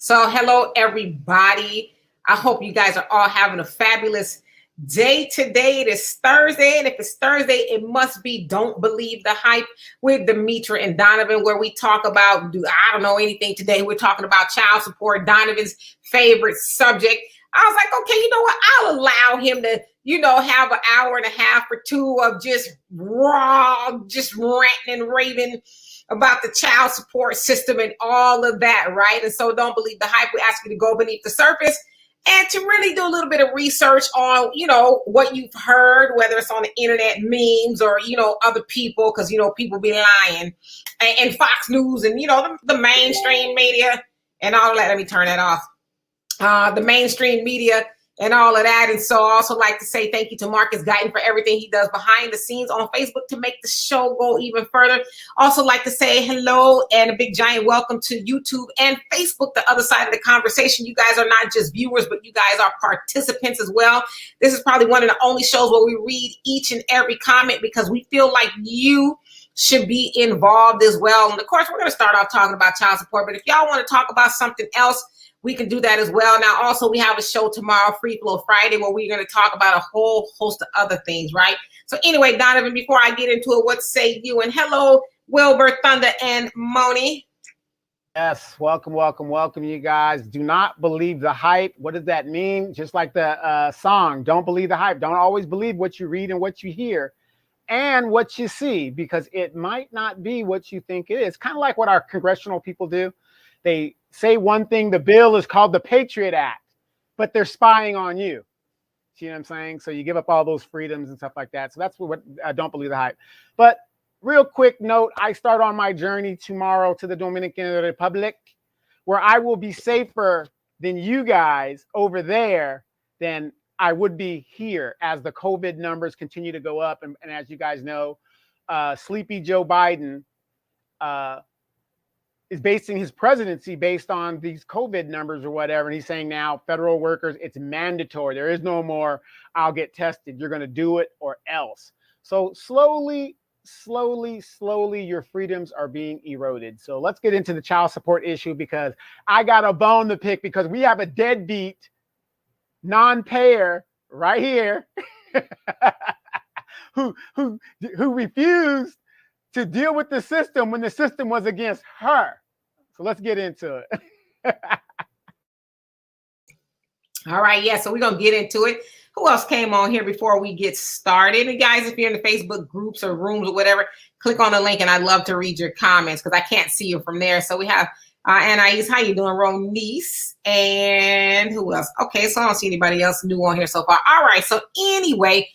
So hello, everybody. I hope you guys are all having a fabulous day today. It is Thursday, and if it's Thursday, it must be Don't Believe the Hype with Demetra and Donovan, where we talk about, I don't know anything today. We're talking about child support, Donovan's favorite subject. I was like, okay, you know what? I'll allow him to, have an hour and a half or two of just ranting and raving about the child support system and all of that, right? And so don't believe the hype. We ask you to go beneath the surface and to really do a little bit of research on, what you've heard, whether it's on the internet, memes, or, other people, because, people be lying, and Fox News and, the mainstream media and all of that. Let me turn that off. The mainstream media and all of that. And so I also like to say thank you to Marcus Guyton for everything he does behind the scenes on Facebook to make the show go even further. Also like to say hello and a big giant welcome to YouTube and Facebook, the other side of the conversation. You guys are not just viewers, but you guys are participants as well. This is probably one of the only shows where we read each and every comment because we feel like you should be involved as well. And of course, we're going to start off talking about child support, but if y'all want to talk about something else, we can do that as well. Now, also, we have a show tomorrow, Free Flow Friday, where we're going to talk about a whole host of other things, right? So anyway, Donovan, before I get into it, what say you? And hello, Wilbur, Thunder, and Moni. Yes, welcome, you guys. Do not believe the hype. What does that mean? Just like the song, don't believe the hype. Don't always believe what you read and what you hear and what you see, because it might not be what you think it is. Kind of like what our congressional people do. They say one thing, the bill is called the Patriot Act, but they're spying on you. See what I'm saying? So you give up all those freedoms and stuff like that. So that's what I don't believe the hype. But real quick note, I start on my journey tomorrow to the Dominican Republic, where I will be safer than you guys over there than I would be here as the COVID numbers continue to go up. And as you guys know, Sleepy Joe Biden is basing his presidency based on these COVID numbers or whatever. And he's saying now, federal workers, it's mandatory. There is no more, I'll get tested. You're going to do it or else. So slowly, your freedoms are being eroded. So let's get into the child support issue, because I got a bone to pick, because we have a deadbeat non-payer right here who refused to deal with the system when the system was against her. So let's get into it. All right, yeah, so we're going to get into it. Who else came on here before we get started? And guys, if you're in the Facebook groups or rooms or whatever, click on the link, and I'd love to read your comments because I can't see you from there. So we have Anais, how you doing? Ronice, and who else? Okay, so I don't see anybody else new on here so far. All right, so anyway,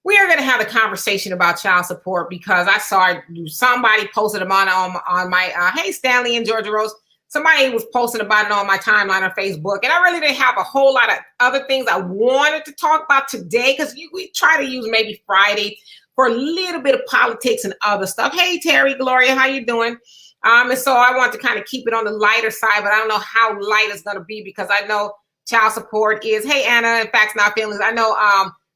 we are going to have a conversation about child support because I saw somebody posted about it on my, hey, Stanley and Georgia Rose. Somebody was posting about it on my timeline on Facebook. And I really didn't have a whole lot of other things I wanted to talk about today, because we try to use maybe Friday for a little bit of politics and other stuff. Hey, Terry, Gloria, how you doing? And so I want to kind of keep it on the lighter side, but I don't know how light it's going to be, because I know child support is, hey, Anna, and Facts Not Feelings. I know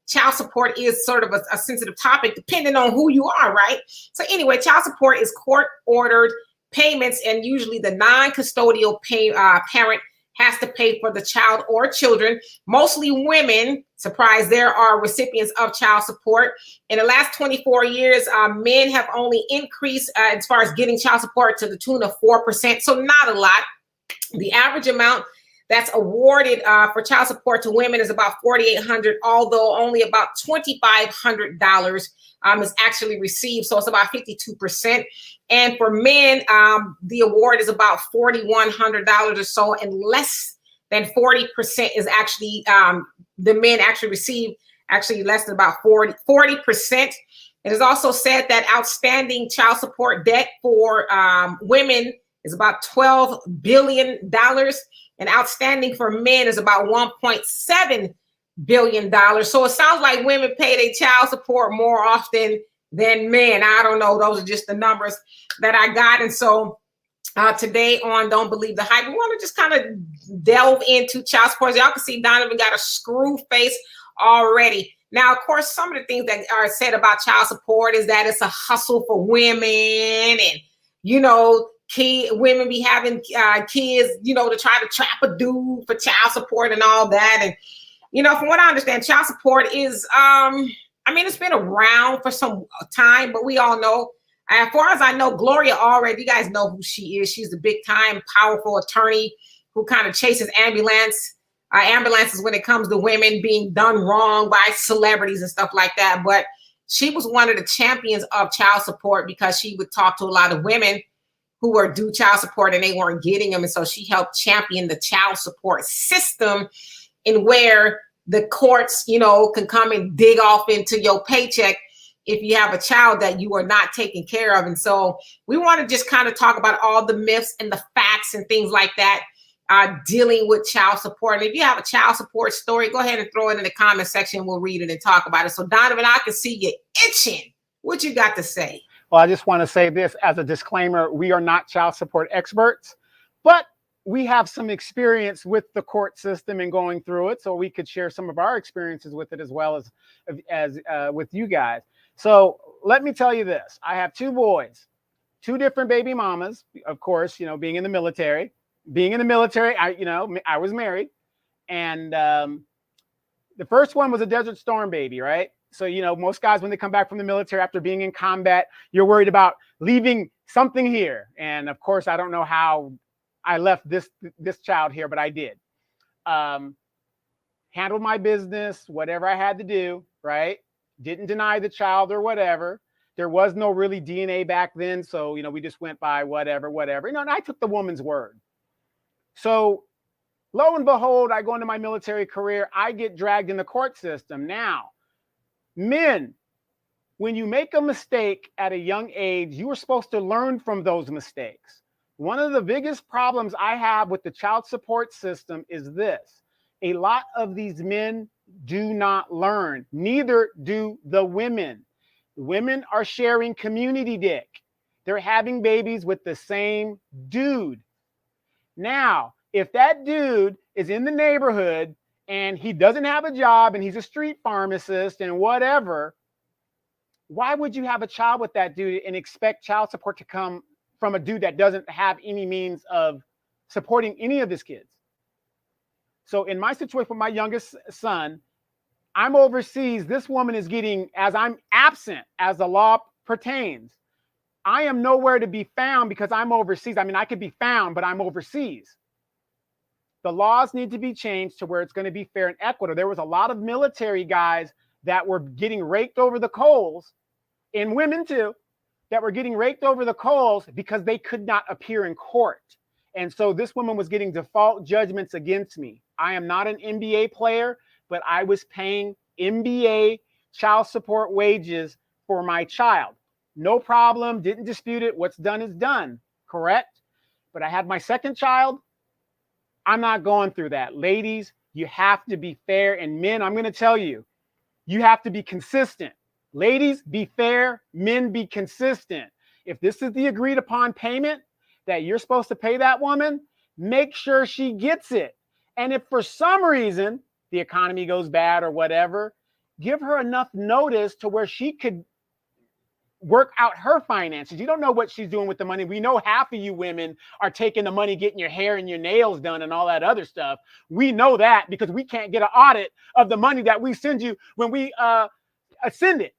child support is sort of a sensitive topic depending on who you are, right? So anyway, child support is court-ordered payments, and usually the non-custodial parent has to pay for the child or children. Mostly women, surprise, there are recipients of child support. In the last 24 years, men have only increased as far as getting child support to the tune of 4%, so not a lot. The average amount that's awarded for child support to women is about $4,800, although only about $2,500 is actually received. So it's about 52%. And for men, the award is about $4,100 or so, and less than 40% is actually, the men actually receive actually less than about 40%. It is also said that outstanding child support debt for women is about $12 billion. And outstanding for men is about $1.7 billion. So it sounds like women pay their child support more often than men. I don't know. Those are just the numbers that I got. And so today on Don't Believe the Hype, we want to just kind of delve into child support. As y'all can see, Donovan got a screw face already. Now, of course, some of the things that are said about child support is that it's a hustle for women, and, women be having kids, you know, to try to trap a dude for child support and all that. And, you know, from what I understand, child support is, I mean, it's been around for some time, but we all know, as far as I know, Gloria already, you guys know who she is. She's the big time, powerful attorney who kind of chases ambulances when it comes to women being done wrong by celebrities and stuff like that. But she was one of the champions of child support because she would talk to a lot of women who were due child support and they weren't getting them. And so she helped champion the child support system in where the courts, you know, can come and dig off into your paycheck if you have a child that you are not taking care of. And so we want to just kind of talk about all the myths and the facts and things like that, dealing with child support. And if you have a child support story, go ahead and throw it in the comment section. We'll read it and talk about it. So Donovan, I can see you itching. What you got to say? Well, I just want to say this as a disclaimer. We are not child support experts, but we have some experience with the court system and going through it. So we could share some of our experiences with it as well as with you guys. So let me tell you this. I have 2 boys, 2 different baby mamas. Of course, you know, being in the military, I was married. And the first one was a Desert Storm baby, right? So, you know, most guys, when they come back from the military after being in combat, you're worried about leaving something here. And of course, I don't know how I left this child here, but I did. Handled my business, whatever I had to do, right? Didn't deny the child or whatever. There was no really DNA back then. So, you know, we just went by whatever. You know, and I took the woman's word. So lo and behold, I go into my military career. I get dragged in the court system. Now, men, when you make a mistake at a young age, you are supposed to learn from those mistakes. One of the biggest problems I have with the child support system is this. A lot of these men do not learn. Neither do the women. The women are sharing community dick. They're having babies with the same dude. Now, if that dude is in the neighborhood and he doesn't have a job and he's a street pharmacist and whatever, why would you have a child with that dude and expect child support to come from a dude that doesn't have any means of supporting any of his kids? So in my situation with my youngest son, I'm overseas. This woman is getting, as I'm absent, as the law pertains, I am nowhere to be found because I'm overseas. I mean, I could be found, but I'm overseas. The laws need to be changed to where it's going to be fair and equitable. There was a lot of military guys that were getting raked over the coals, and women too, that were getting raked over the coals because they could not appear in court. And so this woman was getting default judgments against me. I am not an NBA player, but I was paying NBA child support wages for my child. No problem, didn't dispute it. What's done is done, correct? But I had my second child. I'm not going through that. Ladies, you have to be fair. And men, I'm going to tell you, you have to be consistent. Ladies, be fair. Men, be consistent. If this is the agreed upon payment that you're supposed to pay that woman, make sure she gets it. And if for some reason the economy goes bad or whatever, give her enough notice to where she could work out her finances. You don't know what she's doing with the money. We know half of you women are taking the money, getting your hair and your nails done and all that other stuff. We know that because we can't get an audit of the money that we send you when we send it.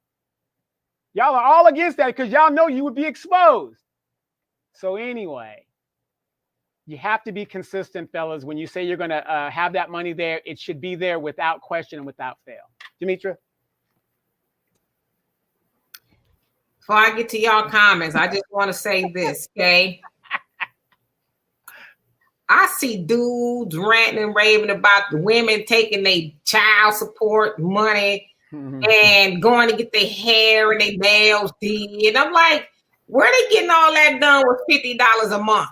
Y'all are all against that because y'all know you would be exposed. So anyway, you have to be consistent, fellas. When you say you're going to have that money there, it should be there without question and without fail. Demetra? Before I get to y'all comments, I just want to say this, okay? I see dudes ranting and raving about the women taking their child support money and going to get their hair and their nails did. And I'm like, where they getting all that done with $50 a month?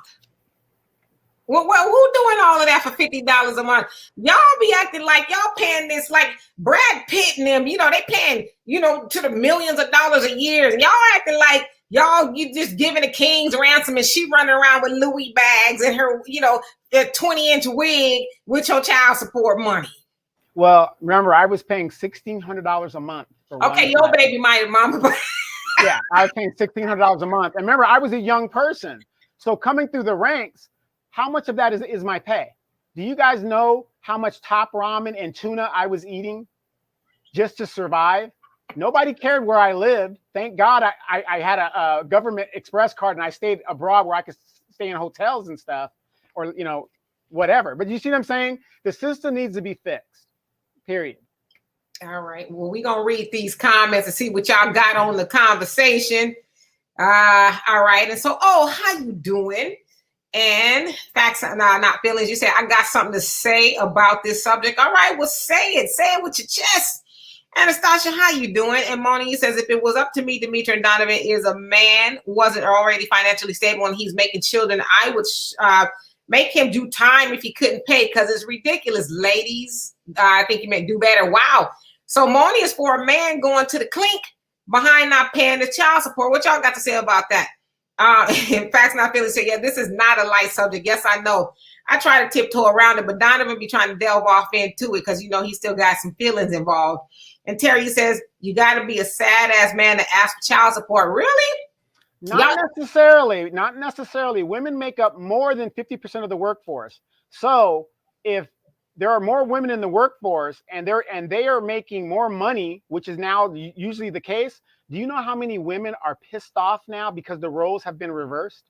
Well, who doing all of that for $50 a month? Y'all be acting like y'all paying this, like Brad Pitt and them, you know, they paying, you know, to the millions of dollars a year. And y'all acting like you just giving a king's ransom and she running around with Louis bags and her, you know, a 20-inch wig with your child support money. Well, remember, I was paying $1,600 a month. Okay, your baby might, mama. Yeah, I was paying $1,600 a month. And remember, I was a young person. So coming through the ranks, how much of that is my pay? Do you guys know how much top ramen and tuna I was eating just to survive? Nobody cared where I lived. Thank God I had a government express card and I stayed abroad where I could stay in hotels and stuff, or, you know, whatever. But you see what I'm saying? The system needs to be fixed, period. All right. Well, we're going to read these comments and see what y'all got on the conversation. All right. And so, how you doing? And facts, not feelings. You say, I got something to say about this subject. All right. Well, say it. Say it with your chest. Anastasia, how you doing? And Moni says, if it was up to me, Demetra and Donovan is a man, wasn't already financially stable and he's making children, I would make him do time if he couldn't pay, because it's ridiculous, ladies. I think you may do better. Wow. So Moni is for a man going to the clink behind not paying the child support. What y'all got to say about that? In fact, not feeling say, yeah, this is not a light subject. Yes, I know. I try to tiptoe around it, but Donovan be trying to delve off into it because, you know, he still got some feelings involved. And Terry says, you got to be a sad ass man to ask for child support. Really? Not necessarily. Not necessarily. Women make up more than 50% of the workforce. So if there are more women in the workforce and they are making more money, which is now usually the case, do you know how many women are pissed off now because the roles have been reversed?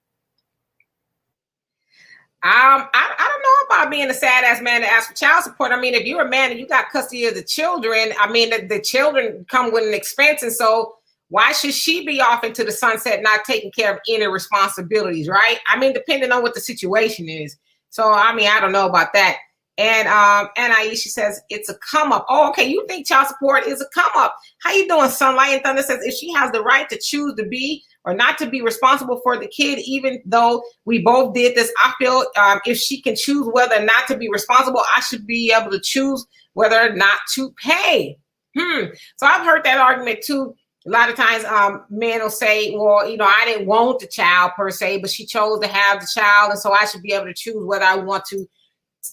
I don't know about being a sad ass man to ask for child support. I mean, if you're a man and you got custody of the children, I mean, the children come with an expense. And so why should she be off into the sunset, not taking care of any responsibilities, right? I mean, depending on what the situation is. So, I mean, I don't know about that. And Aisha says it's a come up. Oh, okay. You think child support is a come up? How you doing, Sunlight and Thunder says if she has the right to choose to be or not to be responsible for the kid, even though we both did this, I feel if she can choose whether or not to be responsible, I should be able to choose whether or not to pay. So I've heard that argument too. A lot of times men will say, well, you know, I didn't want the child per se, but she chose to have the child. And so I should be able to choose whether I want to,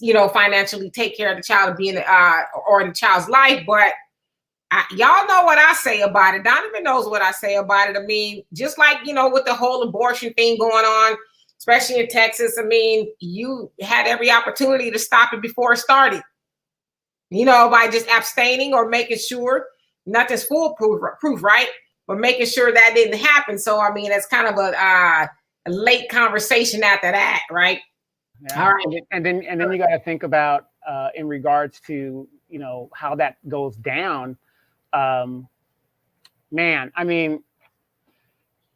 you know, financially take care of the child or be in the child's life. But y'all know what I say about it. Donovan knows what I say about it. I mean, just like, you know, with the whole abortion thing going on, especially in Texas, I mean, you had every opportunity to stop it before it started, you know, by just abstaining or making sure, not just foolproof, right? But making sure that didn't happen. So, I mean, it's kind of a late conversation after that, right? Yeah. All right. And then you got to think about in regards to, you know, how that goes down. Man, I mean,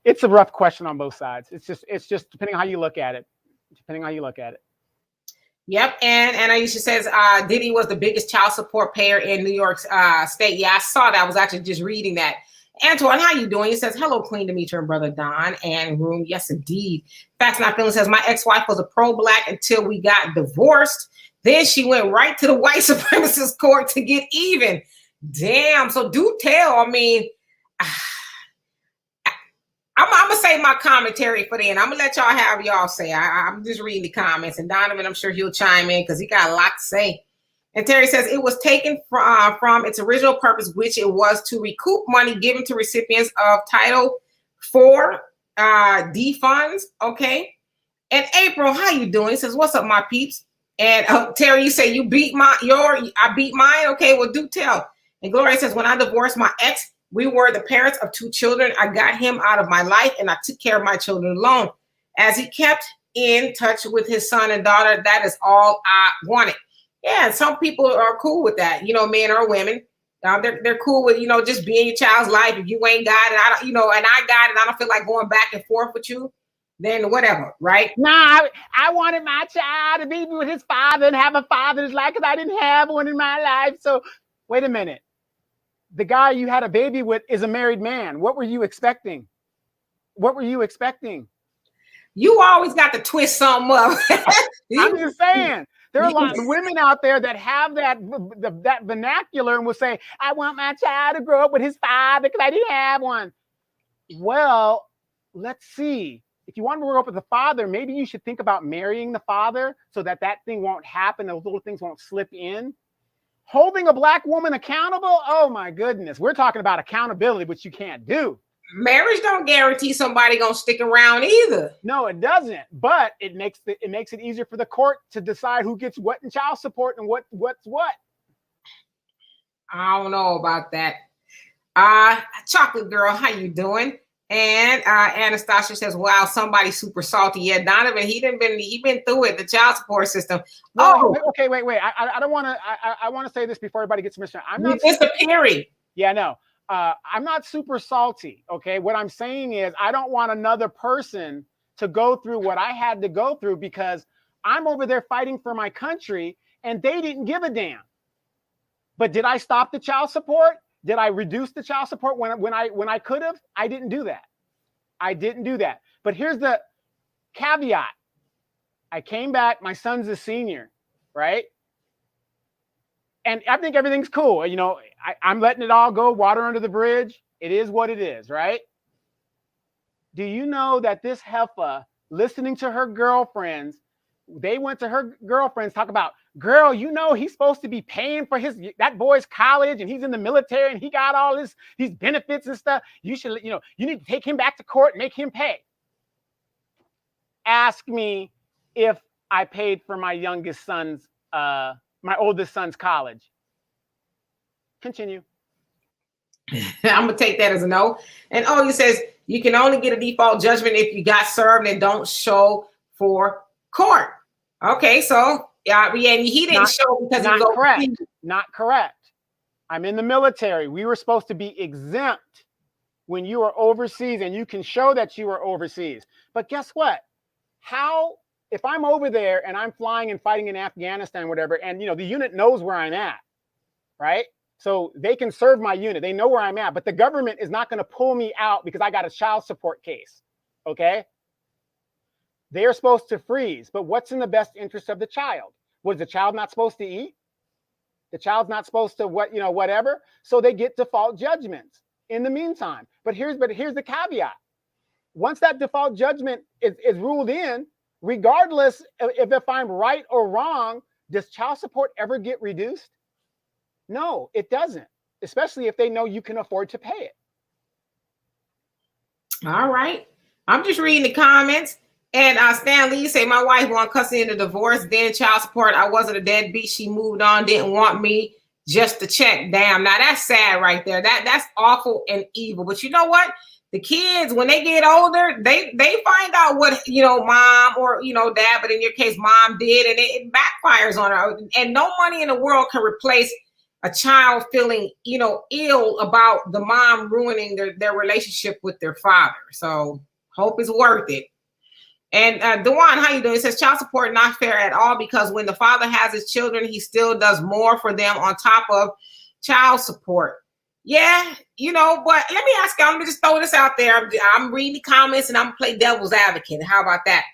it's a rough question on both sides. It's just depending on how you look at it. Yep. And Aisha says Diddy was the biggest child support payer in New York State. Yeah, I saw that. I was actually just reading that. Antoine, how you doing? He says, hello, Queen Demetra and Brother Don and Room. Yes, indeed. Facts Not Feeling says, my ex-wife was a pro-black until we got divorced. Then she went right to the white supremacist court to get even. Damn. So do tell. I mean, I'm going to say my commentary for then. I'm going to let y'all have y'all say. I'm just reading the comments. And Donovan, I'm sure he'll chime in because he got a lot to say. And Terry says it was taken from its original purpose, which it was to recoup money given to recipients of Title IV D funds. Okay. And April, how you doing? He says, what's up, my peeps? And Terry, you say you beat I beat mine. Okay, well, do tell. And Gloria says, when I divorced my ex, we were the parents of 2 children. I got him out of my life and I took care of my children alone. As he kept in touch with his son and daughter, that is all I wanted. Yeah, and some people are cool with that, you know, men or women. They're cool with, you know, just being your child's life. If you ain't got it, I don't, you know, and I got it, I don't feel like going back and forth with you, then whatever, right? Nah, I wanted my child to be with his father and have a father in his life because I didn't have one in my life. So wait a minute. The guy you had a baby with is a married man. What were you expecting? You always got to twist something up. I'm just saying. There are lots of women out there that have that vernacular and will say, I want my child to grow up with his father because I didn't have one. Well, let's see. If you want to grow up with the father, maybe you should think about marrying the father so that thing won't happen. Those little things won't slip in. Holding a black woman accountable? Oh, my goodness. We're talking about accountability, which you can't do. marriage don't guarantee somebody gonna stick around either. No, it doesn't. But it makes it easier for the court to decide who gets what in child support and what's what. I don't know about that. Chocolate girl, how you doing? And Anastasia says, "Wow, somebody's super salty." Yeah, Donovan, he been through it. The child support system. Well, okay, wait. I don't want to. I want to say this before everybody gets missed. I'm not disappearing. Yeah, no. I'm not super salty. Okay, what I'm saying is I don't want another person to go through what I had to go through because I'm over there fighting for my country and they didn't give a damn. But did I stop the child support? Did I reduce the child support when I could have? I didn't do that. I didn't do that. But here's the caveat. I came back. My son's a senior, right? And I think everything's cool. You know, I'm letting it all go, water under the bridge. It is what it is, right? Do you know that this heifer, listening to her girlfriends, they went to her girlfriends, talk about, girl, you know, he's supposed to be paying for that boy's college and he's in the military and he got all these benefits and stuff. You should, you need to take him back to court and make him pay. Ask me if I paid for my youngest son's, my oldest son's college. Continue. I'm going to take that as a no. And he says, you can only get a default judgment if you got served and don't show for court. Okay, so and he didn't show because he was correct. Not correct. I'm in the military. We were supposed to be exempt when you were overseas, and you can show that you were overseas. But guess what? If I'm over there and I'm flying and fighting in Afghanistan, whatever, and the unit knows where I'm at, right? So they can serve my unit. They know where I'm at, but the government is not going to pull me out because I got a child support case. Okay? They're supposed to freeze, but what's in the best interest of the child? Was the child not supposed to eat? The child's not supposed to whatever. So they get default judgments in the meantime. But here's the caveat. Once that default judgment is ruled in, regardless if I'm right or wrong, does child support ever get reduced? No, it doesn't, especially if they know you can afford to pay it. All right. I'm just reading the comments. And Stan Lee say, my wife won custody in the divorce, then child support. I wasn't a deadbeat. She moved on, didn't want me, just to check. Damn, now that's sad right there. That's awful and evil. But you know what? The kids, when they get older, they find out what, mom or, dad, but in your case, mom did, and it backfires on her. And no money in the world can replace a child feeling, ill about the mom ruining their relationship with their father. So hope is worth it. And Dewan, how you doing? It says child support not fair at all because when the father has his children, he still does more for them on top of child support. Yeah, but let me ask you, I'm going to just throw this out there. I'm reading the comments and I'm going to play devil's advocate. How about that?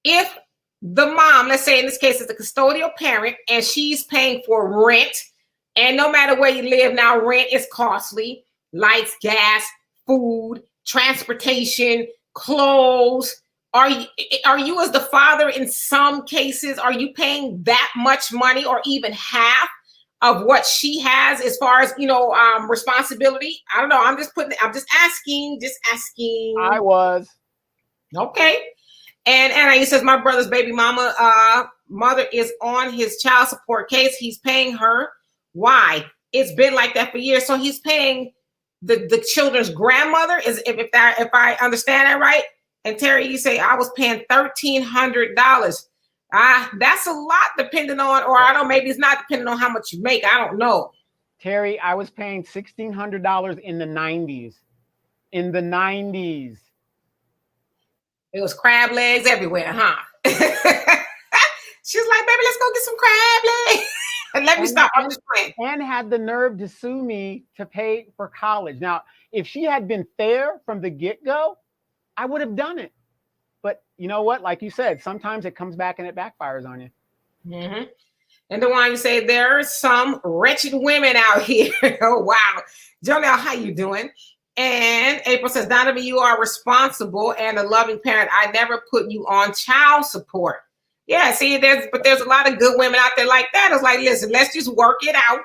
If the mom, let's say in this case, is the custodial parent and she's paying for rent, and no matter where you live now, rent is costly, lights, gas, food, transportation, clothes. Are you as the father in some cases, are you paying that much money or even half of what she has as far as responsibility? I don't know. I'm just asking. I was. Okay. And Anna says my brother's baby mama mother is on his child support case. He's paying her. Why? It's been like that for years. So he's paying the children's grandmother, is if I understand that right. And Terry, you say I was paying $1,300. That's a lot depending on, or I don't, maybe it's not depending on how much you make. I don't know. Terry, I was paying $1,600 in the 90s. In the 90s. It was crab legs everywhere, huh? She was like, baby, let's go get some crab legs. And let me stop. I'm just playing. And had the nerve to sue me to pay for college. Now, if she had been fair from the get-go, I would have done it. But you know what? Like you said, sometimes it comes back and it backfires on you. Mm-hmm. And the one you say, there are some wretched women out here. Oh, wow. Jonelle, how you doing? And April says, Donovan, you are responsible and a loving parent. I never put you on child support. Yeah, see, there's a lot of good women out there like that. It's like, listen, let's just work it out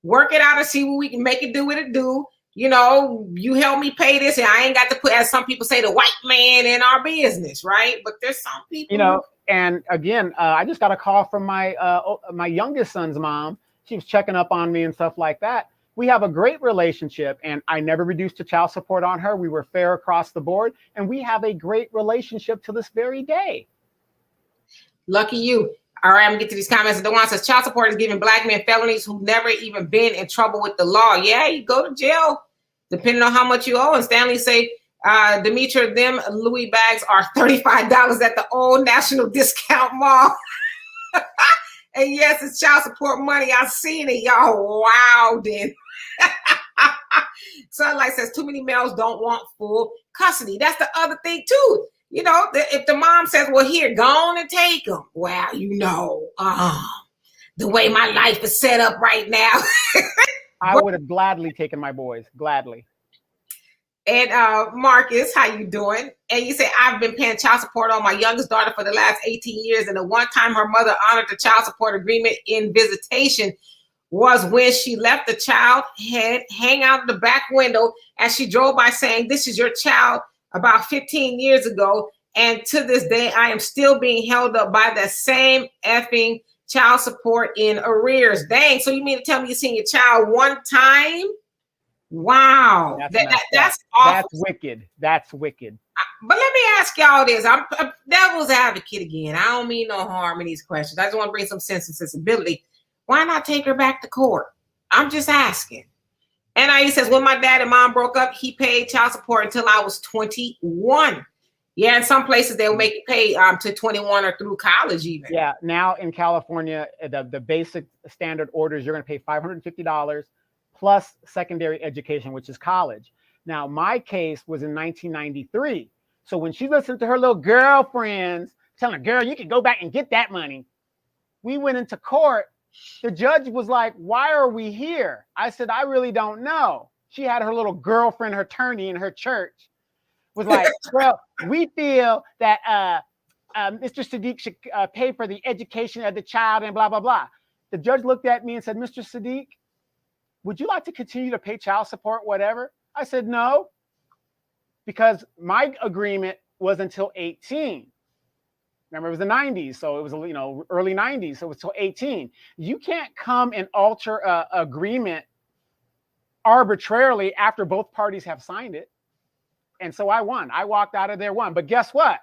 and see what we can make it do what it do. you help me pay this, and I ain't got to put, as some people say, the white man in our business, right? But there's some people, And again, I just got a call from my youngest son's mom. She was checking up on me and stuff like that. We have a great relationship, and I never reduced the child support on her. We were fair across the board, and we have a great relationship to this very day. Lucky you. All right, I'm gonna get to these comments. The one says child support is giving black men felonies who never even been in trouble with the law. Yeah, you go to jail depending on how much you owe. And Stanley say, Demetra, them Louis bags are $35 at the old National Discount Mall. And yes, it's child support money. I've seen it, y'all. Wow, then. Sunlight says too many males don't want full custody. That's the other thing too. If the mom says, well, here, go on and take them. Well, the way my life is set up right now. I would have gladly taken my boys, gladly. And Marcus, how you doing? And you say, I've been paying child support on my youngest daughter for the last 18 years. And the one time her mother honored the child support agreement in visitation was when she left the child head hang out the back window as she drove by saying, this is your child, about 15 years ago. And to this day, I am still being held up by the same effing child support in arrears. Dang. So you mean to tell me you seen your child one time? Wow. That's awful. That's wicked. That's wicked. But let me ask y'all this. I'm a devil's advocate again. I don't mean no harm in these questions. I just want to bring some sense and sensibility. Why not take her back to court? I'm just asking. And he says, when my dad and mom broke up, he paid child support until I was 21. Yeah, in some places they'll make you pay to 21 or through college even. Yeah, now in California, the basic standard orders, you're going to pay $550 plus secondary education, which is college. Now, my case was in 1993. So when she listened to her little girlfriends telling her, girl, you can go back and get that money, we went into court. The judge was like, why are we here? I said, I really don't know. She had her little girlfriend, her attorney in her church, was like, well, we feel that Mr. Sadiq should pay for the education of the child and blah, blah, blah. The judge looked at me and said, Mr. Sadiq, would you like to continue to pay child support, whatever? I said, no, because my agreement was until 18. Remember, it was the 90s, so it was early 90s, so it was till 18. You can't come and alter an agreement arbitrarily after both parties have signed it. And so I won. I walked out of there won. But guess what?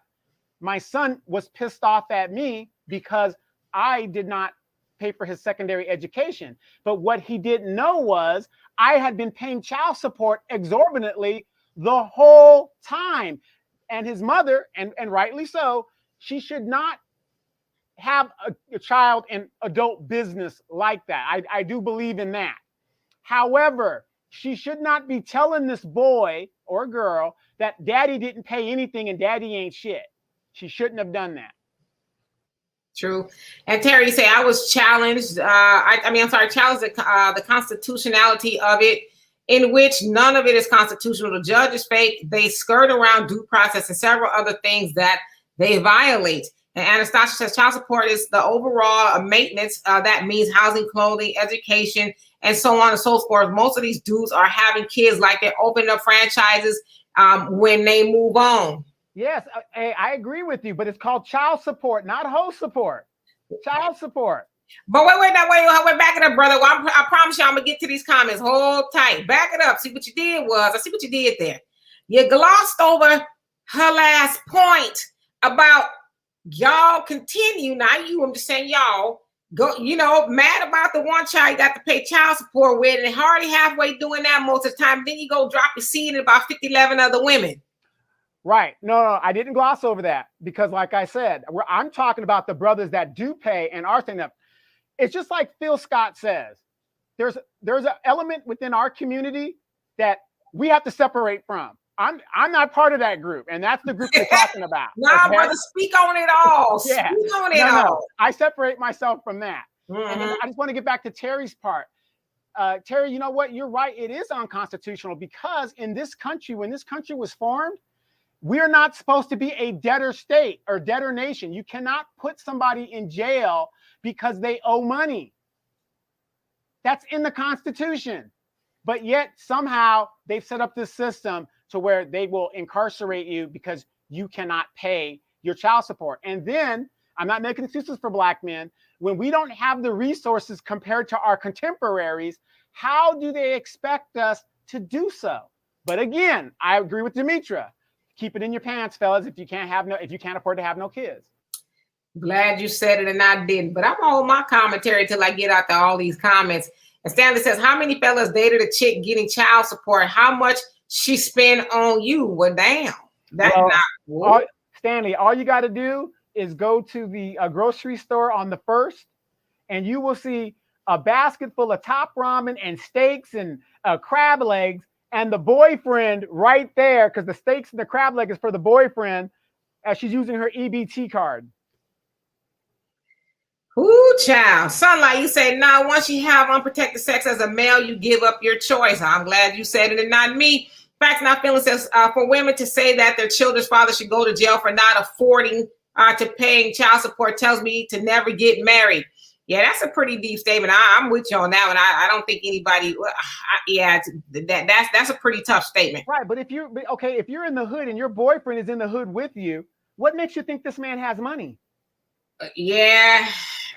My son was pissed off at me because I did not pay for his secondary education. But what he didn't know was I had been paying child support exorbitantly the whole time. And his mother, and rightly so, she should not have a child in adult business like that. I do believe in that. However, she should not be telling this boy or girl that daddy didn't pay anything and daddy ain't shit. She shouldn't have done that. True. And Terry, you say I was challenged. Challenged the constitutionality of it, in which none of it is constitutional. The judge is fake. They skirt around due process and several other things that they violate. And Anastasia says child support is the overall maintenance. That means housing, clothing, education, and so on and so forth. Most of these dudes are having kids like they're opening up franchises when they move on. Yes, I agree with you, but it's called child support, not host support. Child support. But wait, back it up, brother. Well, I promise you I'm going to get to these comments. Hold tight. Back it up. See what you did I see what you did there. You glossed over her last point about y'all continue. Now I'm just saying y'all go, mad about the one child you got to pay child support with and hardly halfway doing that most of the time. Then you go drop your seed in about 11 other women. Right. No, I didn't gloss over that because like I said, I'm talking about the brothers that do pay and are saying that. It's just like Phil Scott says, there's an element within our community that we have to separate from. I'm not part of that group, and that's the group we're talking about. Nah, okay? Brother, speak on it all. Yeah. Speak on it all. No. I separate myself from that. Mm-hmm. And I just want to get back to Terry's part. Terry, you know what? You're right. It is unconstitutional because in this country, when this country was formed, we're not supposed to be a debtor state or debtor nation. You cannot put somebody in jail because they owe money. That's in the Constitution. but yet somehow they've set up this system to where they will incarcerate you because you cannot pay your child support. And then, I'm not making excuses for Black men, when we don't have the resources compared to our contemporaries, how do they expect us to do so? But again, I agree with Demetra. Keep it in your pants, fellas, if you can't afford to have no kids. Glad you said it and I didn't. But I'm gonna hold my commentary till I get out to all these comments. And Stanley says, how many fellas dated a chick getting child support? How much she spend on you? Well, damn. That's not Stanley, all you got to do is go to the grocery store on the 1st, and you will see a basket full of top ramen and steaks and crab legs, and the boyfriend right there, because the steaks and the crab leg is for the boyfriend, as she's using her EBT card. Ooh, child. Sunlight, you say, nah, once you have unprotected sex as a male, you give up your choice. I'm glad you said it and not me. Facts Not Feeling says, for women to say that their children's father should go to jail for not affording to paying child support tells me to never get married. Yeah, that's a pretty deep statement. I'm with you on that one. I don't think anybody, that's a pretty tough statement. Right, but if you're in the hood and your boyfriend is in the hood with you, what makes you think this man has money? Yeah,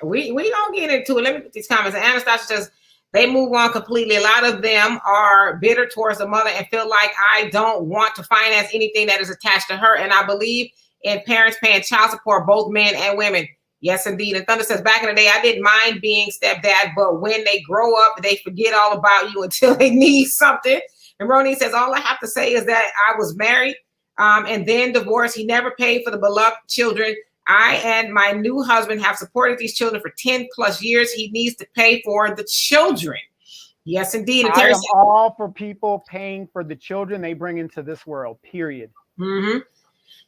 we don't get into it. Let me put these comments. Anastasia says, they move on completely. A lot of them are bitter towards the mother and feel like I don't want to finance anything that is attached to her. And I believe in parents paying child support, both men and women. Yes, indeed. And Thunder says, back in the day, I didn't mind being stepdad, but when they grow up, they forget all about you until they need something. And Ronnie says, all I have to say is that I was married and then divorced. He never paid for the beloved children. I and my new husband have supported these children for 10 plus years. He needs to pay for the children. Yes, indeed. And I am all for people paying for the children they bring into this world, period. Mm-hmm.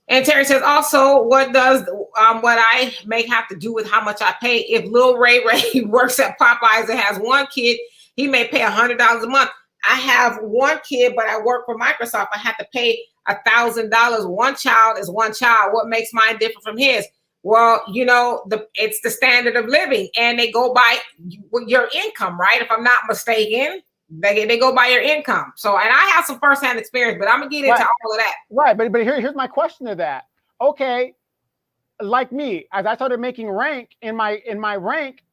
And Terry says, also, what does what I make have to do with how much I pay? If Lil Ray works at Popeyes and has one kid, he may pay $100 a month. I have one kid, but I work for Microsoft. I have to pay $1,000. One child is one child. What makes mine different from his? Well, it's the standard of living, and they go by your income, right? If I'm not mistaken, they go by your income. So, and I have some firsthand experience, but I'm gonna get into all of that. Right, but here's my question to that. Okay, like me, as I started making rank in my rank,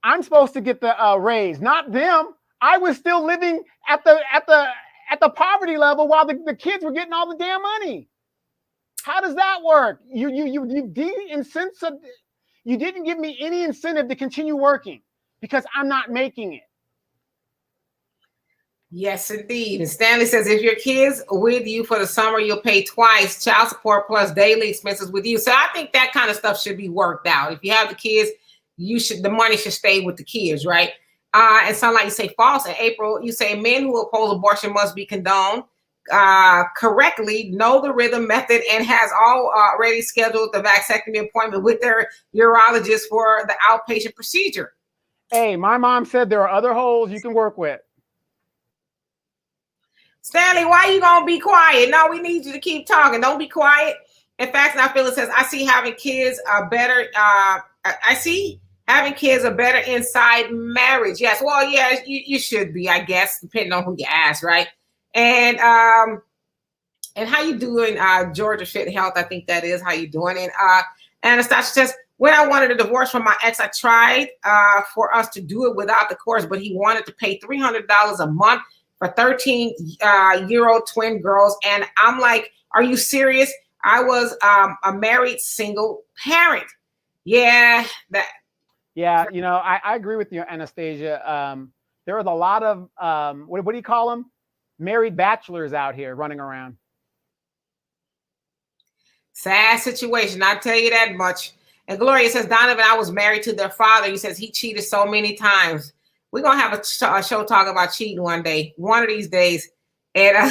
I'm supposed to get the raise, not them. I was still living at the poverty level while the kids were getting all the damn money. How does that work? You didn't give me any incentive to continue working because I'm not making it. Yes, indeed. And Stanley says, if your kids with you for the summer, you'll pay twice child support plus daily expenses with you. So I think that kind of stuff should be worked out. If you have the kids, the money should stay with the kids, right? And some like you say false. In April, you say men who oppose abortion must be condoned correctly, know the rhythm method, and has already scheduled the vasectomy appointment with their urologist for the outpatient procedure. Hey, my mom said there are other holes you can work with. Stanley, why are you gonna be quiet? No, we need you to keep talking. Don't be quiet. In fact, now Phyllis says, I see having kids are better. I see having kids are better inside marriage. Yes, well, yeah, you should be, I guess, depending on who you ask, right? And how you doing, Georgia Fit Health? I think that is how you doing. And Anastasia says, when I wanted a divorce from my ex, I tried for us to do it without the course, but he wanted to pay $300 a month for 13-year-old twin girls. And I'm like, are you serious? I was a married single parent. Yeah. Yeah, I agree with you, Anastasia. There was a lot of, what do you call them? Married bachelors out here running around. Sad situation, I'll tell you that much. And Gloria says, Donovan, I was married to their father. He says he cheated so many times. We're going to have a show talking about cheating one day, one of these days. And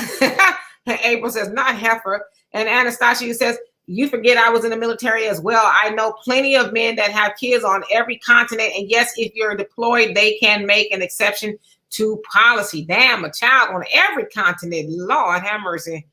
April says, not heifer. And Anastasia says, you forget I was in the military as well. I know plenty of men that have kids on every continent. And yes, if you're deployed, they can make an exception to policy. Damn, a child on every continent. Lord have mercy.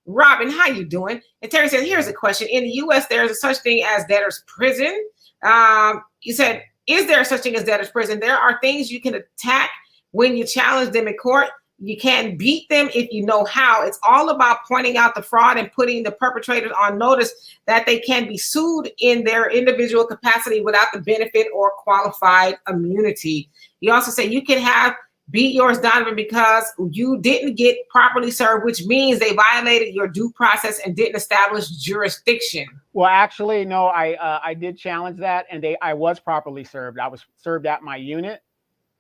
Robin, how you doing? And Terry says, here's a question. In the U.S., there's a such thing as debtor's prison. You said, is there such thing as debtor's prison? There are things you can attack when you challenge them in court. You can't beat them if you know how. It's all about pointing out the fraud and putting the perpetrators on notice that they can be sued in their individual capacity without the benefit or qualified immunity. You also say you can have beat yours, Donovan, because you didn't get properly served, which means they violated your due process and didn't establish jurisdiction. Well, actually, no, I did challenge that, and I was properly served. I was served at my unit,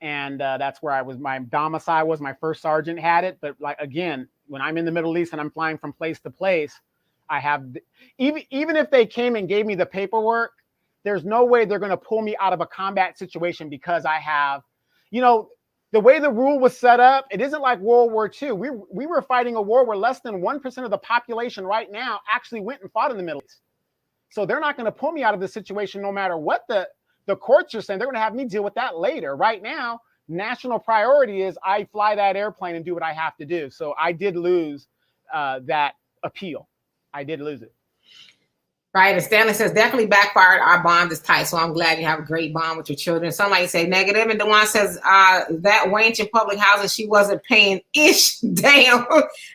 and that's where I was. My domicile was. My first sergeant had it, but like again, when I'm in the Middle East and I'm flying from place to place, I have even if they came and gave me the paperwork, there's no way they're going to pull me out of a combat situation because I have, you know. The way the rule was set up, it isn't like World War II. We were fighting a war where less than 1% of the population right now actually went and fought in the Middle East. So they're not going to pull me out of this situation no matter what the courts are saying. They're going to have me deal with that later. Right now, national priority is I fly that airplane and do what I have to do. So I did lose that appeal. I did lose it. Right. And Stanley says, definitely backfired. Our bond is tight. So I'm glad you have a great bond with your children. Somebody say negative. And Dewan says, that wench in public housing, she wasn't paying ish. Damn.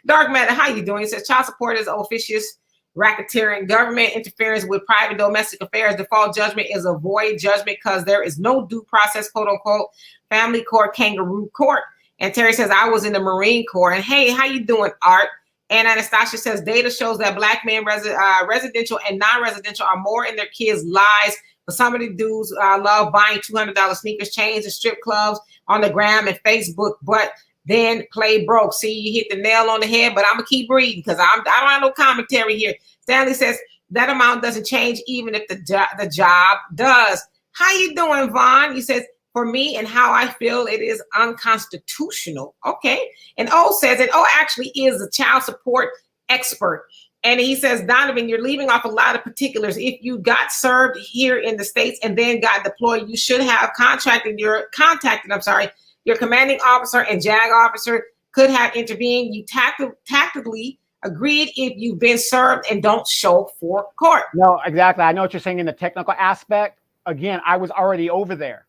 Dark Matter, how you doing? He says, child support is officious racketeering. Government interference with private domestic affairs. Default judgment is a void judgment because there is no due process, quote unquote, family court, kangaroo court. And Terry says, I was in the Marine Corps. And hey, how you doing, Art? And Anastasia says, data shows that Black men, residential and non-residential, are more in their kids' lives. But some of the dudes love buying $200 sneakers, chains, and strip clubs on the gram and Facebook, but then play broke. See, you hit the nail on the head, but I'm going to keep reading because I don't have no commentary here. Stanley says, that amount doesn't change even if the job does. How you doing, Vaughn? He says, for me and how I feel, it is unconstitutional. Okay. And O says, and O actually is a child support expert. And he says, Donovan, you're leaving off a lot of particulars. If you got served here in the States and then got deployed, you should have contacted your commanding officer and JAG officer could have intervened. You tactically agreed if you've been served and don't show for court. No, exactly. I know what you're saying in the technical aspect. Again, I was already over there.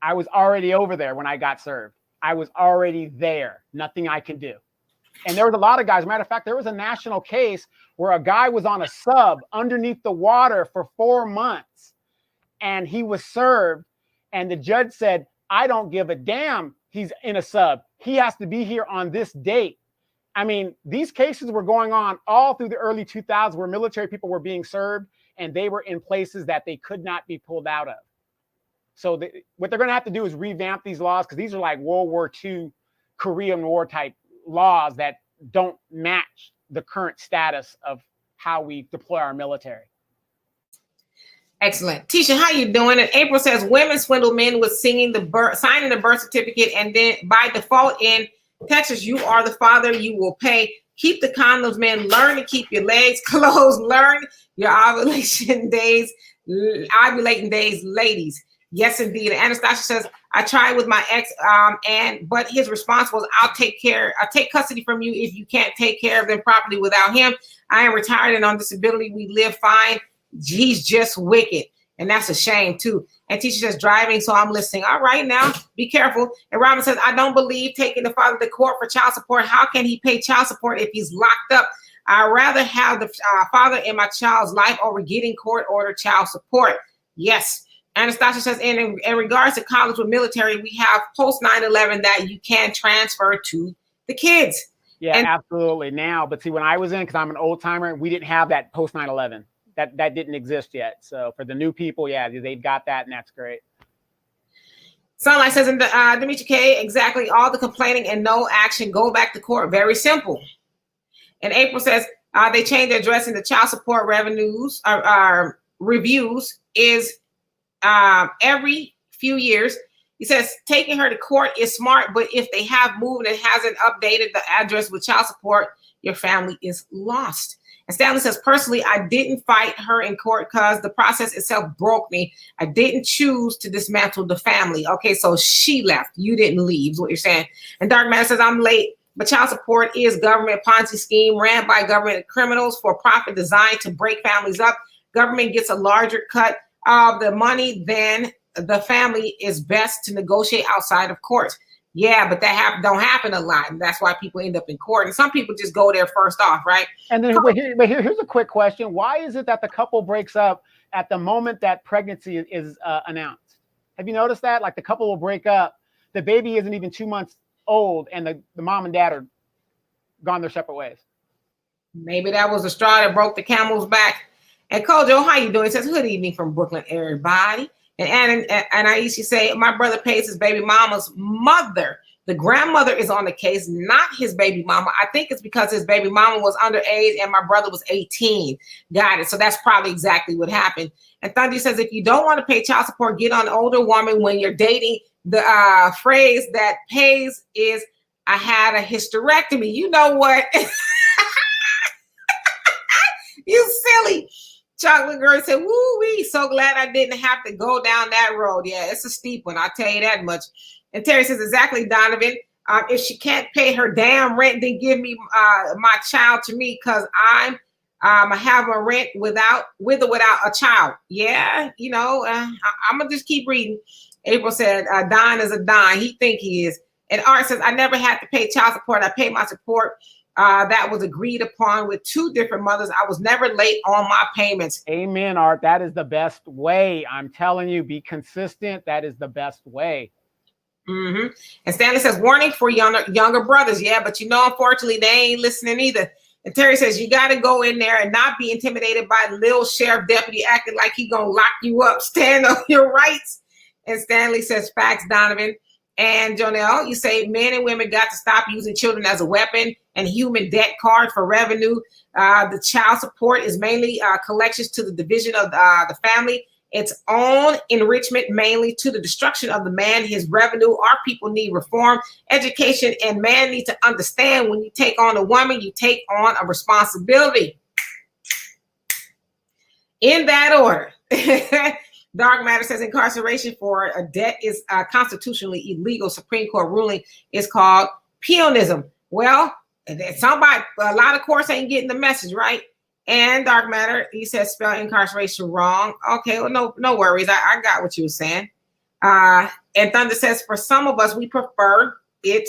I was already over there when I got served. I was already there. Nothing I can do. And there was a lot of guys. Matter of fact, there was a national case where a guy was on a sub underneath the water for 4 months and he was served. And the judge said, I don't give a damn. He's in a sub. He has to be here on this date. I mean, these cases were going on all through the early 2000s where military people were being served and they were in places that they could not be pulled out of. So what they're going to have to do is revamp these laws because these are like World War II, Korean War type laws that don't match the current status of how we deploy our military. Excellent. Tisha, how you doing? And April says, women swindle men with signing the birth certificate, and then by default in Texas, you are the father, you will pay. Keep the condoms, men. Learn to keep your legs closed. Learn your ovulating days, ladies. Yes, indeed. Anastasia says, I tried with my ex, but his response was, I'll take custody from you if you can't take care of them properly without him. I am retired and on disability. We live fine. He's just wicked. And that's a shame too. And Tisha says, driving, so I'm listening. All right, now be careful. And Robin says, I don't believe taking the father to court for child support. How can he pay child support if he's locked up? I'd rather have the father in my child's life over getting court-ordered child support. Yes. Anastasia says, in regards to college with military, we have post 9/11 that you can transfer to the kids. Yeah, absolutely. Now, but see, when I was in, because I'm an old timer, we didn't have that post 9/11. That didn't exist yet. So for the new people, yeah, they've got that, and that's great. Sunlight says, Demetri K, exactly, all the complaining and no action, go back to court. Very simple. And April says, they changed their address in the child support reviews is every few years. He says taking her to court is smart, but if they have moved and hasn't updated the address with child support, your family is lost. And Stanley says, personally, I didn't fight her in court because the process itself broke me. I didn't choose to dismantle the family. Okay, so she left. You didn't leave, is what you're saying. And Dark Matter says, I'm late, but child support is government Ponzi scheme ran by government criminals for profit designed to break families up. Government gets a larger cut of the money than the family is best to negotiate outside of court. Yeah, but that don't happen a lot, and that's why people end up in court. And some people just go there first off, right? And then here's a quick question: why is it that the couple breaks up at the moment that pregnancy is announced? Have you noticed that? Like the couple will break up, the baby isn't even 2 months old, and the mom and dad are gone their separate ways. Maybe that was the straw that broke the camel's back. And Kojo, how you doing? He says, good evening from Brooklyn, everybody. And I used to say, my brother pays his baby mama's mother. The grandmother is on the case, not his baby mama. I think it's because his baby mama was underage and my brother was 18. Got it. So that's probably exactly what happened. And Thundy says, if you don't want to pay child support, get on an older woman when you're dating. The phrase that pays is, I had a hysterectomy. You know what? You silly. Chocolate Girl said, woo-wee, so glad I didn't have to go down that road. Yeah, it's a steep one, I'll tell you that much. And Terry says, exactly, Donovan. If she can't pay her damn rent, then give me my child to me, because I'm have a rent with or without a child. Yeah, you know, I'm going to just keep reading. April said, Don is a Don. He think he is. And Art says, I never had to pay child support. I paid my support that was agreed upon with 2 different mothers. I was never late on my payments. Amen, Art. That is the best way. I'm telling you, be consistent. That is the best way. Mm-hmm. And Stanley says, warning for younger brothers. Yeah, but you know, unfortunately, they ain't listening either. And Terry says, you got to go in there and not be intimidated by Lil Sheriff Deputy acting like he going to lock you up. Stand on your rights. And Stanley says, facts, Donovan. And Jonelle, you say men and women got to stop using children as a weapon and human debt card for revenue. The child support is mainly collections to the division of the family. Its own enrichment mainly to the destruction of the man, his revenue. Our people need reform, education, and man need to understand when you take on a woman, you take on a responsibility. In that order. Dark Matter says incarceration for a debt is constitutionally illegal. Supreme Court ruling is called peonism. Well, somebody, a lot of courts ain't getting the message, right? And Dark Matter, he says spell incarceration wrong. Okay, well, no worries. I got what you were saying. And Thunder says for some of us, we prefer it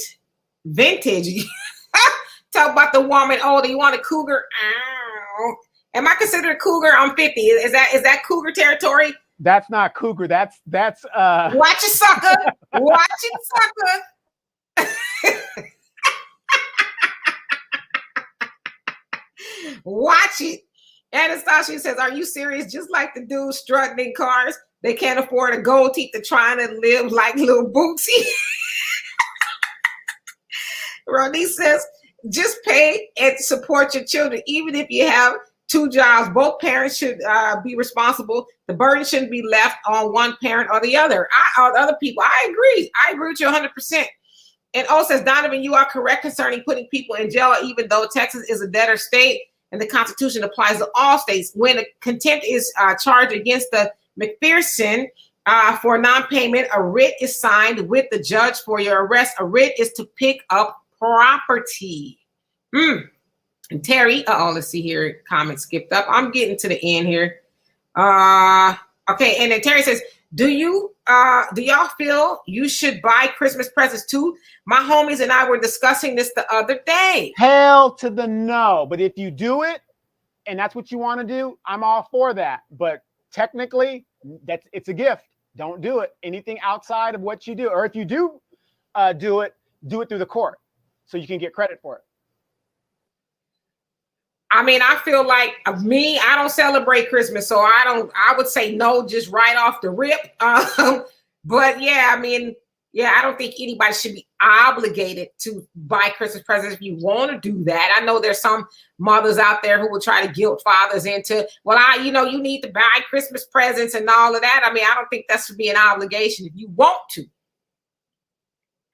vintage. Talk about the woman older. You want a cougar? Ow. Am I considered a cougar? I'm 50. Is that cougar territory? That's not cougar. That's watch it, sucker. Watch it, sucker. Watch it. Anastasia says, are you serious? Just like the dudes strutting in cars, they can't afford a gold teeth. They're trying to live like little Bootsy. Ronnie says, just pay and support your children, even if you have 2 jobs. Both parents should be responsible. The burden shouldn't be left on one parent or the other. Or other people. I agree with you 100%. And O says, Donovan, you are correct concerning putting people in jail, even though Texas is a debtor state and the Constitution applies to all states. When a contempt is charged against the McPherson for non-payment, a writ is signed with the judge for your arrest. A writ is to pick up property. And Terry, let's see here. Comment skipped up. I'm getting to the end here. Okay, and then Terry says, do y'all feel you should buy Christmas presents too? My homies and I were discussing this the other day. Hell to the no. But if you do it and that's what you want to do, I'm all for that. But technically, it's a gift. Don't do it. Anything outside of what you do, or if you do do it through the court so you can get credit for it. I mean, I feel like I don't celebrate Christmas, so I would say no, just right off the rip. But yeah, I mean, yeah, I don't think anybody should be obligated to buy Christmas presents if you want to do that. I know there's some mothers out there who will try to guilt fathers into, well, you need to buy Christmas presents and all of that. I mean, I don't think that should be an obligation if you want to,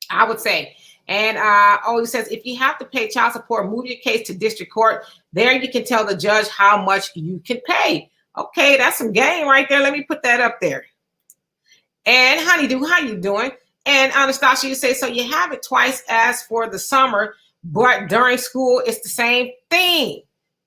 I would say. And he says, if you have to pay child support, move your case to district court. There you can tell the judge how much you can pay. Okay, that's some game right there. Let me put that up there. And Honeydew, how you doing? And Anastasia, you say, so you have it twice as for the summer, but during school, it's the same thing.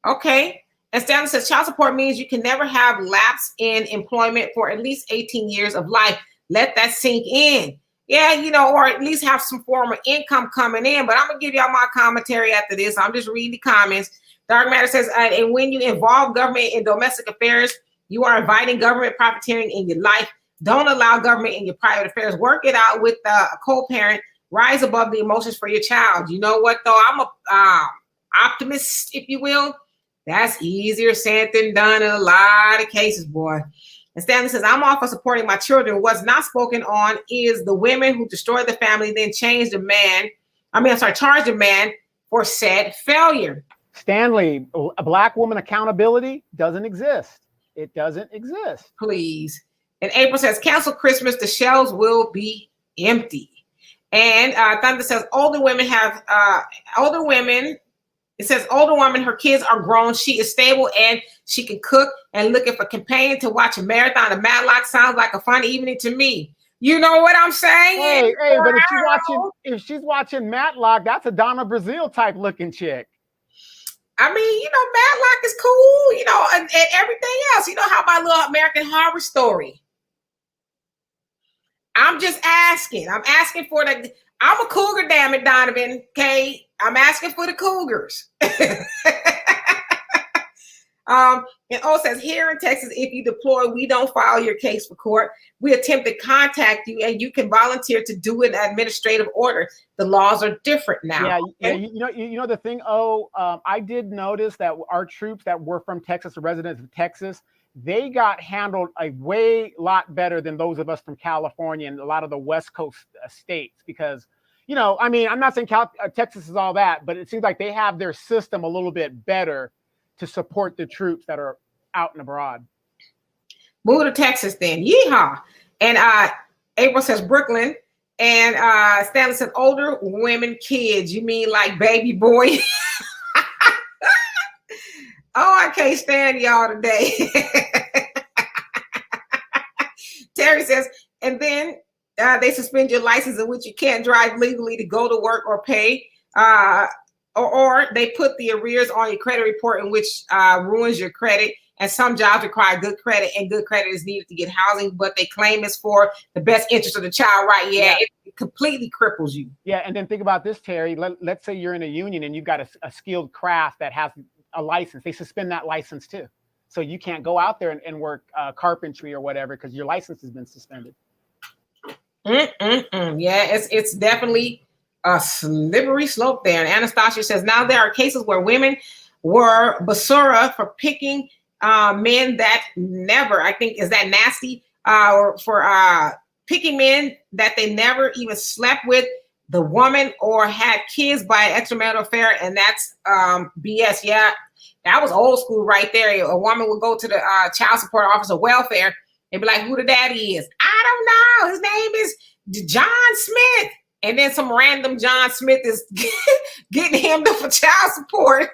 Okay. And Stanley says, child support means you can never have lapse in employment for at least 18 years of life. Let that sink in. Yeah, or at least have some form of income coming in. But I'm gonna give y'all my commentary after this. I'm just reading the comments. Dark Matter says, and when you involve government in domestic affairs, you are inviting government profiteering in your life. Don't allow government in your private affairs. Work it out with a co-parent. Rise above the emotions for your child. You know what, though? I'm a optimist, if you will. That's easier said than done in a lot of cases, boy. And Stanley says, I'm all for supporting my children. What's not spoken on is the women who destroy the family, then charge the man for said failure. Stanley, a Black woman accountability doesn't exist. It doesn't exist. Please. And April says, cancel Christmas. The shelves will be empty. And Thunder says, older women, it says older woman, her kids are grown. She is stable and she can cook and looking for companion to watch a marathon of Matlock. Sounds like a fun evening to me. You know what I'm saying? Hey, but if she's watching Matlock, that's a Donna Brazile type looking chick. I mean, Matlock is cool, and everything else. How about Little American Horror Story? I'm just asking. I'm asking for I'm a cougar, damn it, Donovan. Okay, I'm asking for the cougars. And O says, here in Texas, if you deploy, we don't file your case for court. We attempt to contact you, and you can volunteer to do an administrative order. The laws are different now. Yeah. You know the thing. I did notice that our troops that were from Texas, or residents of Texas, they got handled a lot better than those of us from California and a lot of the West Coast states, because, I mean, I'm not saying Texas is all that, but it seems like they have their system a little bit better to support the troops that are out and abroad. Move to Texas then. Yeehaw. And April says Brooklyn. And Stanley said older women, kids. You mean like baby boy? Oh, I can't stand y'all today. Terry says, and then they suspend your license in which you can't drive legally to go to work or pay. Or they put the arrears on your credit report, in which ruins your credit. And some jobs require good credit, and good credit is needed to get housing, but they claim it's for the best interest of the child, right? Yeah. It completely cripples you. Yeah, and then think about this, Terry. Let's say you're in a union and you've got a skilled craft that has a license. They suspend that license too. So you can't go out there and work carpentry or whatever because your license has been suspended. Yeah, it's definitely a slippery slope there. And Anastasia says, now there are cases where women were basura for picking men that never, I think, is that nasty, or for picking men that they never even slept with the woman or had kids by an extramarital affair, and that's BS. Yeah, that was old school right there. A woman would go to the child support office of welfare and be like, who the daddy is? I don't know. His name is John Smith. And then some random John Smith is getting him for child support.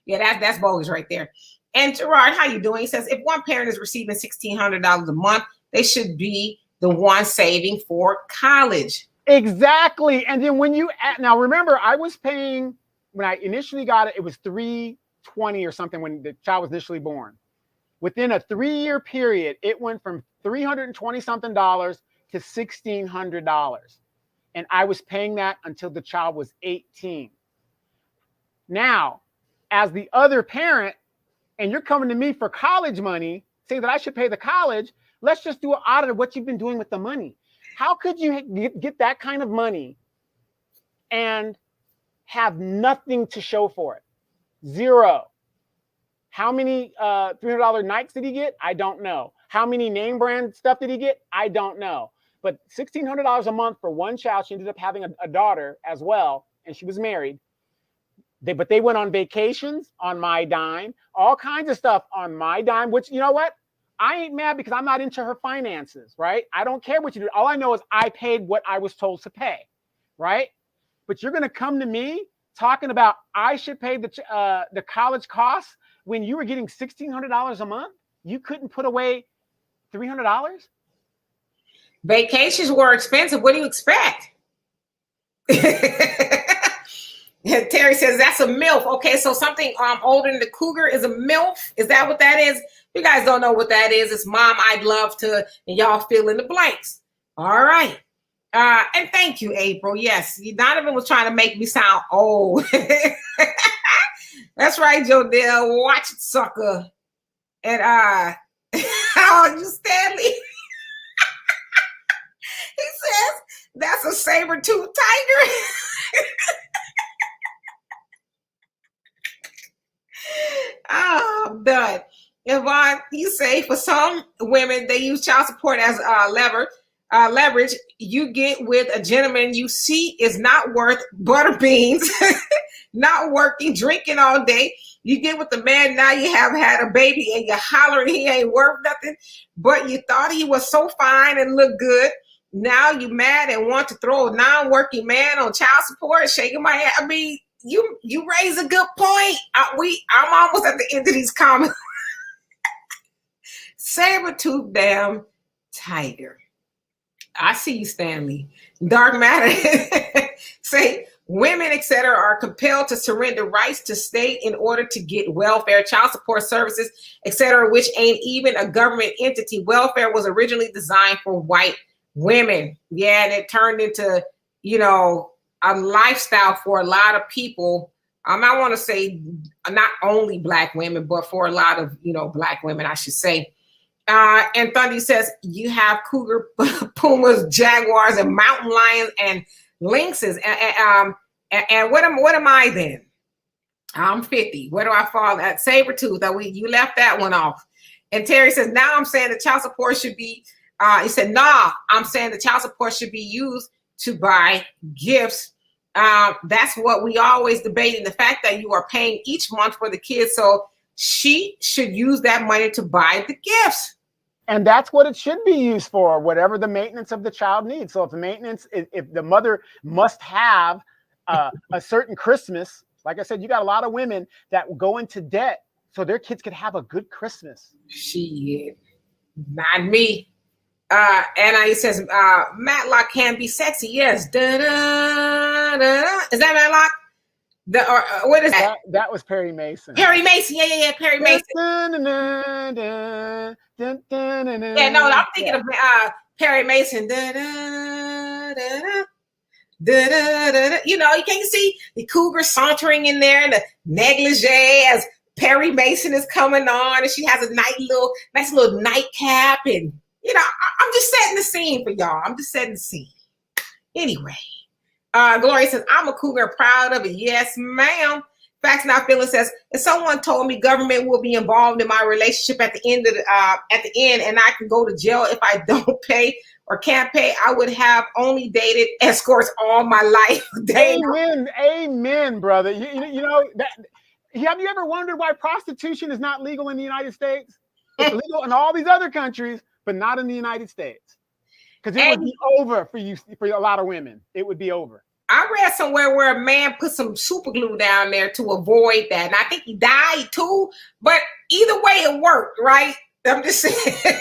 Yeah, that's bogus right there. And Gerard, how you doing? He says, if one parent is receiving $1,600 a month, they should be the one saving for college. Exactly. And then now remember, I was paying, when I initially got it, it was $320 or something when the child was initially born. Within a 3-year period, it went from $320 something to $1,600. And I was paying that until the child was 18. Now, as the other parent, and you're coming to me for college money, saying that I should pay the college, let's just do an audit of what you've been doing with the money. How could you get that kind of money and have nothing to show for it? Zero. How many $300 Nikes did he get? I don't know. How many name brand stuff did he get? I don't know. But $1,600 a month for one child. She ended up having a daughter as well, and she was married. But they went on vacations on my dime, all kinds of stuff on my dime, which, you know what? I ain't mad because I'm not into her finances, right? I don't care what you do. All I know is I paid what I was told to pay, right? But you're going to come to me talking about I should pay the college costs when you were getting $1,600 a month? You couldn't put away $300? Vacations were expensive. What do you expect? Terry says that's a MILF. Okay, so something older than the cougar is a MILF. Is that what that is? You guys don't know what that is. It's mom, I'd love to, and y'all fill in the blanks. All right. And thank you, April. Yes, Donovan was trying to make me sound old. That's right, Jodell. Watch it, sucker. And oh, you Stanley. He says that's a saber-tooth tiger. Oh, I'm done. Yvonne, you say for some women they use child support as leverage. You get with a gentleman you see is not worth butter beans, not working, drinking all day. You get with the man, now you have had a baby and you're hollering he ain't worth nothing, but you thought he was so fine and looked good. Now you mad and want to throw a non-working man on child support, shaking my head. I mean, you raise a good point. I'm almost at the end of these comments. Saber-tooth damn tiger. I see you, Stanley. Dark matter. Say women, etc., are compelled to surrender rights to state in order to get welfare, child support services, etc., which ain't even a government entity. Welfare was originally designed for white women. Yeah, and it turned into, a lifestyle for a lot of people. I want to say not only Black women, but for a lot of, Black women, I should say. And Thundy says you have cougar, pumas, jaguars, and mountain lions and lynxes. And what am I then? I'm 50. Where do I fall at? Saber-tooth. You left that one off. And Terry says, now I'm saying the child support should be, he said, nah, I'm saying the child support should be used to buy gifts. That's what we always debate. And the fact that you are paying each month for the kids. So she should use that money to buy the gifts. And that's what it should be used for, whatever the maintenance of the child needs. So if the mother must have a certain Christmas, like I said, you got a lot of women that go into debt so their kids could have a good Christmas. Shit, not me. Anna says, Matlock can be sexy. Yes. Da, da, da, da. Is that Matlock? What is that? That was Perry Mason. Perry Mason, yeah, Perry Mason. Yeah, no, I'm thinking of Perry Mason. You can see the cougar sauntering in there, and the negligee as Perry Mason is coming on, and she has a nice little nightcap, and I'm just setting the scene for y'all. I'm just setting the scene. Anyway. Gloria says, I'm a cougar, proud of it. Yes, ma'am. Facts Not Feeling says, if someone told me government will be involved in my relationship at the end and I can go to jail if I don't pay or can't pay, I would have only dated escorts all my life. Amen, brother. Have you ever wondered why prostitution is not legal in the United States? It's legal in all these other countries, but not in the United States. Because it would be over for a lot of women. It would be over. I read somewhere where a man put some super glue down there to avoid that. And I think he died too. But either way, it worked, right? I'm just saying.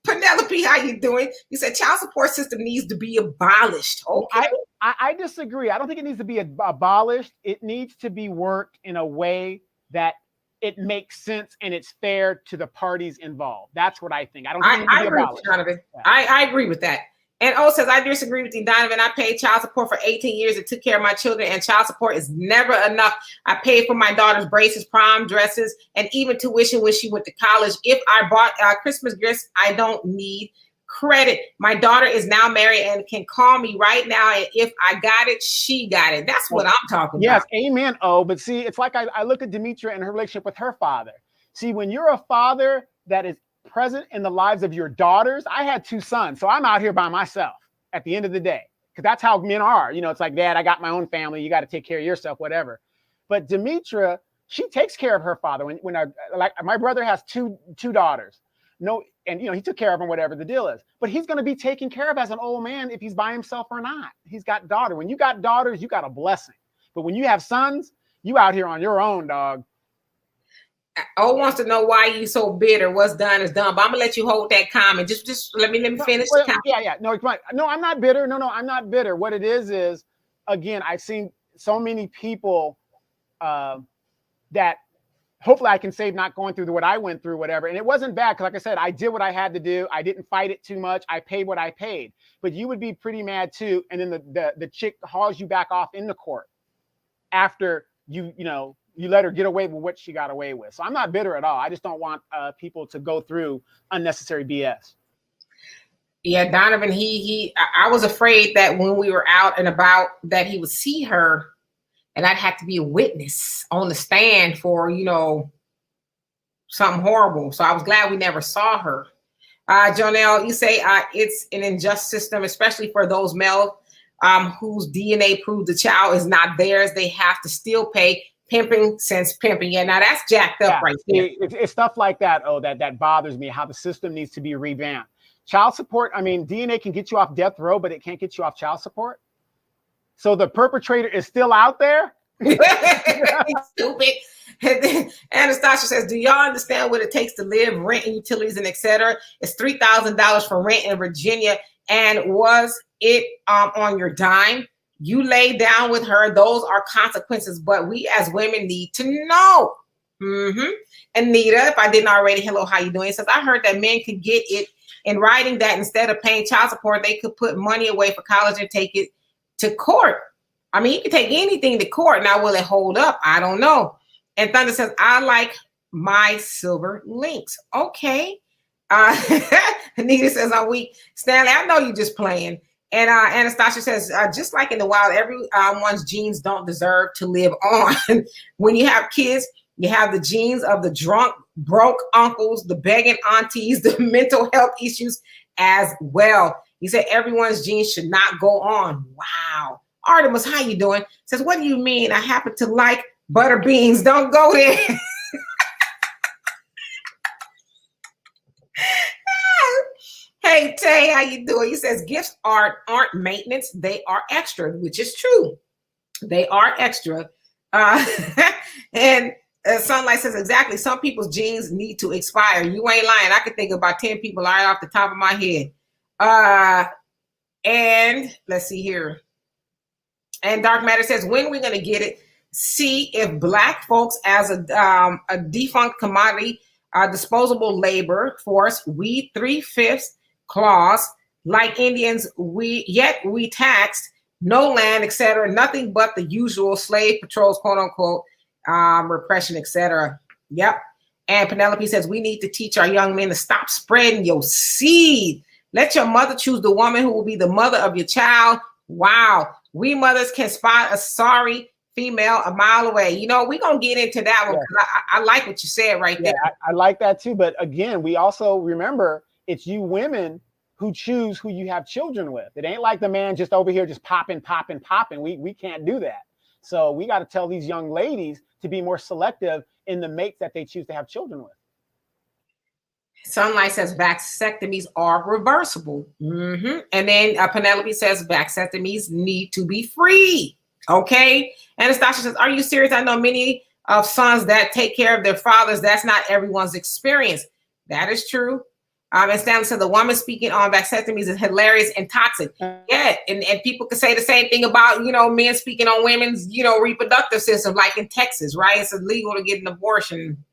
Penelope, how you doing? You said child support system needs to be abolished. Okay. I disagree. I don't think it needs to be abolished. It needs to be worked in a way that it makes sense and it's fair to the parties involved. That's what I think. I don't think it needs to be abolished. Donovan. I agree with that. And says, I disagree with you, Donovan. I paid child support for 18 years and took care of my children, and child support is never enough. I paid for my daughter's braces, prom dresses, and even tuition when she went to college. If I bought Christmas gifts, I don't need credit. My daughter is now married and can call me right now. And if I got it, she got it. That's what I'm talking about. Yes, amen. But see, it's like I look at Demetra and her relationship with her father. See, when you're a father that is present in the lives of your daughters. I had 2 sons, so I'm out here by myself at the end of the day, because that's how men are. It's like, Dad, I got my own family. You got to take care of yourself, whatever. But Demetra, she takes care of her father. When my brother has two daughters. No, and he took care of them, whatever the deal is. But he's going to be taken care of as an old man if he's by himself or not. He's got daughter. When you got daughters, you got a blessing. But when you have sons, you out here on your own, dog. Wants to know why you so bitter. What's done is done. But I'm gonna let you hold that comment. Just let me finish. Yeah. No, I'm not bitter. No, I'm not bitter. What it is again, I've seen so many people that hopefully I can save not going through what I went through, whatever. And it wasn't bad because, like I said, I did what I had to do. I didn't fight it too much. I paid what I paid. But you would be pretty mad too. And then the chick hauls you back off in the court after you let her get away with what she got away with. So I'm not bitter at all. I just don't want people to go through unnecessary BS. Yeah, Donovan, I was afraid that when we were out and about that he would see her and I'd have to be a witness on the stand for, something horrible. So I was glad we never saw her. Jonelle, you say it's an unjust system, especially for those males whose DNA proves the child is not theirs. They have to still pay pimping since pimping. Yeah, now that's jacked up right there. It's stuff like that. Oh, that bothers me, how the system needs to be revamped. Child support, I mean, DNA can get you off death row, but it can't get you off child support. So the perpetrator is still out there? Stupid. Anastasia says, do y'all understand what it takes to live, rent, and utilities, and etc.? It's $3,000 for rent in Virginia. And was it on your dime? You lay down with her. Those are consequences. But we as women need to know. Anita, if I didn't already, hello, how you doing? It says, I heard that men could get it in writing that instead of paying child support, they could put money away for college and take it to court. I mean, you can take anything to court. Now, will it hold up? I don't know. And Thunder says, I like my silver links. Okay. Anita says, I'm weak. Stanley, I know you're just playing. And Anastasia says, just like in the wild, everyone's genes don't deserve to live on. When you have kids, you have the genes of the drunk, broke uncles, the begging aunties, the mental health issues as well. He said everyone's genes should not go on. Wow. Artemis, how you doing? Says, what do you mean? I happen to like butter beans. Don't go there. Hey, Tay, how you doing? He says gifts aren't maintenance. They are extra, which is true. They are extra. And Sunlight says, exactly. Some people's genes need to expire. You ain't lying. I could think about 10 people right off the top of my head. And let's see here. And Dark Matter says, when are we going to get it? See if Black folks as a defunct commodity, disposable labor force, we 3/5 clause, like Indians, we taxed, no land, etc. Nothing but the usual slave patrols, quote unquote, repression, etc. Yep. And Penelope says, we need to teach our young men to stop spreading your seed. Let your mother choose the woman who will be the mother of your child. Wow. We mothers can spot a sorry female a mile away. We're going to get into that one because I like what you said right there. I like that too. But again, we also remember it's you women who choose who you have children with. It ain't like the man just over here just popping. We can't do that. So we got to tell these young ladies to be more selective in the mates that they choose to have children with. Sunlight says vasectomies are reversible. And then Penelope says vasectomies need to be free. Okay. Anastasia says, are you serious? I know many of sons that take care of their fathers. That's not everyone's experience. That is true. And Stanley said the woman speaking on vasectomies is hilarious and toxic. Yeah. And people can say the same thing about, men speaking on women's, reproductive system, like in Texas, right? It's illegal to get an abortion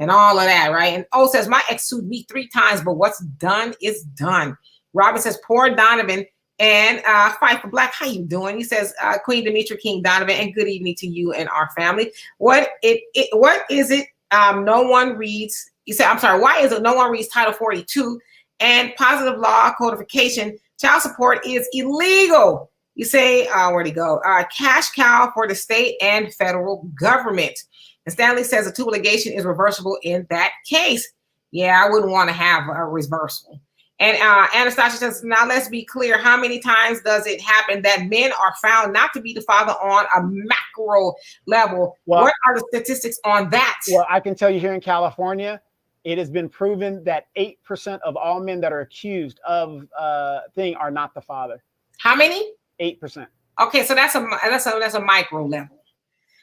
and all of that, right? And O says, my ex sued me 3 times, but what's done is done. Robin says, poor Donovan and Fight for Black. How you doing? He says, Queen Demetria, King Donovan, and good evening to you and our family. What is it? No one reads. He said, I'm sorry, why is it no one reads Title 42 and positive law codification? Child support is illegal. You say, where'd he go? Cash cow for the state and federal government. And Stanley says a tubal ligation is reversible in that case. Yeah, I wouldn't want to have a reversal. And Anastasia says, now let's be clear. How many times does it happen that men are found not to be the father on a macro level? Well, what are the statistics on that? Well, I can tell you here in California, it has been proven that 8% of all men that are accused of thing are not the father. How many? 8%. Okay, so that's a micro level.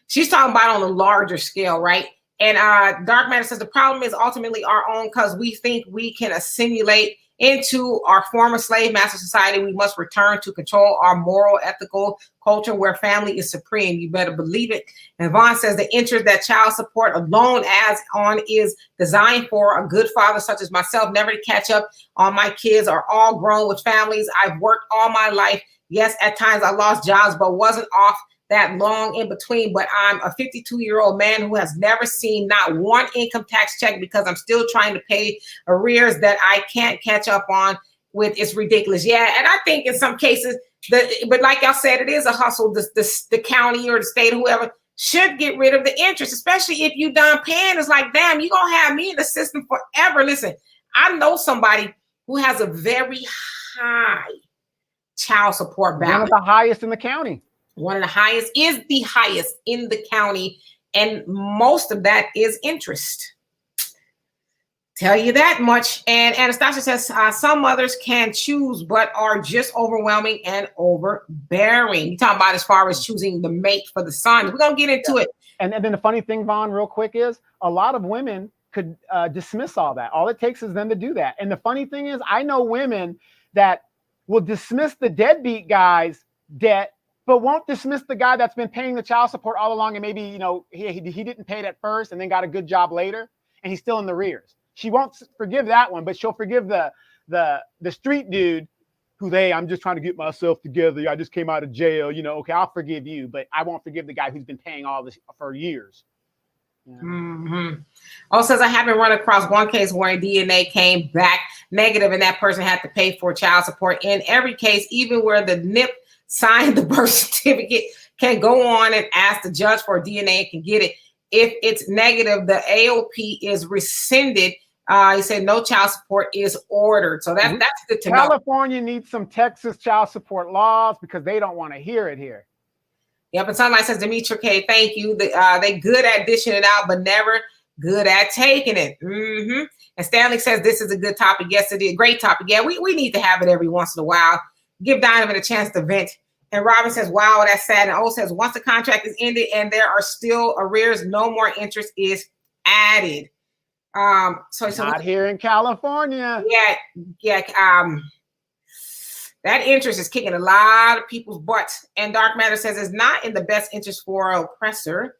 She's talking about on a larger scale, right? And Dark Matter says the problem is ultimately our own because we think we can assimilate into our former slave master society. We must return to control our moral, ethical culture where family is supreme. You better believe it. And Vaughn says the interest that child support alone adds on is designed for a good father such as myself never to catch up on my kids are all grown with families. I've worked all my life. Yes, at times I lost jobs, but wasn't off that long in between. But I'm a 52-year-old man who has never seen not one income tax check because I'm still trying to pay arrears that I can't catch up on with. It's ridiculous. Yeah, and I think in some cases, but like y'all said, it is a hustle. The county or the state or whoever should get rid of the interest, especially if you done paying. It's like, damn, you gonna have me in the system forever. Listen, I know somebody who has a very high child support balance. One of the highest in the county. One of the highest is the highest in the county, and most of that is interest. Tell you that much. And Anastasia says some mothers can choose, but are just overwhelming and overbearing. You talking about as far as choosing the mate for the son. We're gonna get into it. And then the funny thing, Vaughn, real quick, is a lot of women could dismiss all that. All it takes is them to do that. And the funny thing is, I know women that will dismiss the deadbeat guy's debt, but won't dismiss the guy that's been paying the child support all along, and maybe, you know, he didn't pay it at first and then got a good job later, and he's still in the rears. She won't forgive that one, but she'll forgive the street dude who's, hey, I'm just trying to get myself together. I just came out of jail. You know, okay, I'll forgive you, but I won't forgive the guy who's been paying all this for years. Yeah. Mm-hmm. Also says, I haven't run across one case where DNA came back negative and that person had to pay for child support. In every case, even where the NIP signed the birth certificate, can go on and ask the judge for DNA and can get it. If it's negative, the AOP is rescinded. He said no child support is ordered. So that's good to know. California needs some Texas child support laws because they don't want to hear it here. Yep, and Sunlight says, Demetra K, thank you. They good at dishing it out, but never good at taking it. Mm-hmm. And Stanley says, this is a good topic. Yes, it is. Great topic. Yeah, we need to have it every once in a while. Give Donovan a chance to vent. And Robin says, wow, that's sad. And O says, once the contract is ended and there are still arrears, no more interest is added. So not here in California. Yeah. That interest is kicking a lot of people's butts. And Dark Matter says it's not in the best interest for an oppressor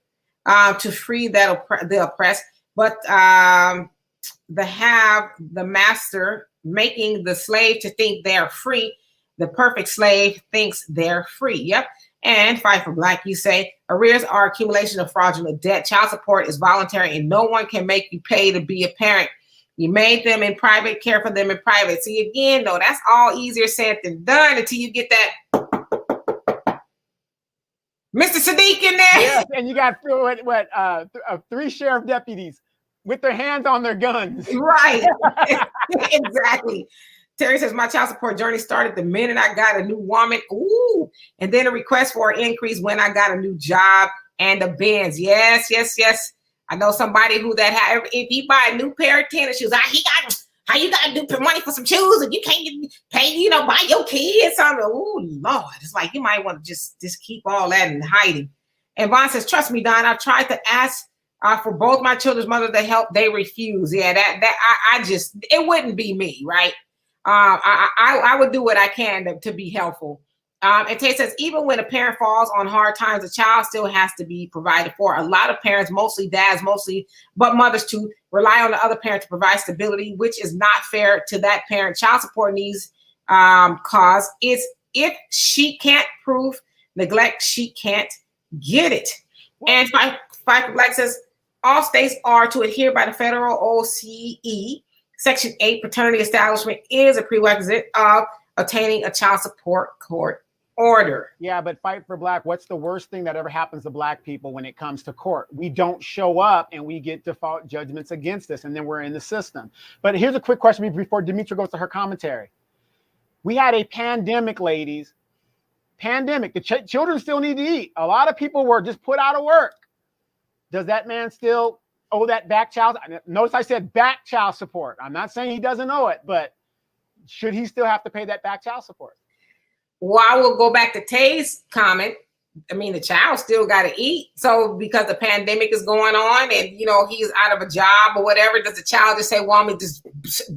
to free the oppressed, but the master making the slave to think they're free. The perfect slave thinks they're free. Yep. And Fight for Black, you say, arrears are accumulation of fraudulent debt. Child support is voluntary and no one can make you pay to be a parent. You made them in private, care for them in private. See, again, though, that's all easier said than done until you get that Mr. Sadiq in there. Yes, and you got three sheriff deputies with their hands on their guns. Right. Exactly. Terry says, my child support journey started the minute I got a new woman. Ooh. And then a request for an increase when I got a new job and the Benz. Yes. I know somebody who if he buy a new pair of tennis shoes, how you got to do money for some shoes and you can't pay, buy your kids. Oh, Lord. It's like you might want to just keep all that in hiding. And Vaughn says, trust me, Don, I've tried to ask for both my children's mother to help. They refuse. Yeah, it wouldn't be me, right? I would do what I can to be helpful. And Tay says, even when a parent falls on hard times, the child still has to be provided for. A lot of parents, mostly dads, but mothers too, rely on the other parent to provide stability, which is not fair to that parent. Child support needs cause is if she can't prove neglect, she can't get it. And Fight for Black says, all states are to adhere by the federal OCE. Section 8, paternity establishment is a prerequisite of obtaining a child support court order. Yeah, but Fight for Black, what's the worst thing that ever happens to Black people when it comes to court? We don't show up and we get default judgments against us, and then we're in the system. But here's a quick question before Demetra goes to her commentary. We had a pandemic, ladies. Pandemic. The children still need to eat. A lot of people were just put out of work. Does that man still owe that back child? Notice I said back child support. I'm not saying he doesn't owe it, but should he still have to pay that back child support? Well, I will go back to Tay's comment I mean, the child still got to eat. So because the pandemic is going on and, he's out of a job or whatever, does the child just say, well, I'm going to just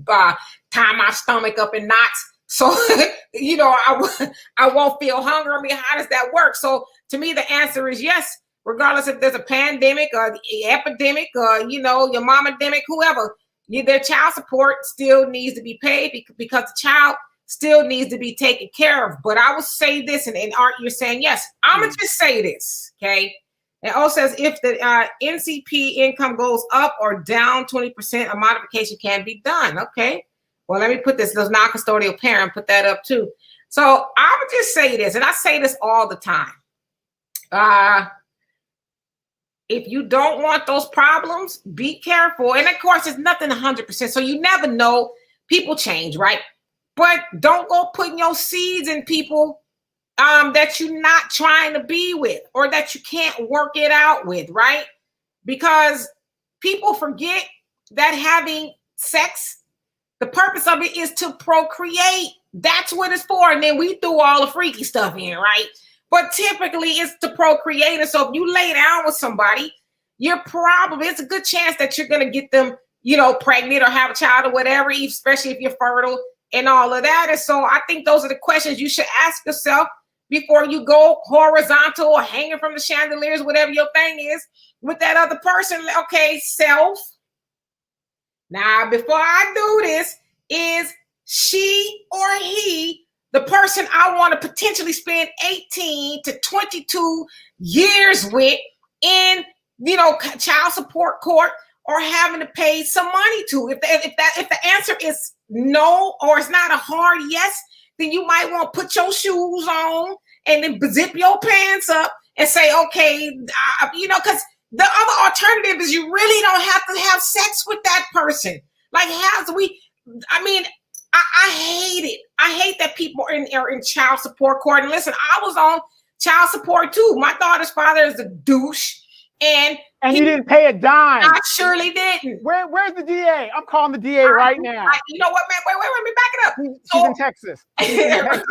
tie my stomach up in knots? So, I won't feel hunger. I mean, how does that work? So to me, the answer is yes, regardless if there's a pandemic or epidemic or, your mama-demic, whoever, their child support still needs to be paid because the child still needs to be taken care of. But I will say this, and Art, you're saying yes. I'm going to just say this, okay? It also says if the NCP income goes up or down 20%, a modification can be done. Okay. Well, let me put this, those non-custodial parent, put that up too. So I would just say this, and I say this all the time. If you don't want those problems, be careful. And of course, it's nothing 100%. So you never know. People change, right? But don't go putting your seeds in people that you're not trying to be with or that you can't work it out with, right? Because people forget that having sex, the purpose of it is to procreate. That's what it's for. And then we do all the freaky stuff in, right? But typically it's to procreate. And so if you lay down with somebody, it's a good chance that you're going to get them, pregnant or have a child or whatever, especially if you're fertile and all of that. And so I think those are the questions you should ask yourself before you go horizontal or hanging from the chandeliers, whatever your thing is with that other person. Okay, self. Now, before I do this, is she or he the person I want to potentially spend 18 to 22 years with in, child support court or having to pay some money to? If the answer is no, or it's not a hard yes, then you might want to put your shoes on and then zip your pants up and say, okay, because the other alternative is you really don't have to have sex with that person. Like, I hate it. I hate that people are in child support court. And listen, I was on child support too. My daughter's father is a douche. And you didn't pay a dime. I surely didn't. Where's the DA? I'm calling the DA right now. You know what, man? Wait, let me back it up. She's in Texas.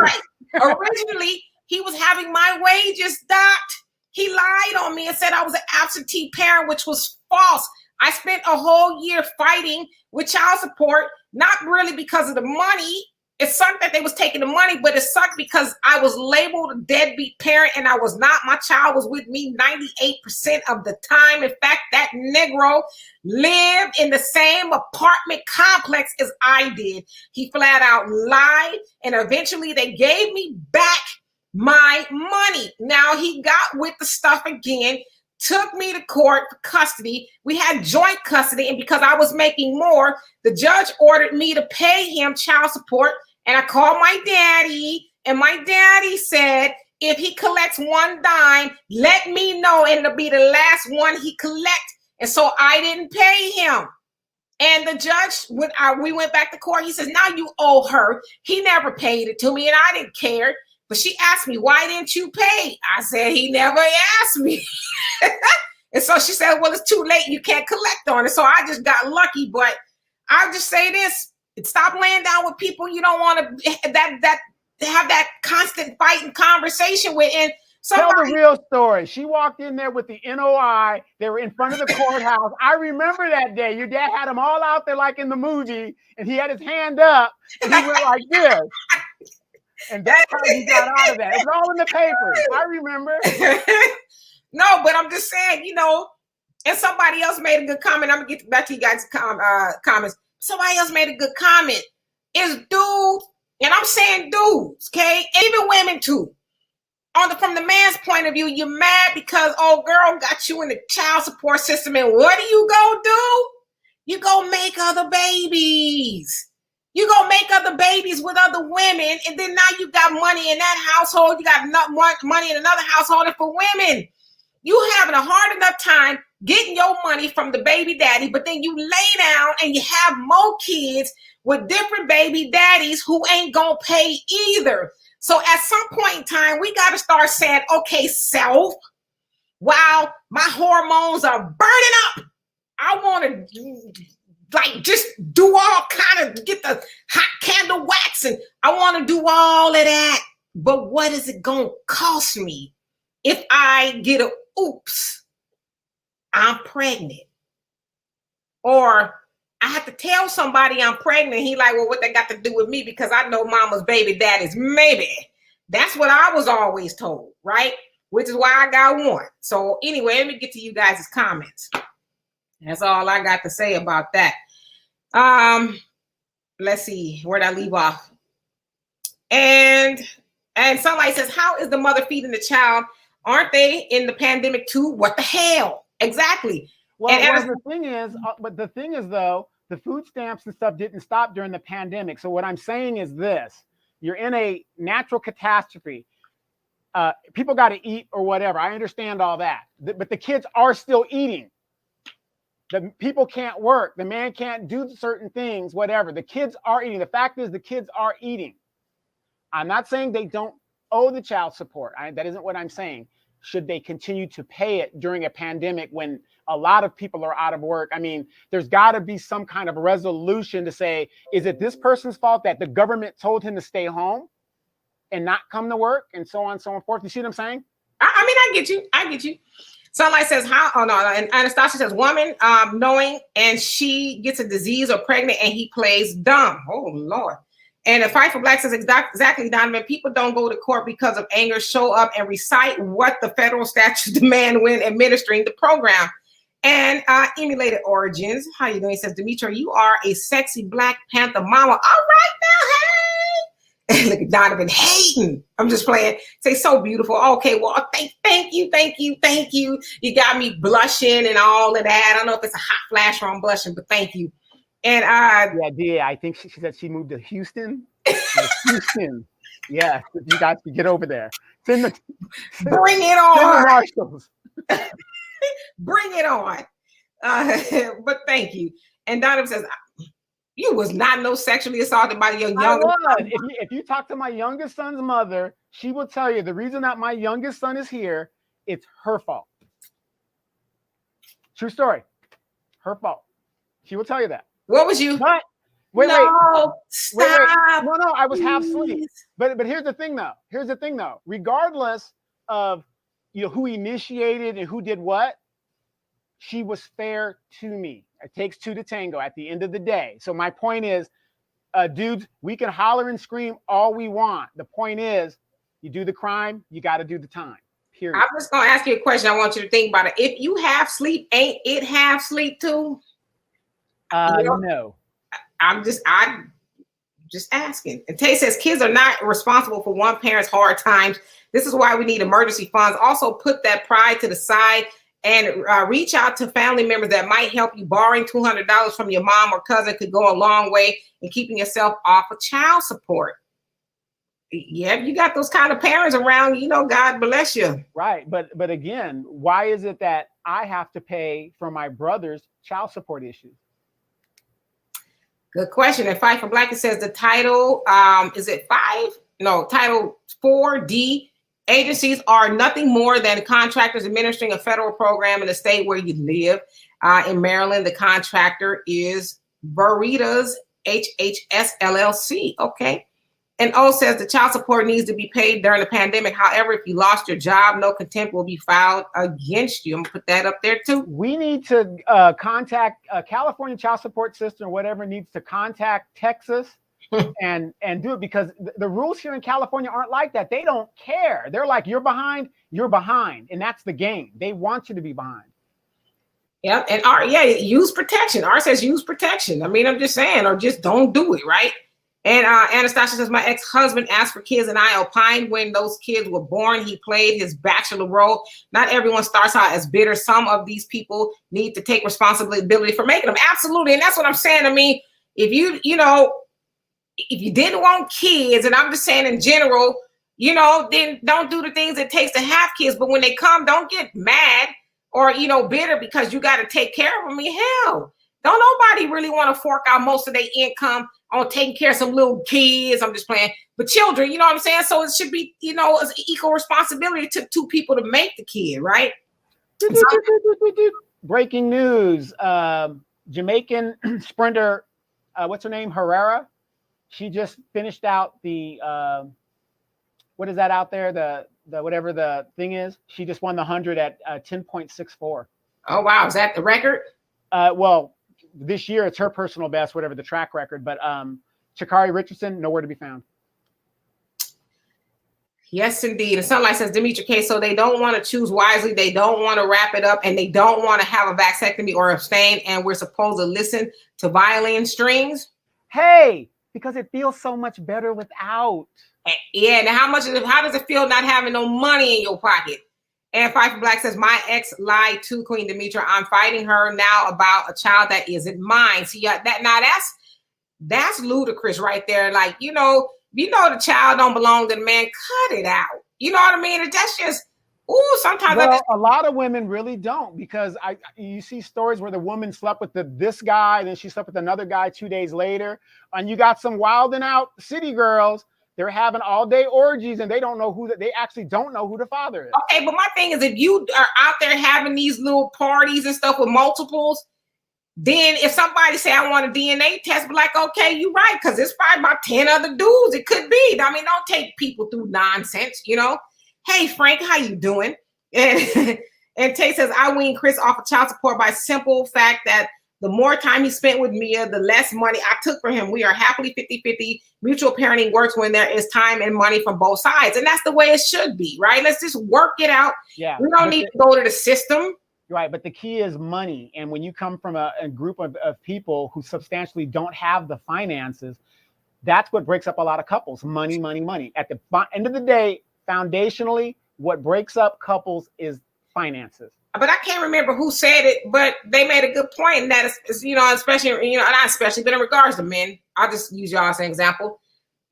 Right. Originally, he was having my wages docked. He lied on me and said I was an absentee parent, which was false. I spent a whole year fighting with child support, not really because of the money. It sucked that they was taking the money, but it sucked because I was labeled a deadbeat parent and I was not. My child was with me 98% of the time. In fact, that Negro lived in the same apartment complex as I did. He flat out lied, and eventually they gave me back my money. Now he got with the stuff again, took me to court for custody. We had joint custody, and because I was making more, the judge ordered me to pay him child support. And I called my daddy, and my daddy said, if he collects one dime, let me know, and it'll be the last one he collects. And so I didn't pay him. And the judge, when we went back to court, he says, now you owe her. He never paid it to me, and I didn't care. But she asked me, why didn't you pay? I said, he never asked me. And so she said, well, it's too late. You can't collect on it. So I just got lucky. But I'll just say this. Stop laying down with people you don't want to have that constant fight and conversation with. And tell the real story. She walked in there with the NOI. They were in front of the courthouse. I remember that day. Your dad had them all out there like in the movie, and he had his hand up, and he went like this. And that's how he got out of that. It's all in the papers. I remember. No, but I'm just saying, and somebody else made a good comment. I'm going to get back to you guys' comments. Somebody else made a good comment. It's dudes, and I'm saying dudes, okay? Even women too. From the man's point of view, you're mad because old girl got you in the child support system, and what do? You go make other babies. You go make other babies with other women, and then now you got money in that household. You got money in another household. And for women, you having a hard enough time getting your money from the baby daddy, but then you lay down and you have more kids with different baby daddies who ain't gonna pay either. So at some point in time, we got to start saying, okay, self, while my hormones are burning up, I want to just do all kind of get the hot candle wax, and I want to do all of that. But what is it gonna cost me if I get a oops, I'm pregnant. Or I have to tell somebody I'm pregnant. He like, well, what they got to do with me? Because I know mama's baby daddy's maybe. That's what I was always told, right? Which is why I got one. So anyway, let me get to you guys' comments. That's all I got to say about that. Let's see, where'd I leave off? And somebody says, how is the mother feeding the child? Aren't they in the pandemic too? What the hell? Exactly. Well, the thing is though, the food stamps and stuff didn't stop during the pandemic. So what I'm saying is this: you're in a natural catastrophe. People got to eat or whatever. I understand all that, but the kids are still eating. The people can't work. The man can't do certain things, whatever. The kids are eating. The fact is the kids are eating. I'm not saying they don't owe the child support. That isn't what I'm saying. Should they continue to pay it during a pandemic when a lot of people are out of work? I mean, there's got to be some kind of resolution to say, is it this person's fault that the government told him to stay home and not come to work, and so on and so forth? You see what I'm saying? I mean, I get you. Somebody says, how? Oh, no. And Anastasia says, woman knowing and she gets a disease or pregnant and he plays dumb. Oh, Lord. And the Fight for Black says, exactly, Donovan, people don't go to court because of anger, show up and recite what the federal statutes demand when administering the program. And emulated origins. How you doing? He says, Demetra, you are a sexy Black Panther mama. All right now, hey. Look at Donovan hating. I'm just playing. Say, so beautiful. Okay, well, thank you. You got me blushing and all of that. I don't know if it's a hot flash or I'm blushing, but thank you. And yeah, I think she said she moved to Houston. Houston. Yeah, you guys can get over there. Bring it on. Marshalls. Bring it on. But thank you. And Donovan says, you was not no sexually assaulted by your youngest son. If you talk to my youngest son's mother, she will tell you the reason that my youngest son is here, it's her fault. True story. Her fault. She will tell you that. What was you? But wait. No, I was half asleep. But here's the thing though. Regardless of who initiated and who did what, she was fair to me. It takes two to tango at the end of the day. So my point is, dudes, we can holler and scream all we want. The point is, you do the crime, you got to do the time. Period. I'm just gonna ask you a question. I want you to think about it. If you have sleep, ain't it half sleep too? No. I'm just asking. And Tay says kids are not responsible for one parent's hard times. This is why we need emergency funds. Also put that pride to the side and reach out to family members that might help you. Borrowing $200 from your mom or cousin could go a long way in keeping yourself off of child support. Yeah, you got those kind of parents around, God bless you. Right. But again, why is it that I have to pay for my brother's child support issues? Good question. And Fight for Black, it says the title, is it 5? No, title 4D. Agencies are nothing more than contractors administering a federal program in the state where you live. In Maryland, the contractor is Veritas HHS LLC. Okay. And O says the child support needs to be paid during the pandemic. However, if you lost your job, no contempt will be filed against you. I'm gonna put that up there too. We need to contact California child support system or whatever needs to contact Texas and do it, because the rules here in California aren't like that. They don't care. They're like, you're behind. And that's the game. They want you to be behind. Yeah. And use protection. R says use protection. I mean, I'm just saying, or just don't do it, right? And Anastasia says, my ex-husband asked for kids and I opined when those kids were born. He played his bachelor role. Not everyone starts out as bitter. Some of these people need to take responsibility for making them. Absolutely. And that's what I'm saying. I mean, if you didn't want kids, and I'm just saying in general, then don't do the things it takes to have kids. But when they come, don't get mad or, bitter because you got to take care of them. I mean, hell, don't nobody really want to fork out most of their income on taking care of some little kids. I'm just playing. But children, you know what I'm saying? So it should be, it's equal responsibility. It took two people to make the kid, right? Breaking news. Jamaican sprinter, what's her name? Herrera. She just finished out the what is that out there? The whatever the thing is. She just won the 100 at 10.64. Oh wow, is that the record? Well, this year it's her personal best, whatever the track record. But Sha'Carri Richardson, nowhere to be found. Yes, indeed. And Sunlight says, Demetra K, so they don't want to choose wisely. They don't want to wrap it up, and they don't want to have a vasectomy or abstain. And we're supposed to listen to violin strings. Hey, because it feels so much better without. Yeah. Now, how does it feel not having no money in your pocket? And Fight for Black says, my ex lied to Queen Demetra. I'm fighting her now about a child that isn't mine. See, that's ludicrous right there. Like, the child don't belong to the man. Cut it out. You know what I mean? That's just, sometimes. Well, a lot of women really don't, because you see stories where the woman slept with this guy, then she slept with another guy 2 days later, and you got some wild and out city girls. They're having all day orgies, and they actually don't know who the father is. Okay, but my thing is, if you are out there having these little parties and stuff with multiples, then if somebody say, I want a DNA test, be like, okay, you're right, because it's probably about 10 other dudes. It could be. I mean, don't take people through nonsense, Hey, Frank, how you doing? And Tay says, I wean Chris off of child support by simple fact that the more time he spent with Mia, the less money I took for him. We are happily 50-50. Mutual parenting works when there is time and money from both sides. And that's the way it should be, right? Let's just work it out. Yeah. We don't need to go to the system. Right, but the key is money. And when you come from a group of people who substantially don't have the finances, that's what breaks up a lot of couples. Money, money, money. At the end of the day, foundationally, what breaks up couples is finances. But I can't remember who said it, but they made a good point. And that is, especially, not especially, but in regards to men, I'll just use y'all as an example.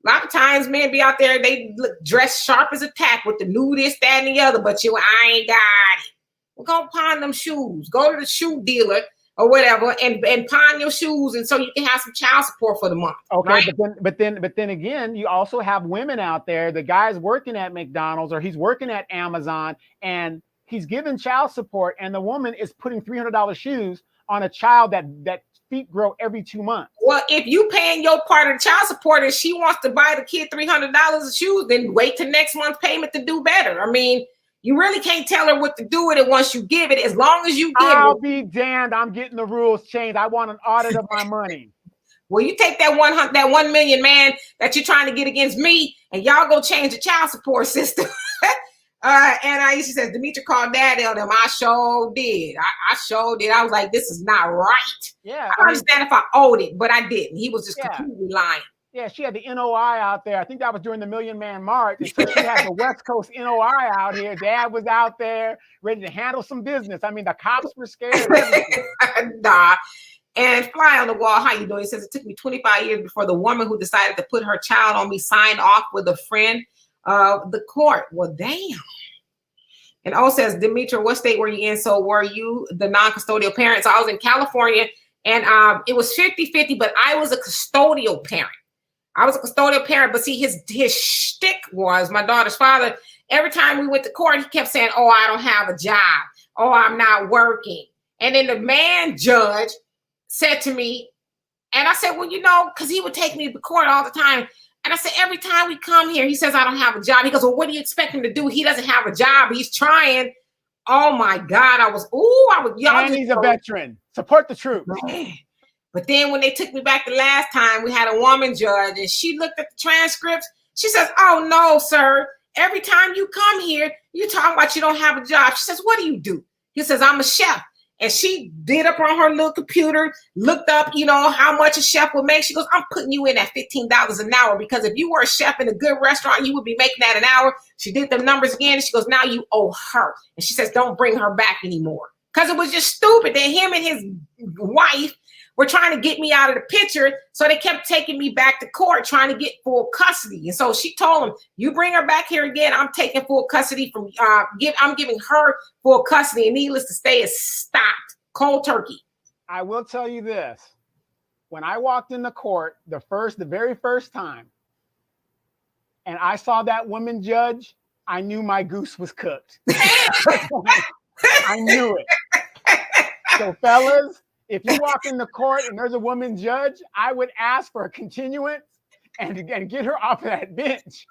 A lot of times men be out there, they look dressed sharp as a tack with the new this, that, and the other, but I ain't got it. Well, go pawn them shoes. Go to the shoe dealer or whatever and pawn your shoes, and so you can have some child support for the month. Okay, right? but then again, you also have women out there. The guy's working at McDonald's or he's working at Amazon, and he's giving child support, and the woman is putting $300 shoes on a child that feet grow every 2 months. Well, if you paying your part of the child support and she wants to buy the kid $300 of shoes, then wait till next month's payment to do better. I mean, you really can't tell her what to do with it once you give it. As long as you give I'll be damned. I'm getting the rules changed. I want an audit of my money. Well, you take that 1 million man that you're trying to get against me, and y'all go change the child support system. And Aisha says, Demetra called daddy on them. I sure did. I sure did. I was like, this is not right. Yeah. I understand if I owed it, but I didn't. He was just completely lying. Yeah, she had the NOI out there. I think that was during the Million Man March. And so she had the West Coast NOI out here. Dad was out there ready to handle some business. I mean, the cops were scared. Nah. And Fly on the Wall, how you doing? He says, it took me 25 years before the woman who decided to put her child on me signed off with a friend of the court. Well, damn. And O says, Demetra, what state were you in? So were you the non-custodial parent? So I was in California, and it was 50-50, but I was a custodial parent. But see, his shtick was, my daughter's father, every time we went to court, he kept saying, oh, I don't have a job. Oh, I'm not working. And then the man judge said to me, and I said, well, because he would take me to court all the time. And I said, every time we come here, he says, I don't have a job. He goes, well, what do you expect him to do? He doesn't have a job. He's trying. Oh, my God. And he's a veteran. Support the troops. Man. But then when they took me back the last time, we had a woman judge, and she looked at the transcripts. She says, oh, no, sir. Every time you come here, you talk about you don't have a job. She says, what do you do? He says, I'm a chef. And she did up on her little computer, looked up, how much a chef would make. She goes, I'm putting you in at $15 an hour, because if you were a chef in a good restaurant, you would be making that an hour. She did the numbers again. And she goes, now you owe her. And she says, don't bring her back anymore. Because it was just stupid that him and his wife were trying to get me out of the picture. So they kept taking me back to court, trying to get full custody. And so she told him, you bring her back here again, I'm taking full custody from, I'm giving her full custody. And needless to say, it's stopped. Cold turkey. I will tell you this. When I walked in the court the very first time, and I saw that woman judge, I knew my goose was cooked. I knew it. So fellas, if you walk in the court and there's a woman judge, I would ask for a continuance and get her off of that bench.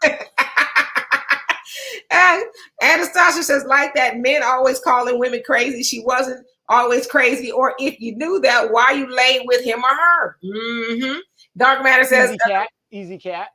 And Anastasia says, like that, men always calling women crazy. She wasn't always crazy. Or if you knew that, why you laid with him or her? Mm-hmm. Dark Matter says, Easy cat. Easy cat.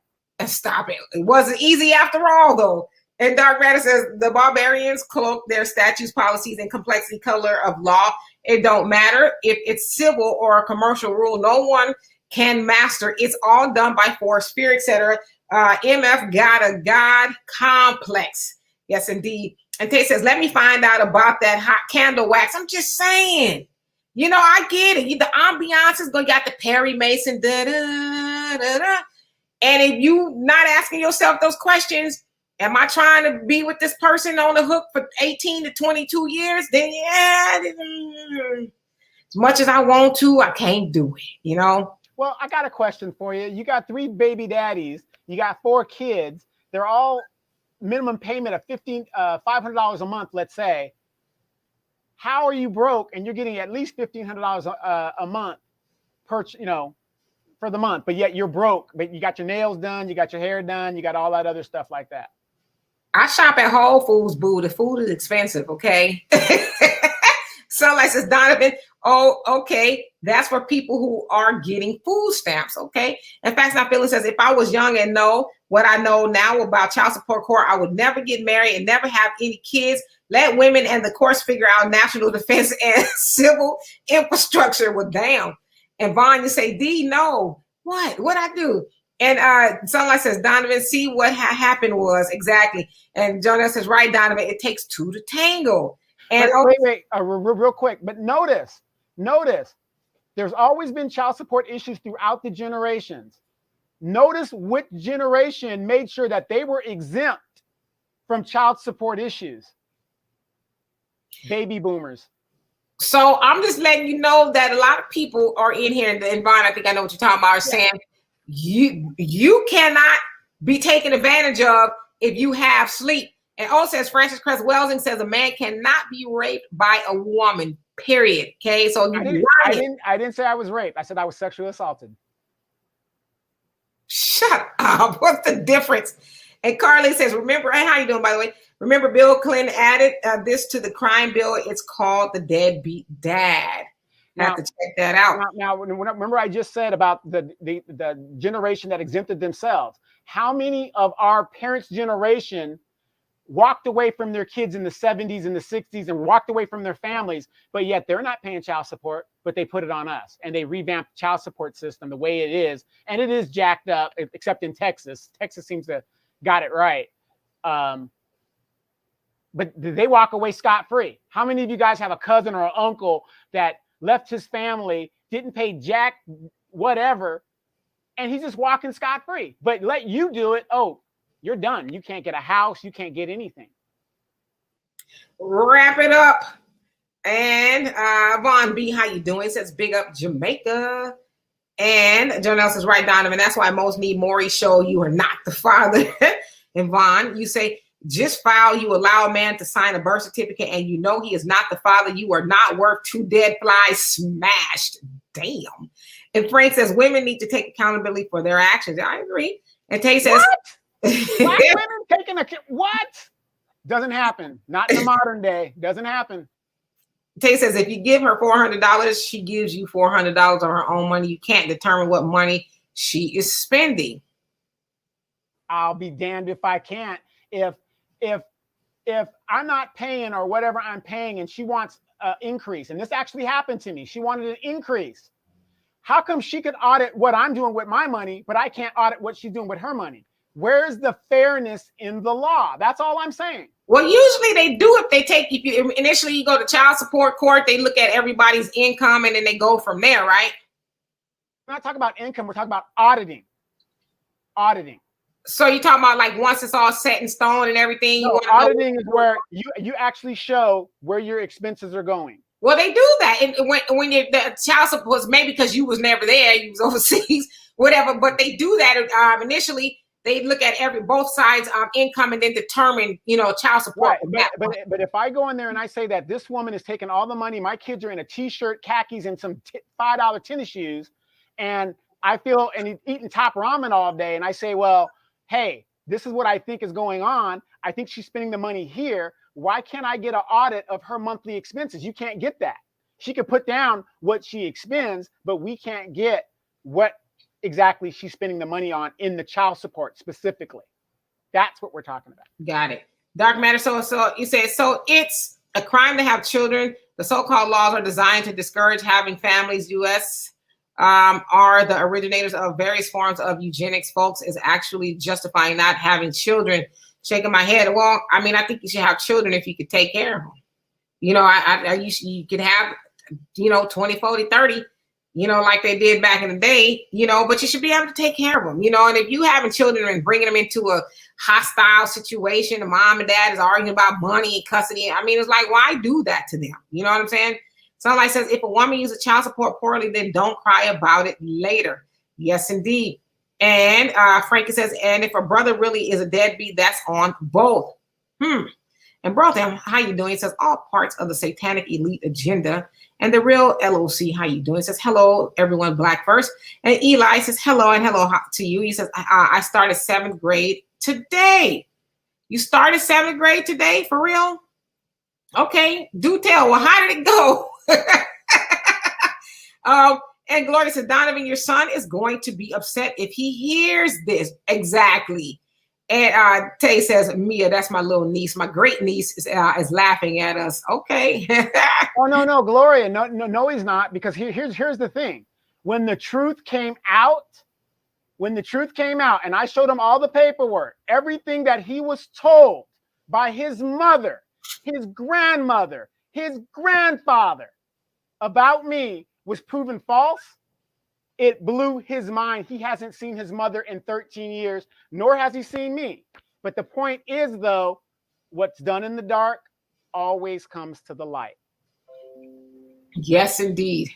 Stop it. It wasn't easy after all, though. And Dark Matter says, the barbarians cloak their statutes, policies, and complexity color of law. It don't matter if it's civil or a commercial rule. No one can master. It's all done by force, fear, etc. MF got a God complex. Yes, indeed. And Tay says, let me find out about that hot candle wax. I'm just saying. You know, I get it. The ambiance is going to got the Perry Mason. Da, da, da, da. And if you not asking yourself those questions, am I trying to be with this person on the hook for 18 to 22 years? Then yeah, as much as I want to, I can't do it, you know? Well, I got a question for you. You got 3 baby daddies. You got 4 kids. They're all minimum payment of $500 a month, let's say. How are you broke and you're getting at least $1,500 a month per, for the month, but yet you're broke, but you got your nails done, you got your hair done, you got all that other stuff like that? I shop at Whole Foods, boo. The food is expensive, okay? Sunlight says, Donovan, oh, okay. That's for people who are getting food stamps, okay? In fact, Not Feeling says, if I was young and know what I know now about child support court, I would never get married and never have any kids. Let women and the courts figure out national defense and civil infrastructure. Well, damn. And Vaughn, you say, D, no. What I do? And Sunlight says, Donovan, see what happened was exactly. And Jonah says, right, Donovan, it takes 2 to tango. And wait, real quick. But notice, there's always been child support issues throughout the generations. Notice which generation made sure that they were exempt from child support issues. Baby boomers. So I'm just letting you know that a lot of people are in here, and Vaughn, I think I know what you're talking about, are saying you cannot be taken advantage of if you have sleep. And also, says Francis Crest Welsing says a man cannot be raped by a woman, period. Okay, so I didn't say I was raped. I said I was sexually assaulted. Shut up. What's the difference? And Carly says, remember, and how you doing, by the way? Remember Bill Clinton added this to the crime bill. It's called the deadbeat dad. Have to check that out. Now, remember I just said about the generation that exempted themselves. How many of our parents' generation walked away from their kids in the 70s and the 60s and walked away from their families, but yet they're not paying child support, but they put it on us and they revamped the child support system the way it is. And it is jacked up, except in Texas. Texas seems to got it right. But they walk away scot-free. How many of you guys have a cousin or an uncle that left his family, didn't pay jack whatever, and he's just walking scot-free, but let you do it? Oh, you're done. You can't get a house. You can't get anything. Wrap it up. And Vaughn B, how you doing? Says big up Jamaica. And Jonelle says, right, Donovan, that's why most need Maury show you are not the father. And Vaughn, you say, just file, you allow a man to sign a birth certificate and you know he is not the father. You are not worth 2 dead flies smashed. Damn. And Frank says, women need to take accountability for their actions. I agree. And Tay says, Black women taking what? Doesn't happen. Not in the modern day. Doesn't happen. Tay says, if you give her $400, she gives you $400 of her own money. You can't determine what money she is spending. I'll be damned if I can't. If I'm not paying or whatever I'm paying and she wants an increase, and this actually happened to me, she wanted an increase. How come she could audit what I'm doing with my money, but I can't audit what she's doing with her money? Where's the fairness in the law? That's all I'm saying. Well, usually they do if you initially you go to child support court, they look at everybody's income and then they go from there, right? We're not talking about income, we're talking about auditing. So you're talking about like once it's all set in stone and everything? No, auditing is where you actually show where your expenses are going. Well, they do that. And when the child support, maybe because you was never there, you was overseas, whatever, but they do that initially. They look at both sides income and then determine, child support. Right. But if I go in there and I say that this woman is taking all the money, my kids are in a t-shirt, khakis, and some $5 tennis shoes, and I feel and eating top ramen all day, and I say, well, hey, This is what I think is going on. I think she's spending the money here. Why can't I get an audit of her monthly expenses? You can't get that. She can put down what she expends, but we can't get what exactly she's spending the money on in the child support specifically. That's what we're talking about. Got it. Dark matter. So you said, so it's a crime to have children. The so-called laws are designed to discourage having families. U.S. Are the originators of various forms of eugenics. Folks is actually justifying not having children. Shaking my head. Well, I mean, I think you should have children if you could take care of them. You know, you could have, 20, 40, 30, like they did back in the day, but you should be able to take care of them, and if you having children and bringing them into a hostile situation, the mom and dad is arguing about money and custody. I mean, it's like, why do that to them? You know what I'm saying? Sunlight says, if a woman uses child support poorly, then don't cry about it later. Yes, indeed. And Frankie says, and if a brother really is a deadbeat, that's on both. And Brotham, how you doing? It says, all parts of the satanic elite agenda. And the real LOC, how you doing? It says, hello, everyone, Black first. And Eli says, hello, and hello to you. He says, I started 7th grade today. You started 7th grade today, for real? Okay, do tell. Well, how did it go? And Gloria says, Donovan, your son is going to be upset if he hears this. Exactly. And Tay says, Mia, that's my little niece. My great niece is laughing at us. Okay. Oh, no, Gloria. No, he's not. Because here's the thing. When the truth came out, and I showed him all the paperwork, everything that he was told by his mother, his grandmother, his grandfather about me was proven false, it blew his mind. He hasn't seen his mother in 13 years, nor has he seen me. But the point is, though, what's done in the dark always comes to the light. Yes, indeed.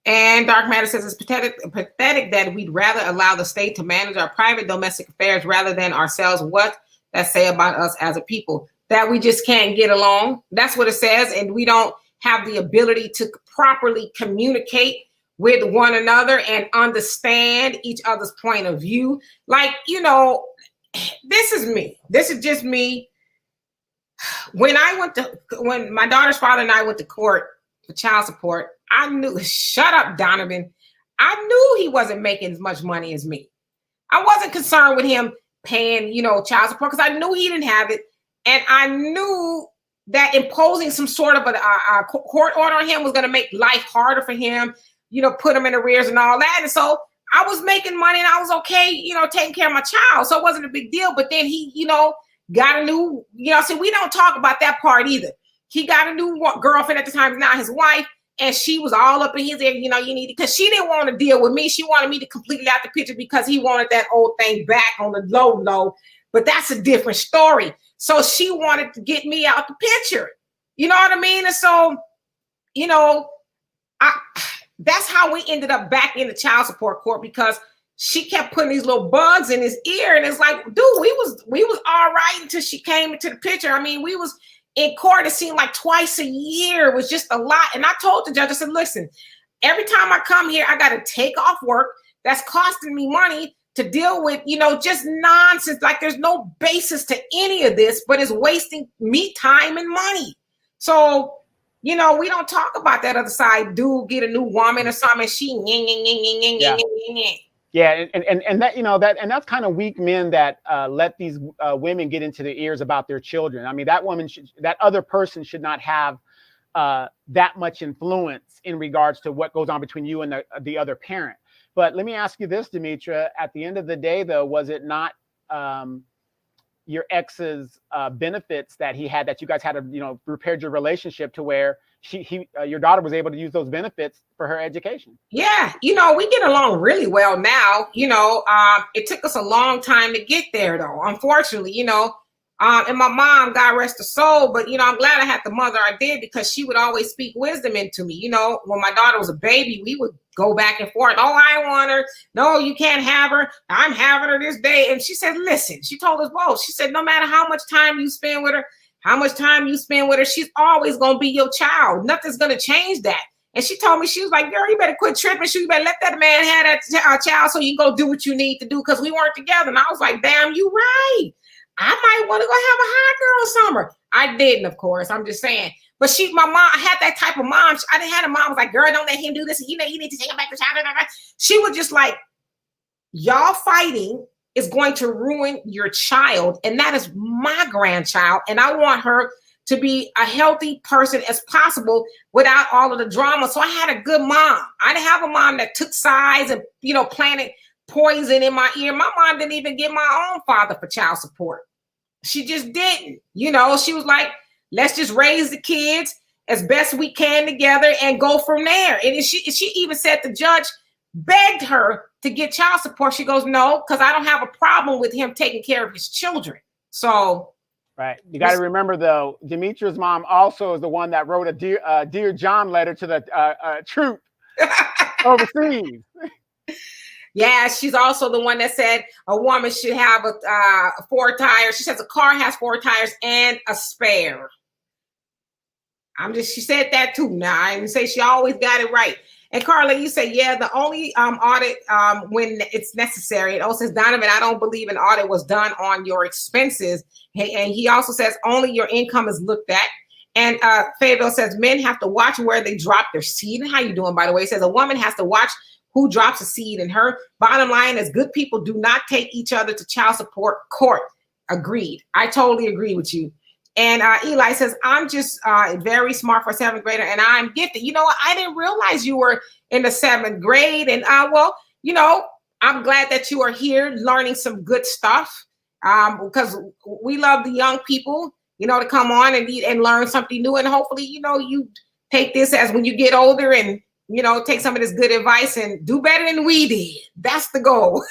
And Dark Matter says it's pathetic that we'd rather allow the state to manage our private domestic affairs rather than ourselves. What that say about us as a people? That we just can't get along. That's what it says. And we don't have the ability to properly communicate with one another and understand each other's point of view. Like, this is me. This is just me. When my daughter's father and I went to court for child support, I knew, shut up, Donovan. I knew he wasn't making as much money as me. I wasn't concerned with him paying, child support, because I knew he didn't have it. And I knew that imposing some sort of a court order on him was going to make life harder for him, put him in arrears and all that. And so I was making money and I was okay, taking care of my child. So it wasn't a big deal. But then he, got a new, see, we don't talk about that part either. He got a new girlfriend at the time, now his wife, and she was all up in his ear, you need it, because she didn't want to deal with me. She wanted me to completely out the picture because he wanted that old thing back on the low. But that's a different story. So she wanted to get me out the picture. You know what I mean? And so, that's how we ended up back in the child support court, because she kept putting these little bugs in his ear. And it's like, dude, we was all right until she came into the picture. I mean, we was in court, it seemed like twice a year. It was just a lot. And I told the judge, I said, listen, every time I come here, I got to take off work. That's costing me money to deal with, just nonsense. Like, there's no basis to any of this, but it's wasting me time and money. So, we don't talk about that other side. Dude, get a new woman or something. Yeah, and that, and that's kind of weak men that let these women get into their ears about their children. I mean, that other person should not have that much influence in regards to what goes on between you and the other parent. But let me ask you this, Demetra. At the end of the day, though, was it not your ex's benefits that he had, that you guys had to, repaired your relationship to where your daughter was able to use those benefits for her education? Yeah, we get along really well now. It took us a long time to get there, though, unfortunately, and my mom, God rest her soul, but, I'm glad I had the mother I did, because she would always speak wisdom into me. When my daughter was a baby, we would go back and forth. Oh, I want her. No, you can't have her. I'm having her this day. And she said, listen, she told us both. She said, no matter how much time you spend with her, she's always going to be your child. Nothing's going to change that. And she told me, she was like, girl, you better quit tripping. You better let that man have that child so you can go do what you need to do, because we weren't together. And I was like, damn, you right. I might want to go have a hot girl summer. I didn't, of course. I'm just saying. But my mom, I had that type of mom. I didn't have a mom who was like, girl, don't let him do this. You need to take him back to child. She was just like, y'all fighting is going to ruin your child. And that is my grandchild. And I want her to be a healthy person as possible without all of the drama. So I had a good mom. I didn't have a mom that took sides and, planted poison in my ear. My mom didn't even get my own father for child support. She just didn't. She was like, let's just raise the kids as best we can together and go from there. And she even said the judge begged her to get child support. She goes, no, because I don't have a problem with him taking care of his children. So. Right. You got to remember, though, Demetria's mom also is the one that wrote a Dear John letter to the troop overseas. Yeah, she's also the one that said a woman should have a 4 tires. She says a car has 4 tires and a spare. She said that too. Now, I didn't say she always got it right. And Carla, you say, yeah, the only audit when it's necessary. It also says, Donovan, I don't believe an audit was done on your expenses. And he also says only your income is looked at. And Fayetteville says men have to watch where they drop their seed. And how you doing, by the way? He says a woman has to watch who drops a seed in her. Bottom line is good people do not take each other to child support court. Agreed. I totally agree with you. And Eli says, I'm just very smart for a 7th grader and I'm gifted. You know what? I didn't realize you were in the 7th grade. And I'm glad that you are here learning some good stuff because we love the young people, to come on and learn something new. And hopefully, you take this as when you get older and, take some of this good advice and do better than we did. That's the goal.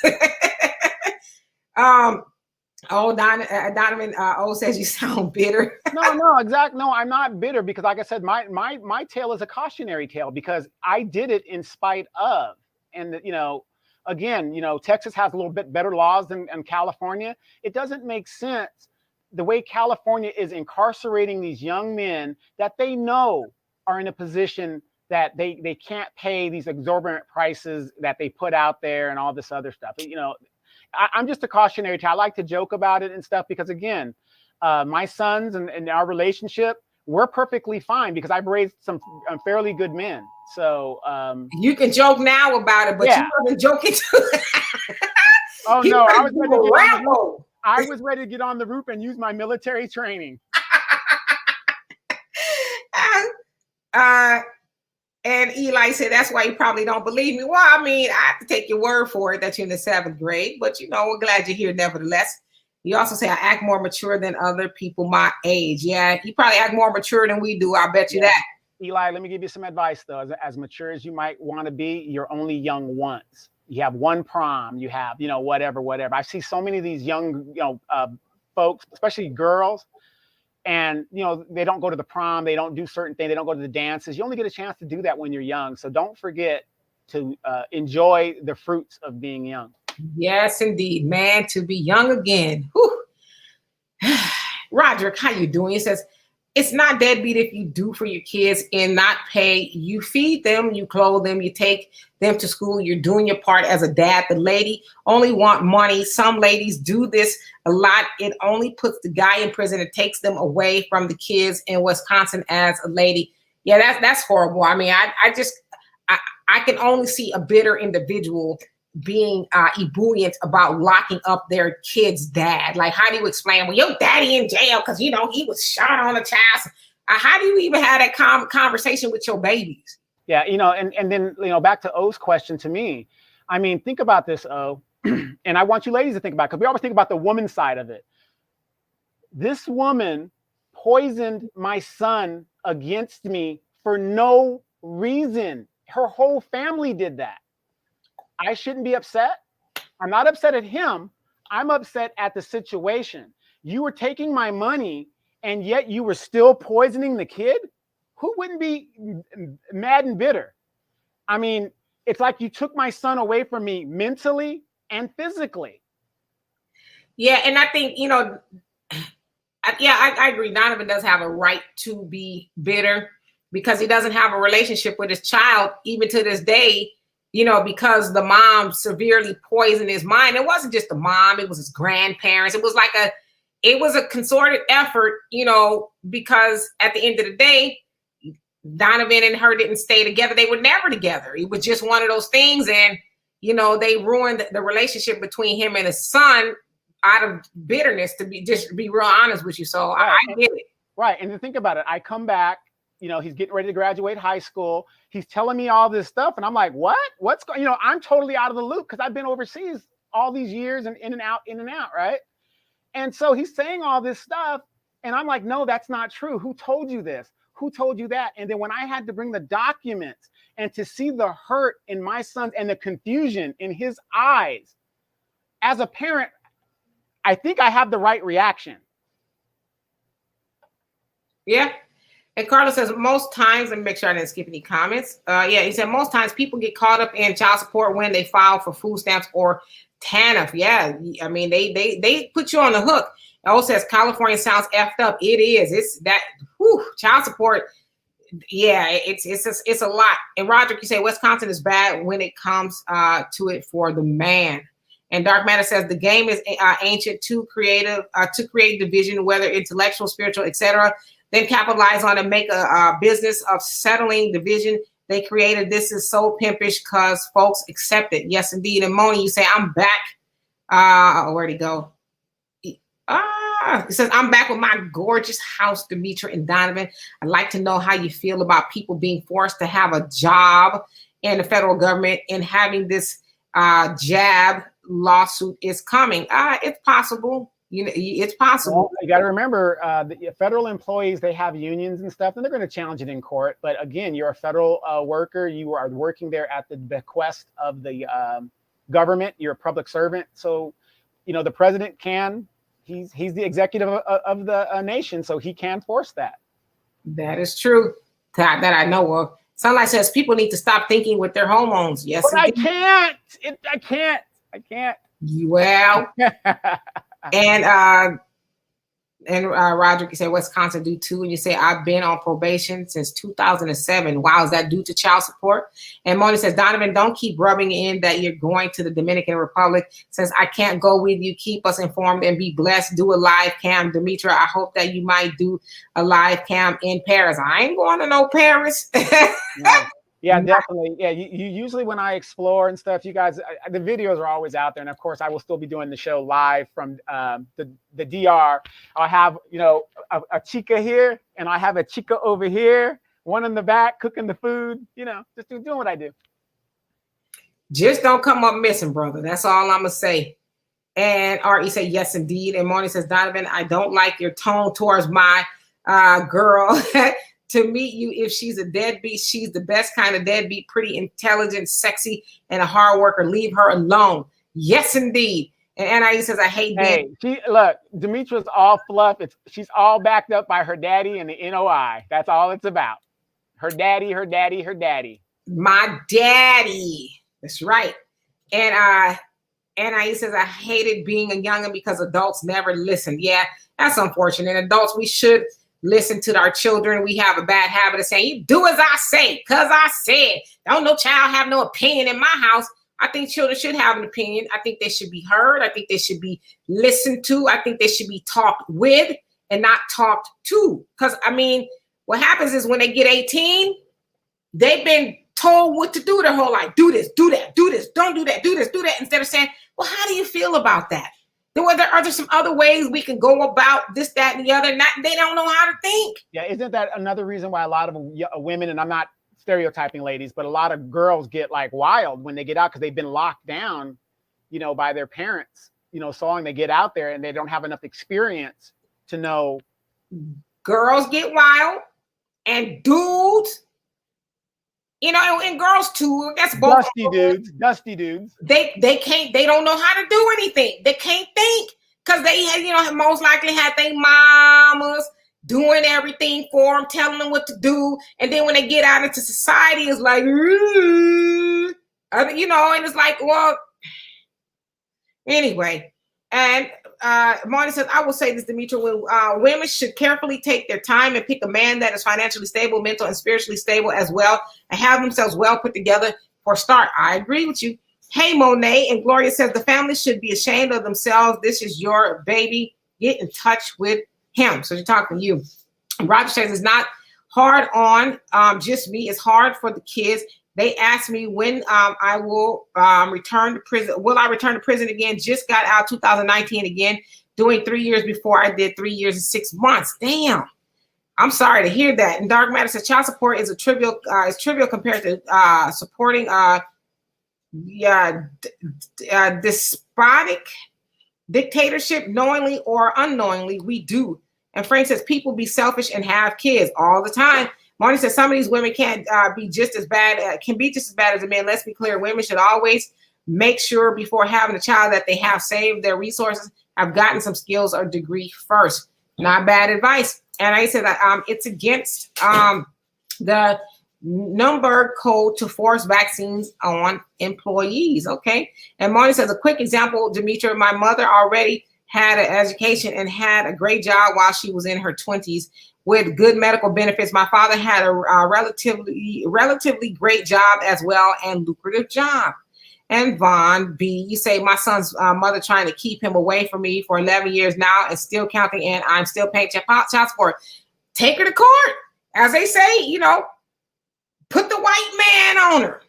Donovan says you sound bitter. No, exactly. No, I'm not bitter because, like I said, my tale is a cautionary tale because I did it in spite of. And, again, Texas has a little bit better laws than California. It doesn't make sense the way California is incarcerating these young men that they know are in a position that they can't pay these exorbitant prices that they put out there and all this other stuff. I'm just a cautionary tale. I like to joke about it and stuff because, again, my sons and our relationship, we're perfectly fine because I've raised some fairly good men. So you can joke now about it, but yeah. You haven't joking too. Oh no, I was ready to get on the roof and use my military training. And Eli said, that's why you probably don't believe me. Well, I mean, I have to take your word for it that you're in the 7th grade, but we're glad you're here nevertheless. You also say I act more mature than other people my age. Yeah, you probably act more mature than we do. I bet you that. Eli, let me give you some advice, though. As mature as you might want to be, you're only young once. You have one prom. You have, whatever. I see so many of these young, folks, especially girls, and, they don't go to the prom. They don't do certain things. They don't go to the dances. You only get a chance to do that when you're young. So don't forget to enjoy the fruits of being young. Yes, indeed, man, to be young again. Whew. Roderick, how you doing? He says, it's not deadbeat if you do for your kids and not pay. You feed them, you clothe them, you take them to school. You're doing your part as a dad. The lady only want money. Some ladies do this a lot. It only puts the guy in prison. It takes them away from the kids in Wisconsin as a lady. Yeah, that's horrible. I mean, I can only see a bitter individual being ebullient about locking up their kid's dad. Like, how do you explain, well, your daddy in jail because, he was shot on a child. How do you even have that conversation with your babies? Yeah, and then, back to O's question to me. I mean, think about this, O, and I want you ladies to think about it because we always think about the woman side of it. This woman poisoned my son against me for no reason. Her whole family did that. I shouldn't be upset. I'm not upset at him. I'm upset at the situation. You were taking my money and yet you were still poisoning the kid? Who wouldn't be mad and bitter? I mean, it's like you took my son away from me mentally and physically. Yeah, and I think, I agree. Donovan does have a right to be bitter because he doesn't have a relationship with his child, even to this day, because the mom severely poisoned his mind. It wasn't just the mom, it was his grandparents. It was like it was a concerted effort, you know, because at the end of the day, Donovan and her didn't stay together. They were never together. It was just one of those things. And, you know, they ruined the relationship between him and his son out of bitterness, to be real honest with you. So right. I get it. Right. And to think about it, I come back, you know, he's getting ready to graduate high school. He's telling me all this stuff. And I'm like, what? What's going, you know, I'm totally out of the loop because I've been overseas all these years and in and out. Right. And so he's saying all this stuff. And I'm like, no, that's not true. Who told you this? Who told you that? And then when I had to bring the documents and to see the hurt in my son and the confusion in his eyes, as a parent, I think I have the right reaction. Yeah. And Carlos says most times, let me make sure I didn't skip any comments. Yeah, he said most times people get caught up in child support when they file for food stamps or TANF. Yeah, I mean, they put you on the hook. It also says California sounds effed up. It is. It's that child support. Yeah, it's a lot. And Roderick, you say Wisconsin is bad when it comes to it for the man. And Dark Matter says the game is ancient, too creative to create division, whether intellectual, spiritual, etc. Then capitalize on and make a business of settling division. They created this is so pimpish because folks accept it. Yes, indeed. And Moni, you say I'm back. Where'd he go? It says, I'm back with my gorgeous house, Demetra and Donovan. I'd like to know how you feel about people being forced to have a job in the federal government and having this jab lawsuit is coming. It's possible. You know, it's possible. Well, you got to remember, the federal employees, they have unions and stuff, and they're going to challenge it in court. But again, you're a federal worker. You are working there at the bequest of the government. You're a public servant. So, you know, the president can. He's the executive of the nation, so he can force that. That is true. That I know of. Sunlight says people need to stop thinking with their hormones. Yes, but I can't. I can't. Well, and Roderick, you say Wisconsin do too, and you say I've been on probation since 2007. Wow, is that due to child support? And Moni says Donovan, don't keep rubbing in that you're going to the Dominican Republic. Says I can't go with you. Keep us informed and be blessed. Do a live cam, Demetra. I hope that you might do a live cam in Paris. I ain't going to no Paris. No. Yeah, definitely. Yeah, you usually when I explore and stuff, you guys, the videos are always out there. And of course, I will still be doing the show live from the DR. I'll have, you know, a chica here and I have a chica over here, one in the back cooking the food, you know, just doing what I do. Just don't come up missing, brother. That's all I'm going to say. And R.E. said, yes, indeed. And Marty says, Donovan, I don't like your tone towards my girl. To meet you, if she's a deadbeat, she's the best kind of deadbeat, pretty intelligent, sexy, and a hard worker. Leave her alone. Yes, indeed. And Anais says, I hate look, Demetra's all fluff. She's all backed up by her daddy and the NOI. That's all it's about. Her daddy, her daddy, her daddy. My daddy. That's right. And Anais says, I hated being a youngin' because adults never listen. Yeah, that's unfortunate. Adults, we should listen to our children. We have a bad habit of saying, you do as I say, because I said. Don't no child have no opinion in my house. I think children should have an opinion. I think they should be heard. I think they should be listened to. I think they should be talked with and not talked to. Because, I mean, what happens is when they get 18, they've been told what to do their whole life. Do this, do that, do this, don't do that, do this, do that. Instead of saying, well, how do you feel about that? Are there some other ways we can go about this, that, and the other? They don't know how to think. Yeah, isn't that another reason why a lot of women, and I'm not stereotyping ladies, but a lot of girls get like wild when they get out because they've been locked down, you know, by their parents, you know, so long they get out there and they don't have enough experience to know. Girls get wild and dudes, you know, and girls too. That's both. Dusty dudes. They don't know how to do anything. They can't think because they had, you know, most likely had their mamas doing everything for them, telling them what to do. And then when they get out into society, it's like, you know, and it's like, well, anyway. And Marty says, I will say this, Demetra, when women should carefully take their time and pick a man that is financially stable, mental and spiritually stable as well, and have themselves well put together for a start. I agree with you. Hey, Monet. And Gloria says, the family should be ashamed of themselves. This is your baby. get in touch with him. So she's talking to you. Roger says it's not hard on just me. It's hard for the kids. They asked me when I will return to prison. Will I return to prison again? Just got out 2019 again, doing 3 years before I did 3 years and 6 months. Damn. I'm sorry to hear that. And Dark Matter says child support is trivial compared to supporting despotic dictatorship, knowingly or unknowingly. We do. And Frank says people be selfish and have kids all the time. Marty says some of these women can't be just as bad, can be just as bad as a man. Let's be clear. Women should always make sure before having a child that they have saved their resources, have gotten some skills or degree first. Not bad advice. And I said that it's against the Nuremberg Code to force vaccines on employees. Okay. And Marty says a quick example, Demetra, my mother already had an education and had a great job while she was in her 20s with good medical benefits. My father had a relatively great job as well and lucrative job. And Vaughn B, you say my son's mother trying to keep him away from me for 11 years now and still counting, and I'm still paying child support. Take her to court. As they say, you know, put the white man on her.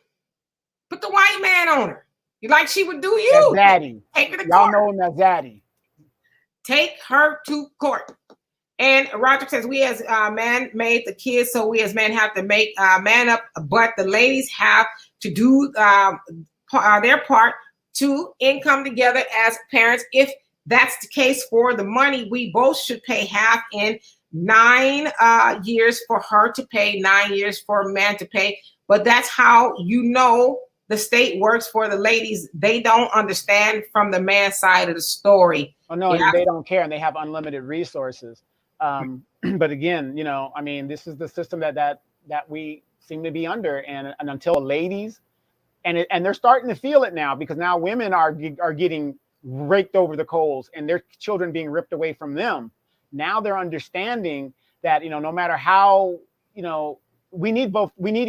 Put the white man on her. You like she would do you. That's Zaddy. Take her to Y'all court. know him as Zaddy. Take her to court. And Roger says, we as men made the kids, so we as men have to make man up, but the ladies have to do their part to income together as parents. If that's the case for the money, we both should pay half in 9 years for her to pay, 9 years for a man to pay. But that's how you know the state works for the ladies. They don't understand from the man's side of the story. Oh, no, they don't care, and they have unlimited resources. But again, you know, I mean, this is the system that we seem to be under, and until ladies, and they're starting to feel it now, because now women are getting raked over the coals and their children being ripped away from them. Now they're understanding that, you know, no matter how, you know, we need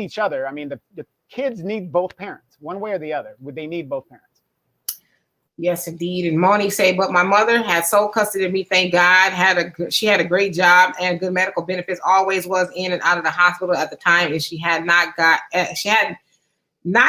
each other. I mean, the kids need both parents, one way or the other. They need both parents. Yes, indeed. And Moni say, but my mother had sole custody of me. Thank God. She had a great job and good medical benefits. Always was in and out of the hospital at the time, and she had not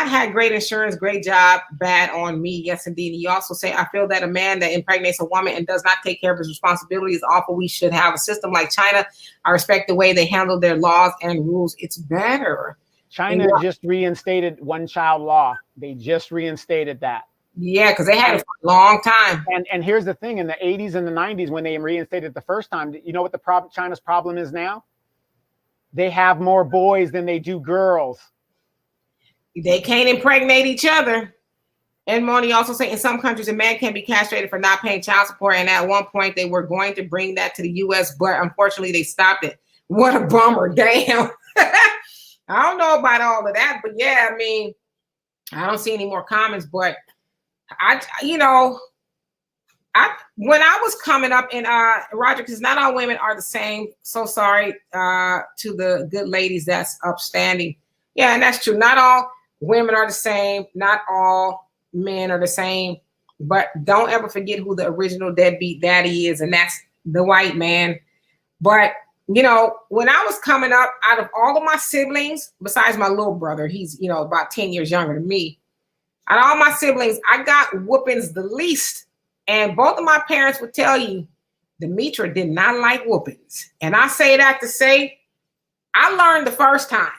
had great insurance. Great job. Bad on me. Yes, indeed. And you also say, I feel that a man that impregnates a woman and does not take care of his responsibilities is awful. We should have a system like China. I respect the way they handle their laws and rules. It's better. China just reinstated one-child law. They just reinstated that. Yeah, because they had it for a long time. And here's the thing: in the 80s and the 90s, when they reinstated it the first time, you know what China's problem is now? They have more boys than they do girls. They can't impregnate each other. And Moni also say in some countries, a man can be castrated for not paying child support. And at one point, they were going to bring that to the U.S., but unfortunately, they stopped it. What a bummer! Damn. I don't know about all of that, but yeah, I mean, I don't see any more comments, but when I was coming up in Roger, because not all women are the same. So sorry to the good ladies that's upstanding. Yeah, and that's true. Not all women are the same. Not all men are the same. But don't ever forget who the original deadbeat daddy is, and that's the white man. But you know, when I was coming up, out of all of my siblings, besides my little brother, he's about 10 years younger than me. Out of all my siblings, I got whoopings the least. And both of my parents would tell you, Demetra did not like whoopings. And I say that to say, I learned the first time.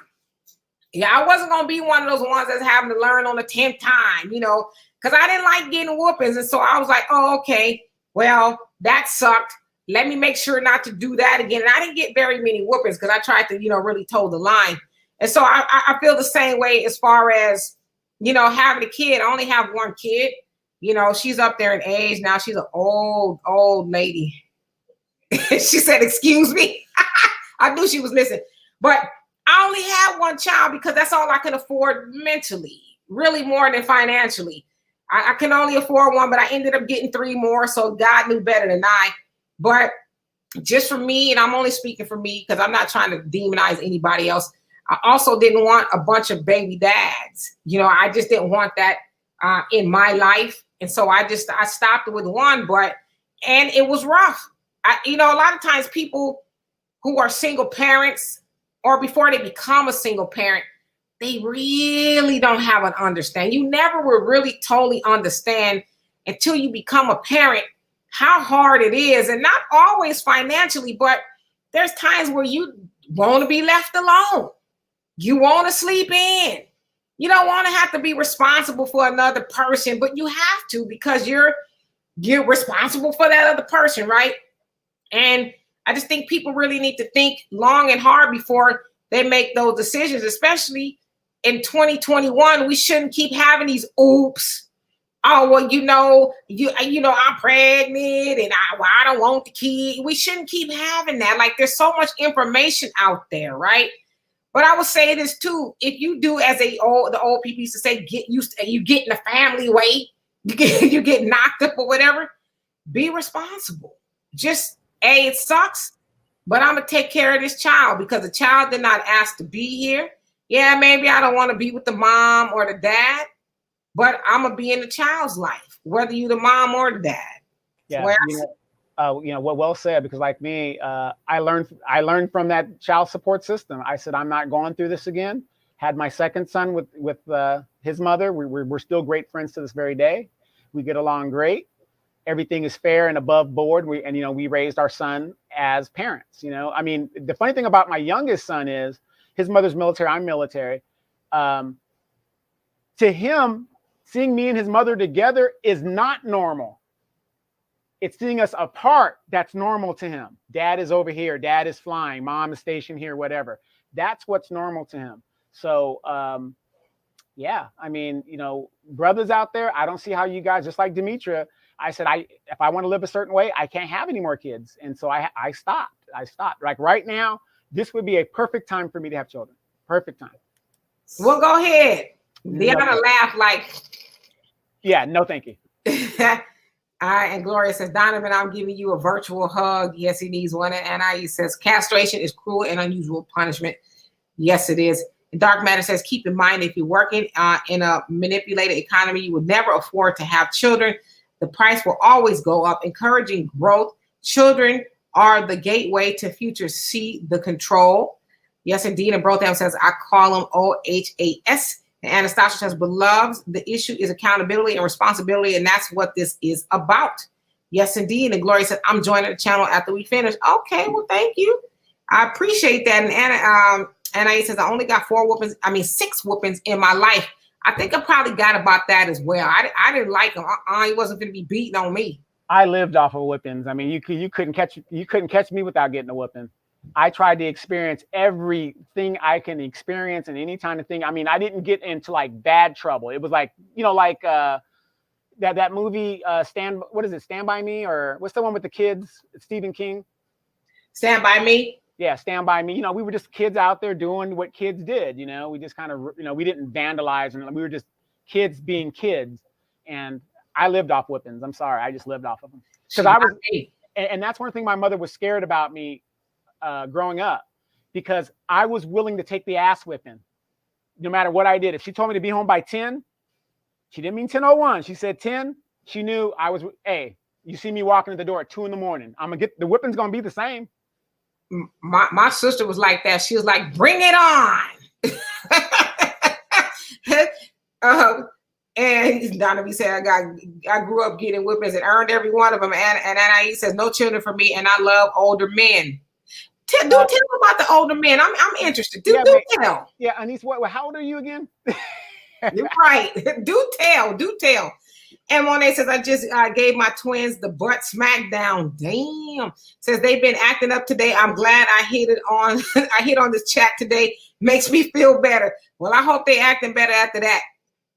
Yeah, I wasn't going to be one of those ones that's having to learn on the 10th time, because I didn't like getting whoopings. And so I was like, oh, okay, well, that sucked. Let me make sure not to do that again. And I didn't get very many whoopings because I tried to, really toe the line. And so I feel the same way as far as, having a kid. I only have one kid. She's up there in age now. She's an old lady. She said, excuse me. I knew she was listening. But I only have one child because that's all I can afford mentally, really more than financially. I can only afford one, but I ended up getting 3 more. So God knew better than I. But just for me, and I'm only speaking for me because I'm not trying to demonize anybody else. I also didn't want a bunch of baby dads. I just didn't want that in my life. And so I stopped with one. But and it was rough. A lot of times people who are single parents or before they become a single parent, they really don't have an understanding. You never will really totally understand until you become a parent how hard it is, and not always financially, but there's times where you want to be left alone. You want to sleep in. You don't want to have to be responsible for another person, but you have to because you're responsible for that other person, right? And I just think people really need to think long and hard before they make those decisions, especially in 2021. We shouldn't keep having these oops. Oh, well, I'm pregnant and I don't want the kid. We shouldn't keep having that. Like, there's so much information out there, right? But I would say this too: if you do, as the old people used to say, you get in the family way, you get knocked up or whatever. Be responsible. Just it sucks, but I'm gonna take care of this child because the child did not ask to be here. Yeah, maybe I don't want to be with the mom or the dad, but I'm gonna be in the child's life, whether you the mom or the dad. Yeah, well said. Because like me, I learned from that child support system. I said I'm not going through this again. Had my second son with his mother. We're still great friends to this very day. We get along great. Everything is fair and above board. We raised our son as parents. I mean, the funny thing about my youngest son is his mother's military. I'm military. To him, seeing me and his mother together is not normal. It's seeing us apart that's normal to him. Dad is over here. Dad is flying. Mom is stationed here, whatever. That's what's normal to him. So, yeah, I mean, brothers out there, I don't see how you guys, just like Demetra, I said, if I want to live a certain way, I can't have any more kids. And so I stopped. Like right now, this would be a perfect time for me to have children. Perfect time. Well, go ahead. They're going to laugh like. Yeah, no, thank you. And Gloria says, Donovan, I'm giving you a virtual hug. Yes, he needs one. And Anai says, castration is cruel and unusual punishment. Yes, it is. Dark Matter says, keep in mind, if you're working in a manipulated economy, you would never afford to have children. The price will always go up, encouraging growth. Children are the gateway to future. See the control. Yes, indeed. And Brotham says, I call them OHAS. And Anastasia says, beloveds, the issue is accountability and responsibility, and that's what this is about. Yes, indeed. And Gloria said, I'm joining the channel after we finish. Okay, well, thank you. I appreciate that. And Anna says, I only got 6 whoopings in my life. I think I probably got about that as well. I didn't like him. He wasn't going to be beating on me. I lived off of whippings. I mean, you couldn't catch me without getting a whipping. I tried to experience everything I can experience and any kind of thing. I mean, I didn't get into like bad trouble. It was like, that movie, Stand By Me, or what's the one with the kids, Stephen King? Stand By Me. Yeah, Stand By Me. We were just kids out there doing what kids did. We just kind of, we didn't vandalize, and we were just kids being kids. And I lived off whippings. I'm sorry, I just lived off of them because I was, and that's one thing my mother was scared about me growing up, because I was willing to take the ass whipping no matter what I did. If she told me to be home by 10, she didn't mean 10:01. She said 10. She knew I was, hey, you see me walking to the door at 2 in the morning, I'm gonna get the whipping's gonna be the same. My sister was like that. She was like, bring it on. And Donovan said, I grew up getting whippings and earned every one of them. And Anai says, no children for me, and I love older men. Tell about the older men. I'm interested. Do tell. Yeah, Anise, how old are you again? You're right. Do tell. And Monet says, I just gave my twins the butt smackdown. Damn. Says they've been acting up today. I'm glad I hit on this chat today. Makes me feel better. Well, I hope they acting better after that.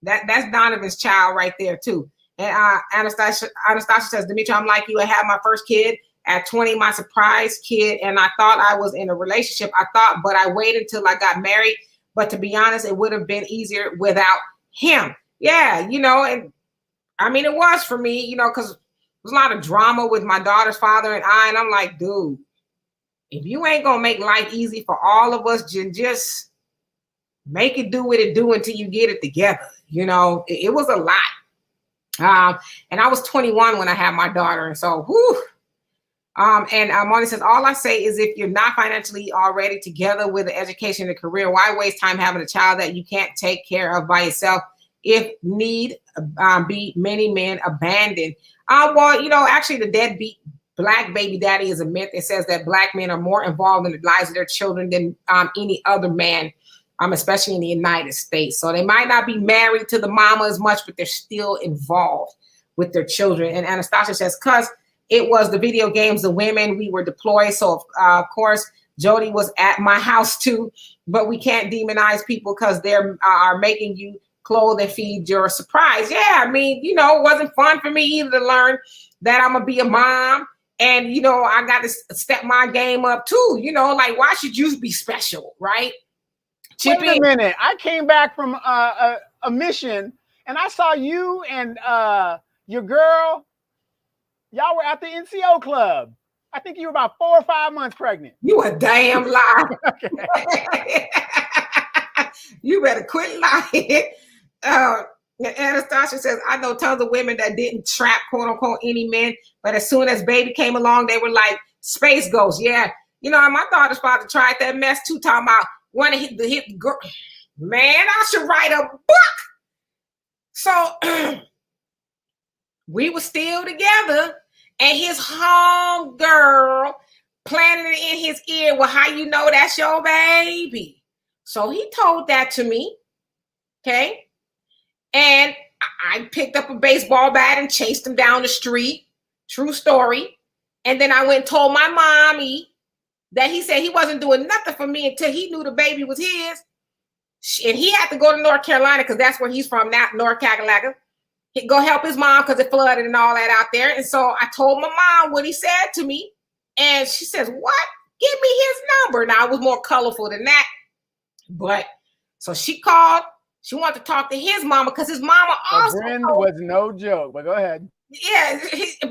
That's Donovan's child right there too. And Anastasia says, Demetra, I'm like you. I had my first kid at 20, my surprise kid, and I thought I was in a relationship. But I waited until I got married. But to be honest, it would have been easier without him. Yeah, and I mean, it was for me, because there was a lot of drama with my daughter's father and I'm like, dude, if you ain't gonna make life easy for all of us, just make it do what it do until you get it together. It was a lot. And I was 21 when I had my daughter. And so, whew. And Marty says, all I say is if you're not financially already together with an education and a career, why waste time having a child that you can't take care of by yourself? If need be, many men abandoned. Well, actually, the deadbeat black baby daddy is a myth. It says that black men are more involved in the lives of their children than any other man, especially in the United States. So they might not be married to the mama as much, but they're still involved with their children. And Anastasia says, because it was the video games, the women, we were deployed. So, of course, Jody was at my house too, but we can't demonize people because they are making you clothe and feed your surprise. Yeah, I mean, it wasn't fun for me either to learn that I'm going to be a mom. And, I got to step my game up too. Like, why should you be special, right? Wait a minute. I came back from a mission and I saw you and your girl. Y'all were at the NCO club. I think you were about 4 or 5 months pregnant. You a damn lie. You better quit lying. Anastasia says, I know tons of women that didn't trap, quote unquote, any men, but as soon as baby came along, they were like space ghosts. Yeah. My daughter's about to try that mess too, talking about want to hit the girl. Man, I should write a book. So we were still together, and his home girl planted it in his ear. Well, how you know that's your baby? So he told that to me. Okay. And I picked up a baseball bat and chased him down the street. True story. And then I went and told my mommy that he said he wasn't doing nothing for me until he knew the baby was his. And he had to go to North Carolina because that's where he's from, now, North Carolina. He'd go help his mom because it flooded and all that out there. And so I told my mom what he said to me. And she says, what? Give me his number. Now, it was more colorful than that. But so she called. She wanted to talk to his mama because his mama also was no joke. But go ahead. Yeah,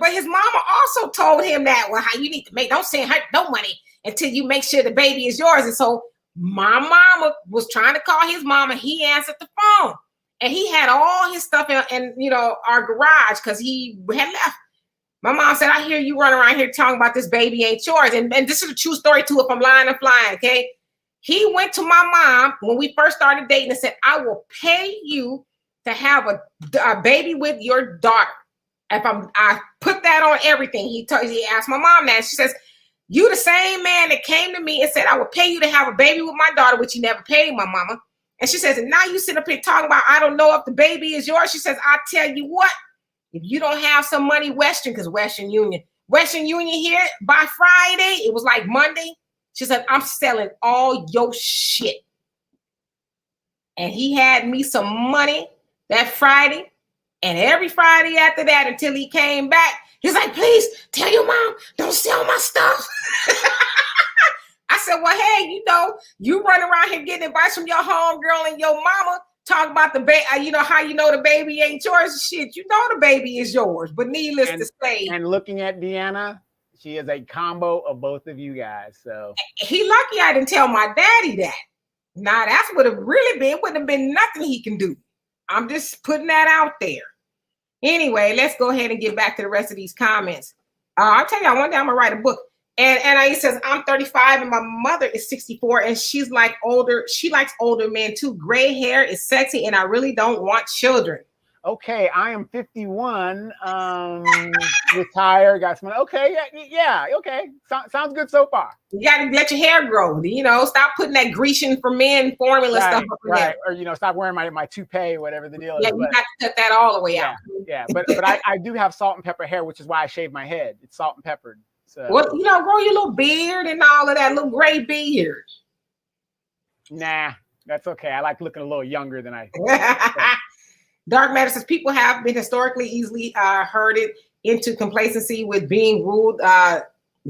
but his mama also told him that, well, how you need to don't send her no money until you make sure the baby is yours. And so my mama was trying to call his mama. He answered the phone, and he had all his stuff in our garage because he had left. My mom said, I hear you running around here talking about this baby ain't yours. And this is a true story too, if I'm lying and flying, okay? He went to my mom when we first started dating and said, I will pay you to have a baby with your daughter. I put that on everything. He asked my mom that. She says, you the same man that came to me and said, I will pay you to have a baby with my daughter, which you never paid my mama. And she says, and now you sit up here talking about, I don't know if the baby is yours. She says, I tell you what, if you don't have some money, Western Union here by Friday, it was like Monday. She said, I'm selling all your shit. And he had me some money that Friday. And every Friday after that, until he came back, he's like, please tell your mom, don't sell my stuff. I said, well, hey, you run around here getting advice from your homegirl and your mama, talk about the baby, how you know the baby ain't yours. Shit, the baby is yours. But needless to say. And looking at Deanna, she is a combo of both of you guys. So he lucky I didn't tell my daddy that. Nah, that's what it really been. It wouldn't have been nothing he can do. I'm just putting that out there. Anyway, let's go ahead and get back to the rest of these comments. I'll tell you, one day I'm gonna write a book. And he says, I'm 35 and my mother is 64 and she's like older. She likes older men too. Gray hair is sexy and I really don't want children. Okay, I am 51, retired, got some money. Okay, yeah, okay. Sounds good so far. You got to let your hair grow, stop putting that Grecian for men formula stuff up in there. Or, stop wearing my toupee, whatever the deal is. Yeah, you got to cut that all the way out. Yeah, but I do have salt and pepper hair, which is why I shave my head. It's salt and peppered. So. Well, grow your little beard and all of that, little gray beard. Nah, that's okay. I like looking a little younger than I. Dark Matter says people have been historically easily herded into complacency with being ruled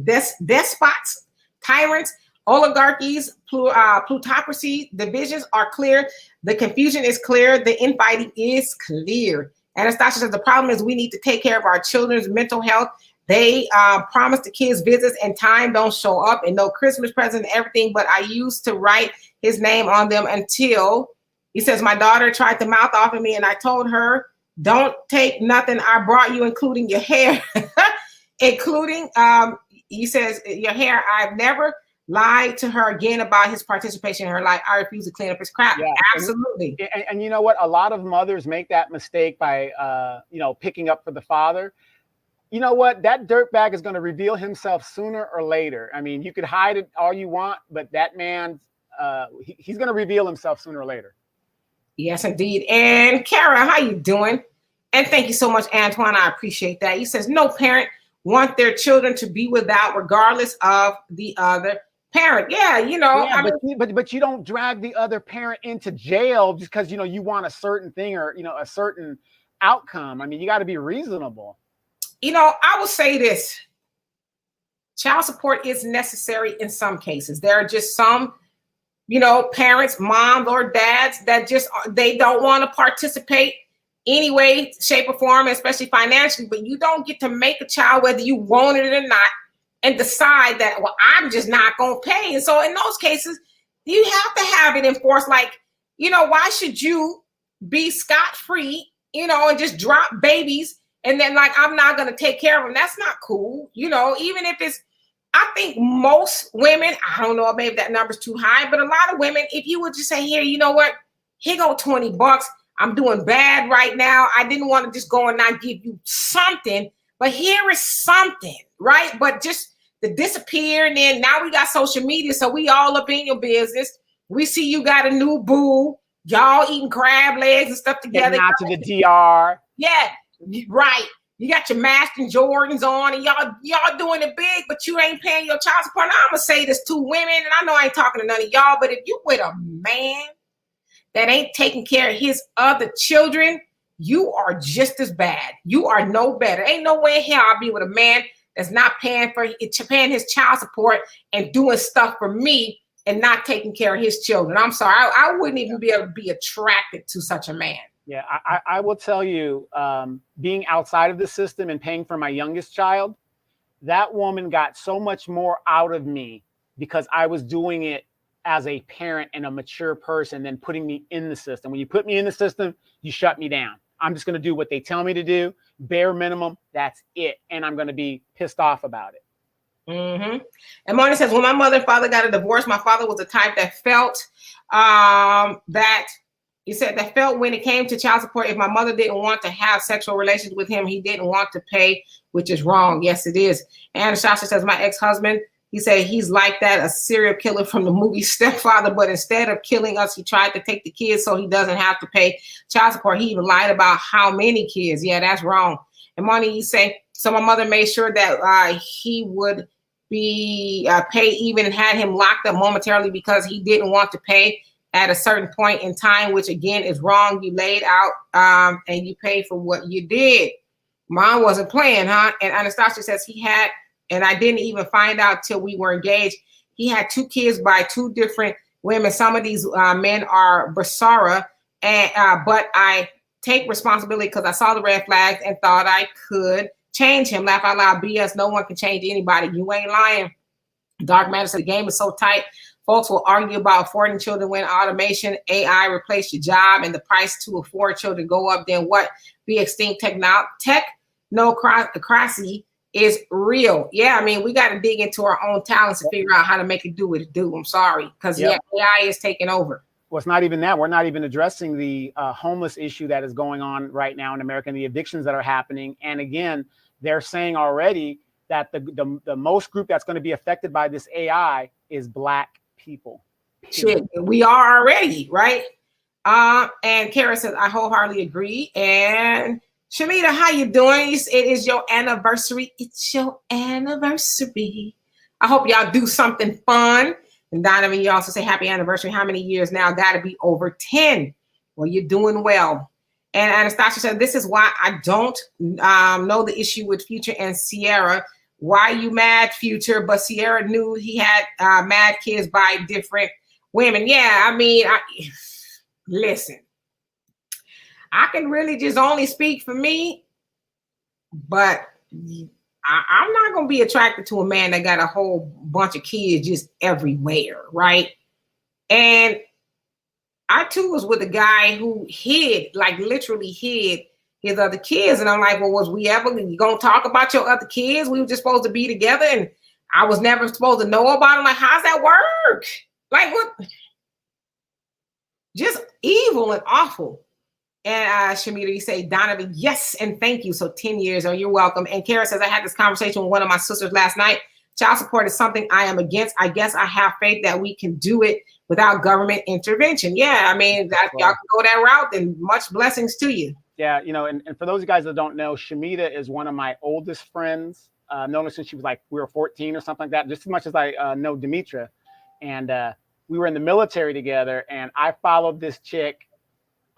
despots, tyrants, oligarchies, plutocracy. Divisions are clear. The confusion is clear. The infighting is clear. Anastasia says the problem is we need to take care of our children's mental health. They promise the kids visits and time don't show up and no Christmas present and everything. But I used to write his name on them until... He says, my daughter tried to mouth off of me and I told her Don't take nothing I brought you, including your hair, including he says your hair. I've never lied to her again about his participation in her life. I refuse to clean up his crap. Yeah, Absolutely. And you know what? A lot of mothers make that mistake by picking up for the father. You know what? That dirtbag is going to reveal himself sooner or later. I mean, you could hide it all you want, but that man, he's going to reveal himself sooner or later. Yes, indeed. And Kara, how you doing? And thank you so much, Antoine. I appreciate that. He says no parent want their children to be without, regardless of the other parent. Yeah, but you don't drag the other parent into jail just because you want a certain thing or a certain outcome. I mean, you got to be reasonable. I will say this: child support is necessary in some cases. There are just some parents, moms or dads that just they don't want to participate any way, shape, or form, especially financially. But you don't get to make a child whether you want it or not and decide that, well, I'm just not going to pay. And so in those cases, you have to have it enforced. Like, why should you be scot-free, and just drop babies and then like, I'm not going to take care of them? That's not cool. Even if it's, I think most women, I don't know, maybe that number's too high, but a lot of women, if you would just say, here, you know what? Here go $20. I'm doing bad right now. I didn't want to just go and not give you something, but here is something, right? But just to disappear, and then now we got social media, so we all up in your business. We see you got a new boo. Y'all eating crab legs and stuff together. Getting out to the DR. Yeah, right. You got your Master Jordans on, and y'all doing it big, but you ain't paying your child support. Now, I'm gonna say this to women, and I know I ain't talking to none of y'all, but if you with a man that ain't taking care of his other children, you are just as bad. You are no better. Ain't no way in hell I'll be with a man that's not paying his child support and doing stuff for me and not taking care of his children. I'm sorry, I wouldn't even be able to be attracted to such a man. Yeah, I will tell you, being outside of the system and paying for my youngest child, that woman got so much more out of me because I was doing it as a parent and a mature person than putting me in the system. When you put me in the system, you shut me down. I'm just going to do what they tell me to do, bare minimum. That's it. And I'm going to be pissed off about it. Mm-hmm. And Marty says, when my mother and father got a divorce, my father was the type that felt that he said that felt when it came to child support, if my mother didn't want to have sexual relations with him, he didn't want to pay, which is wrong. Yes, it is. And Sasha says, my ex-husband, he said he's like that, a serial killer from the movie Stepfather, but instead of killing us, he tried to take the kids so he doesn't have to pay child support. He even lied about how many kids. Yeah, that's wrong. And Monty, you say, so my mother made sure that he would be paid, even had him locked up momentarily because he didn't want to pay at a certain point in time, which again is wrong. You laid out and you paid for what you did. Mom wasn't playing, huh? And Anastasia says he had, and I didn't even find out till we were engaged, he had 2 kids by 2 different women. Some of these men are Basara, and but I take responsibility because I saw the red flags and thought I could change him. Laugh out loud, BS. No one can change anybody. You ain't lying. Dark Matter said the game is so tight. Folks will argue about affording children when automation, AI replace your job and the price to afford children go up. Then what? Be extinct. Technocracy is real. Yeah, I mean, we got to dig into our own talents to figure out how to make it do what it do. I'm sorry, because AI is taking over. Well, it's not even that. We're not even addressing the homeless issue that is going on right now in America and the evictions that are happening. And again, they're saying already that the most group that's going to be affected by this AI is Black people. Shit, we are already, right? And Kara says, I wholeheartedly agree. And Shamita, how you doing? It is your anniversary. It's your anniversary. I hope y'all do something fun. And Donovan, you also say happy anniversary. How many years now? Got to be over 10. Well, you're doing well. And Anastasia said, this is why I don't know the issue with Future and Sierra. Why you mad, Future? But Sierra knew he had mad kids by different women. Yeah, I mean, listen, I can really just only speak for me, but I'm not going to be attracted to a man that got a whole bunch of kids just everywhere, right? And I too was with a guy who hid, like literally hid his other kids. And I'm like, well, was we ever gonna talk about your other kids? We were just supposed to be together, and I was never supposed to know about them. Like, how's that work? Like, what? Just evil and awful. And Shamita, you say, Donovan, yes, and thank you. So 10 years. Oh, you're welcome. And Kara says, I had this conversation with one of my sisters last night. Child support is something I am against. I guess I have faith that we can do it without government intervention. Yeah, I mean, y'all can go that route, then much blessings to you. Yeah, you know, and for those of you guys that don't know, Shamita is one of my oldest friends. Known her since she was like, we were 14 or something like that, just as much as I know Demetra. And we were in the military together, and I followed this chick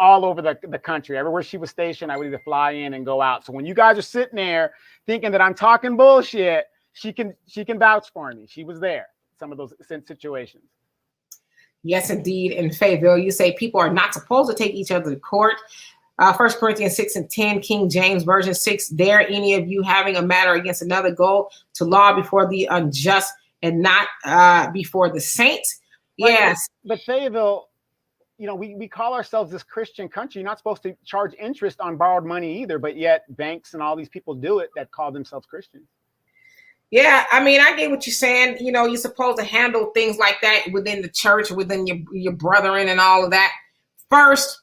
all over the country. Everywhere she was stationed, I would either fly in and go out. So when you guys are sitting there thinking that I'm talking bullshit, she can vouch for me. She was there, some of those situations. Yes, indeed. In Fayetteville, you say people are not supposed to take each other to court. 1 Corinthians 6:10, King James Version 6, dare any of you having a matter against another go to law before the unjust and not before the saints. Yes. But Fayetteville, you know, we call ourselves this Christian country. You're not supposed to charge interest on borrowed money either, but yet banks and all these people do it that call themselves Christians. Yeah, I mean, I get what you're saying. You know, you're supposed to handle things like that within the church, within your brethren and all of that first,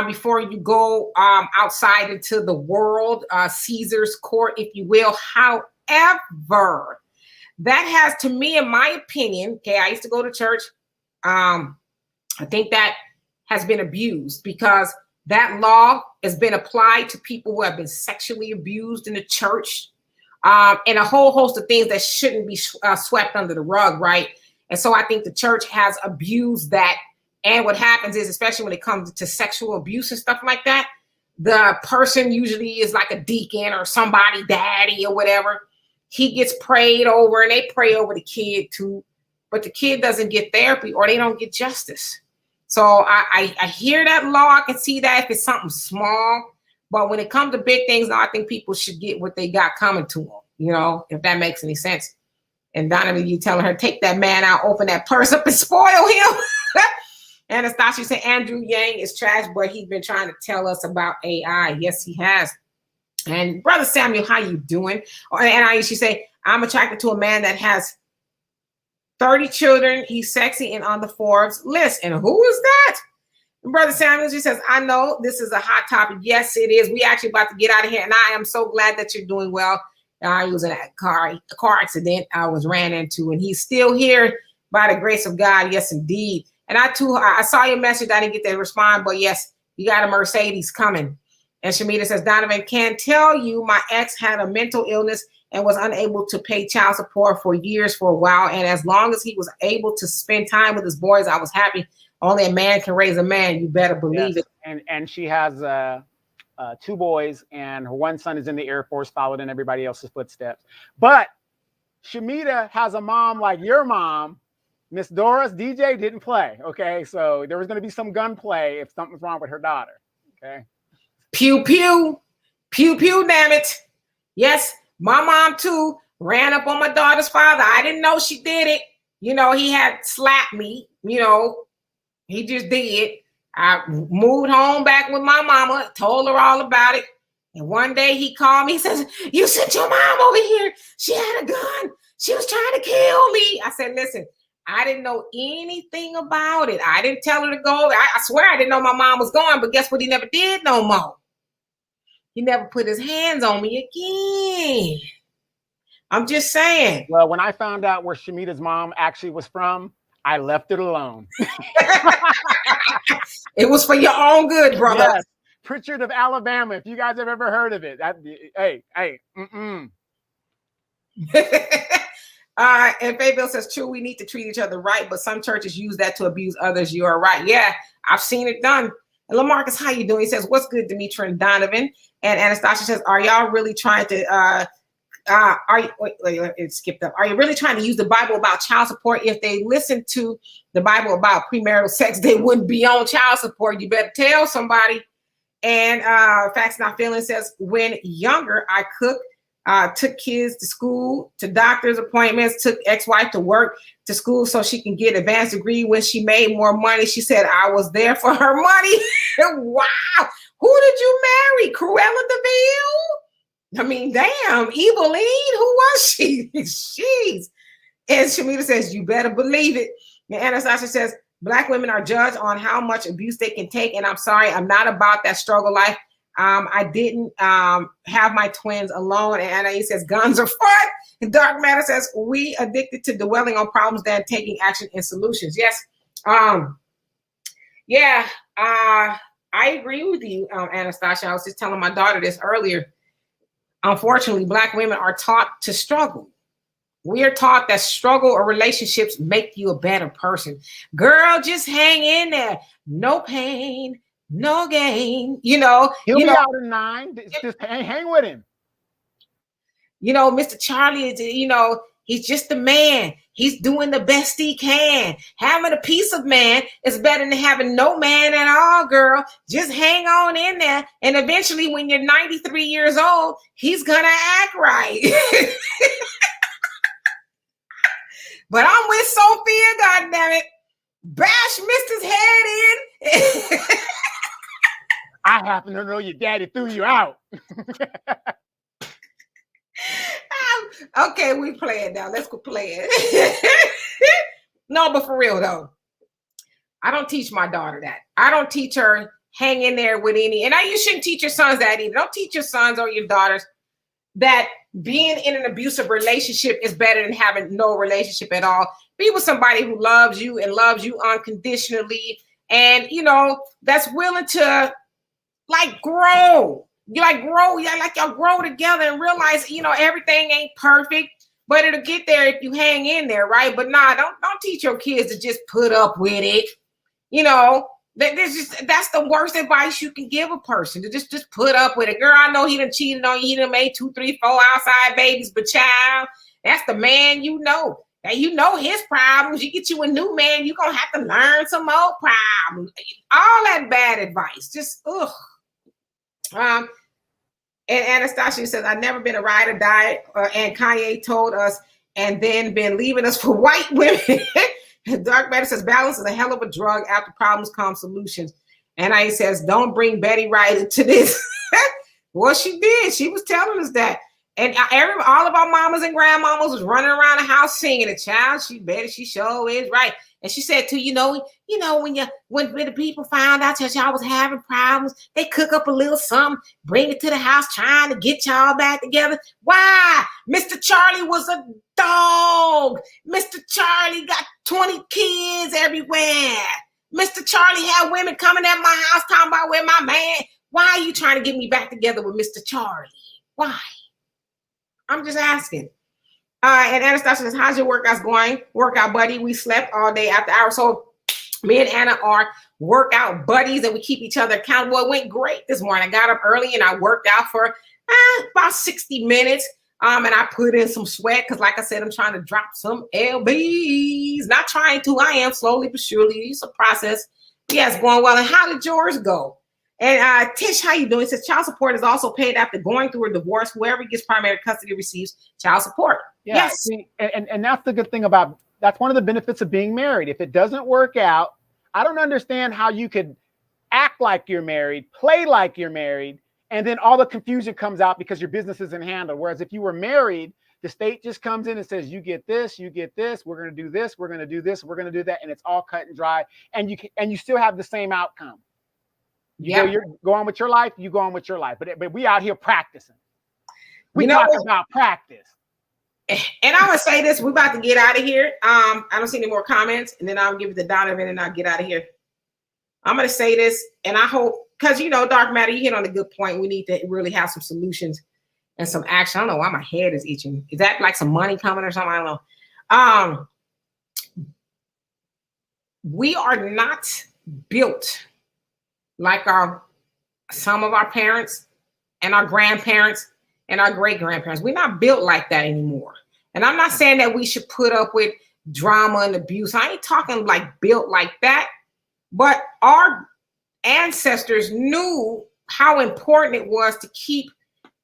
before you go outside into the world, Caesar's court, if you will. However, that has, to me, in my opinion, okay, I used to go to church. I think that has been abused because that law has been applied to people who have been sexually abused in the church. And a whole host of things that shouldn't be swept under the rug, right? And so I think the church has abused that. And what happens is, especially when it comes to sexual abuse and stuff like that, the person usually is like a deacon or somebody, daddy or whatever. He gets prayed over, and they pray over the kid too. But the kid doesn't get therapy, or they don't get justice. So I hear that law. I can see that if it's something small. But when it comes to big things, I think people should get what they got coming to them, you know, if that makes any sense. And Donovan, you telling her, take that man out, open that purse up and spoil him. Anastasia said, Andrew Yang is trash, but he's been trying to tell us about AI. Yes, he has. And Brother Samuel, how you doing? And she say, I'm attracted to a man that has 30 children. He's sexy and on the Forbes list. And who is that? Brother Samuel, she says, I know this is a hot topic. Yes, it is. We actually about to get out of here. And I am so glad that you're doing well. I was in a car accident I was ran into, and he's still here by the grace of God. Yes, indeed. And I saw your message. I didn't get to respond, but yes, you got a Mercedes coming. And Shamita says, Donovan, can't tell you my ex had a mental illness and was unable to pay child support for years for a while. And as long as he was able to spend time with his boys, I was happy. Only a man can raise a man. You better believe it. And she has 2 boys, and her one son is in the Air Force, followed in everybody else's footsteps. But Shamita has a mom like your mom. Miss Doris, DJ didn't play. Okay, so there was going to be some gunplay if something's wrong with her daughter. Okay. Pew, pew. Pew, pew, damn it. Yes, my mom, too, ran up on my daughter's father. I didn't know she did it. You know, he had slapped me, you know. He just did. I moved home back with my mama, told her all about it. And one day he called me, he says, you sent your mom over here. She had a gun. She was trying to kill me. I said, listen, I didn't know anything about it. I didn't tell her to go. I swear I didn't know my mom was going, but guess what? He never did no more. He never put his hands on me again. I'm just saying. Well, when I found out where Shamita's mom actually was from, I left it alone. It was for your own good, brother. Yes. Pritchard of Alabama, if you guys have ever heard of it. Hey. And Fayetteville says, true, we need to treat each other right, but some churches use that to abuse others. You are right. Yeah, I've seen it done. And Lamarcus, how you doing? He says, what's good, Demetra and Donovan? And Anastasia says, are y'all really trying to it skipped up. Are you really trying to use the Bible about child support? If they listen to the Bible about premarital sex, they wouldn't be on child support. You better tell somebody. And Facts Not Feeling says, when younger, I cooked took kids to school, to doctor's appointments, took ex-wife to work, to school so she can get advanced degree. When she made more money, she said, I was there for her money. Wow. Who did you marry? Cruella DeVille? I mean, damn, Eveline, who was she? Jeez. And Shamita says, you better believe it. And Anastasia says, Black women are judged on how much abuse they can take. And I'm sorry, I'm not about that struggle life. I didn't have my twins alone. And Anna says, guns are fun. And Dark Matter says, we addicted to dwelling on problems than taking action and solutions. Yes. I agree with you, Anastasia. I was just telling my daughter this earlier. Unfortunately, Black women are taught to struggle. We are taught that struggle or relationships make you a better person. Girl, just hang in there. No pain, no gain. He'll be out in 9. Just hang with him. Mr. Charlie is, he's just a man. He's doing the best he can. Having a piece of man is better than having no man at all, girl. Just hang on in there. And eventually, when you're 93 years old, he's going to act right. But I'm with Sophia, goddammit. Bash Mr.'s head in. I happen to know your daddy threw you out. Okay, we playing now. Let's go play it. No, but for real though, I don't teach my daughter that. I don't teach her hang in there with any, and you shouldn't teach your sons that either. Don't teach your sons or your daughters that being in an abusive relationship is better than having no relationship at all. Be with somebody who loves you and loves you unconditionally, and that's willing to grow. Y'all grow together and realize, everything ain't perfect, but it'll get there if you hang in there, right? But don't teach your kids to just put up with it. That's the worst advice you can give a person, to just put up with it. Girl, I know he done cheated on you. He done made 2, 3, 4 outside babies, but child, that's the man and his problems. You get you a new man, you're going to have to learn some more problems. All that bad advice, just, ugh. And Anastasia says, I've never been a ride or die, and Kanye told us, and then been leaving us for white women. Dark Matter says, balance is a hell of a drug. After problems come solutions. And I says, don't bring Betty Wright into this. Well, she did. She was telling us that. And all of our mamas and grandmamas was running around the house singing it. Child, she sure is right. And she said too, when the people found out that y'all was having problems, they cook up a little something, bring it to the house, trying to get y'all back together. Why? Mr. Charlie was a dog. Mr. Charlie got 20 kids everywhere. Mr. Charlie had women coming at my house talking about where my man. Why are you trying to get me back together with Mr. Charlie? Why? I'm just asking. And Anastasia says, how's your workouts going? Workout buddy. We slept all day after hours. So me and Anna are workout buddies and we keep each other accountable. It went great this morning. I got up early and I worked out for about 60 minutes. And I put in some sweat because, like I said, I'm trying to drop some lbs. Not trying to. I am slowly but surely. It's a process. Yeah, it's going well. And how did yours go? And Tish, how you doing? It says child support is also paid after going through a divorce. Whoever gets primary custody receives child support. Yeah, yes. See, and that's the good thing that's one of the benefits of being married. If it doesn't work out, I don't understand how you could act like you're married, play like you're married, and then all the confusion comes out because your business isn't handled. Whereas if you were married, the state just comes in and says, you get this, we're going to do this, we're going to do this, we're going to do that. And it's all cut and dry. And you still have the same outcome. You go on with your life, you go on with your life. But we out here practicing. We talk about practice. And I'm going to say this, we're about to get out of here. I don't see any more comments, and then I'll give it to Donovan and I'll get out of here. I'm going to say this, and I hope, because, Dark Matter, you hit on a good point. We need to really have some solutions and some action. I don't know why my head is itching. Is that like some money coming or something? I don't know. We are not built like some of our parents and our grandparents and our great-grandparents. We're not built like that anymore. And I'm not saying that we should put up with drama and abuse. I ain't talking like built like that, but our ancestors knew how important it was to keep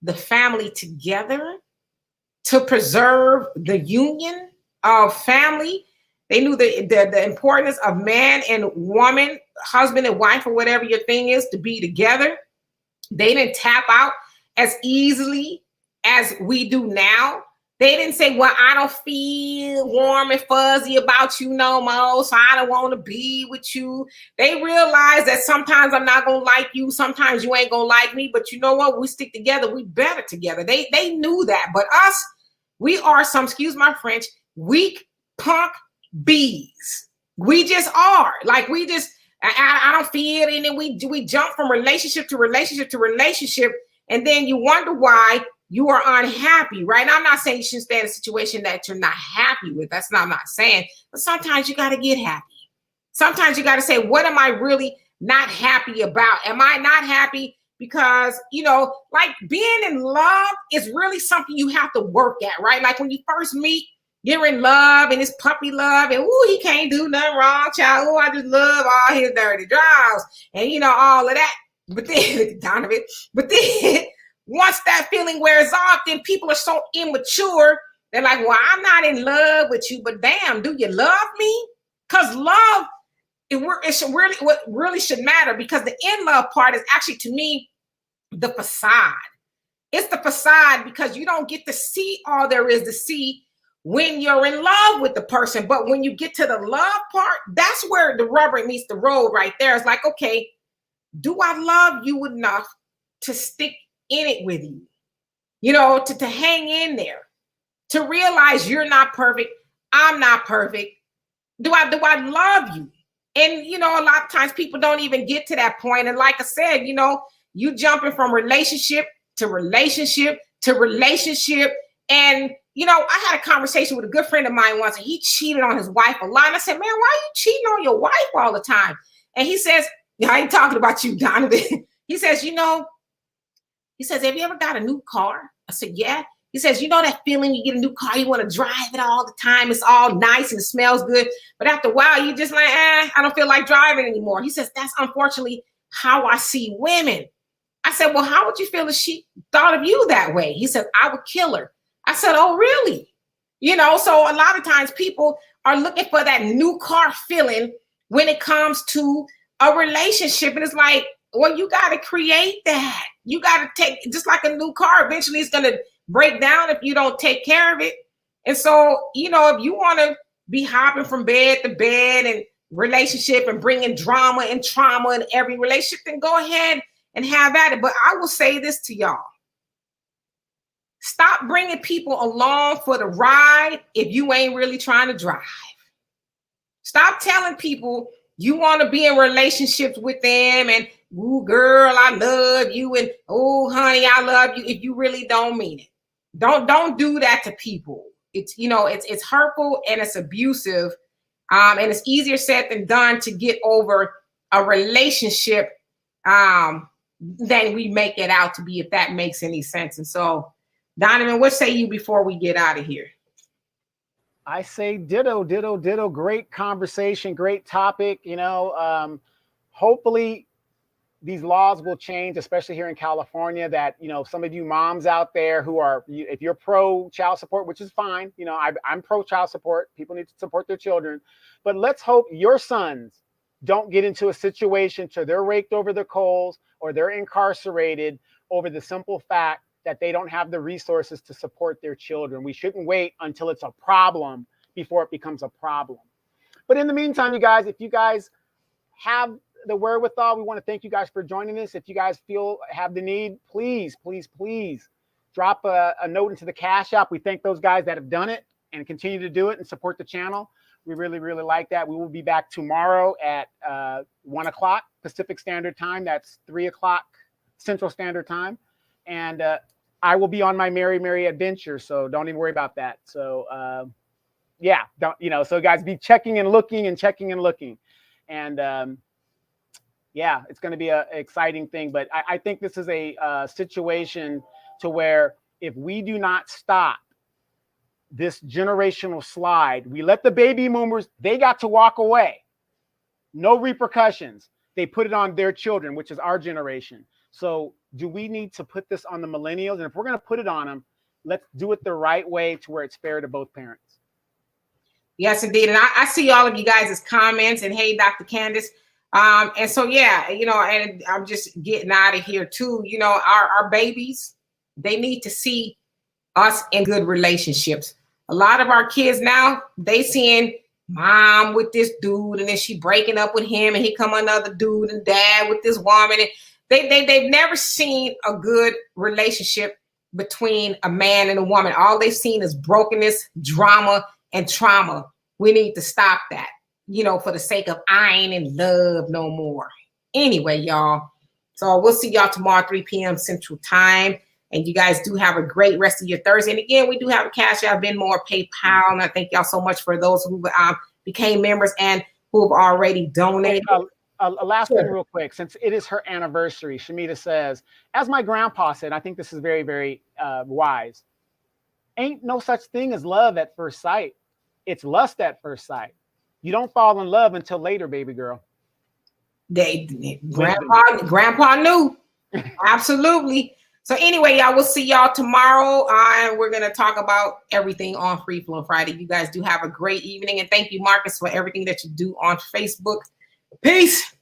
the family together to preserve the union of family. They knew the importance of man and woman, husband and wife, or whatever your thing is, to be together. They didn't tap out as easily as we do now. They didn't say, well, I don't feel warm and fuzzy about you no more, so I don't want to be with you. They realized that sometimes I'm not going to like you. Sometimes you ain't going to like me. But you know what? We stick together. We better together. They knew that. But us, we are some, excuse my French, weak punk bees. We just are. Like, we just, I don't feel it. And then we jump from relationship to relationship to relationship. And then you wonder why you are unhappy, right? Now, I'm not saying you should stay in a situation that you're not happy with. That's not, I'm not saying. But sometimes you got to get happy. Sometimes you got to say, what am I really not happy about? Am I not happy because, you know, like being in love is really something you have to work at, right? Like when you first meet, you're in love and it's puppy love and, ooh, he can't do nothing wrong, child. Oh, I just love all his dirty draws and, you know, all of that. But then, Donovan, but then once that feeling wears off, then people are so immature. They're like, well, I'm not in love with you, but damn, do you love me? Because love, it should really, what really should matter, because the in love part is actually, to me, the facade. It's the facade because you don't get to see all there is to see when you're in love with the person. But when you get to the love part, that's where the rubber meets the road right there. It's like, okay, do I love you enough to stick in it with you? You know, to hang in there, to realize you're not perfect. I'm not perfect. Do I love you? And, you know, a lot of times people don't even get to that point. And like I said, you know, you jumping from relationship to relationship to relationship. And, you know, I had a conversation with a good friend of mine once, and he cheated on his wife a lot. And I said, man, why are you cheating on your wife all the time? And he says, I ain't talking about you, Donovan. He says, you know, he says, have you ever got a new car? I said, yeah. He says, you know that feeling you get a new car, you want to drive it all the time. It's all nice and it smells good. But after a while, you just like, I don't feel like driving anymore. He says, that's unfortunately how I see women. I said, well, how would you feel if she thought of you that way? He said, I would kill her. I said, oh, really? You know, so a lot of times people are looking for that new car feeling when it comes to a relationship. And it's like, well, you got to create that. You got to take, just like a new car, eventually it's going to break down if you don't take care of it. And so, you know, if you want to be hopping from bed to bed and relationship and bringing drama and trauma in every relationship, then go ahead and have at it. But I will say this to y'all. Stop bringing people along for the ride if you ain't really trying to drive. Stop telling people you want to be in relationships with them and, ooh, girl, I love you, and oh, honey, I love you, if you really don't mean it. Don't do that to people. It's, you know, it's hurtful and it's abusive. And it's easier said than done to get over a relationship than we make it out to be, if that makes any sense. And so, Donovan, what say you before we get out of here? I say ditto, ditto, ditto. Great conversation, great topic. You know, hopefully these laws will change, especially here in California, that, you know, some of you moms out there who are, if you're pro child support, which is fine, you know, I'm pro child support. People need to support their children. But let's hope your sons don't get into a situation to they're raked over the coals or they're incarcerated over the simple fact that they don't have the resources to support their children. We shouldn't wait until it's a problem before it becomes a problem. But in the meantime, you guys, if you guys have the wherewithal, we want to thank you guys for joining us. If you guys have the need, please, please, please drop a note into the Cash App. We thank those guys that have done it and continue to do it and support the channel. We really, really like that. We will be back tomorrow at 1 o'clock Pacific Standard Time. That's 3 o'clock Central Standard Time. And I will be on my merry, merry adventure. So don't even worry about that. So yeah, don't, you know, so guys, be checking and looking and checking and looking. And yeah, it's going to be an exciting thing. But I think this is a situation to where if we do not stop this generational slide, we let the baby boomers, they got to walk away. No repercussions. They put it on their children, which is our generation. So do we need to put this on the millennials? And if we're going to put it on them, let's do it the right way to where it's fair to both parents. Yes, indeed. And I see all of you guys' comments, and hey, Dr. Candace. And so, yeah, and I'm just getting out of here too. Our babies, they need to see us in good relationships. A lot of our kids now, they seeing mom with this dude, and then she breaking up with him, and he come another dude, and dad with this woman. And they've never seen a good relationship between a man and a woman. All they've seen is brokenness, drama, and trauma. We need to stop that, for the sake of I ain't in love no more. Anyway, y'all. So we'll see y'all tomorrow, 3 p.m. Central Time. And you guys do have a great rest of your Thursday. And again, we do have a Cash App, Venmo, PayPal. And I thank y'all so much for those who became members and who have already donated. A last thing real quick, since it is her anniversary, Shamita says, as my grandpa said, I think this is very, very wise. Ain't no such thing as love at first sight. It's lust at first sight. You don't fall in love until later, baby girl. Grandpa knew. Absolutely. So anyway, y'all, we'll see y'all tomorrow. And we're going to talk about everything on Free Flow Friday. You guys do have a great evening. And thank you, Marcus, for everything that you do on Facebook. Peace.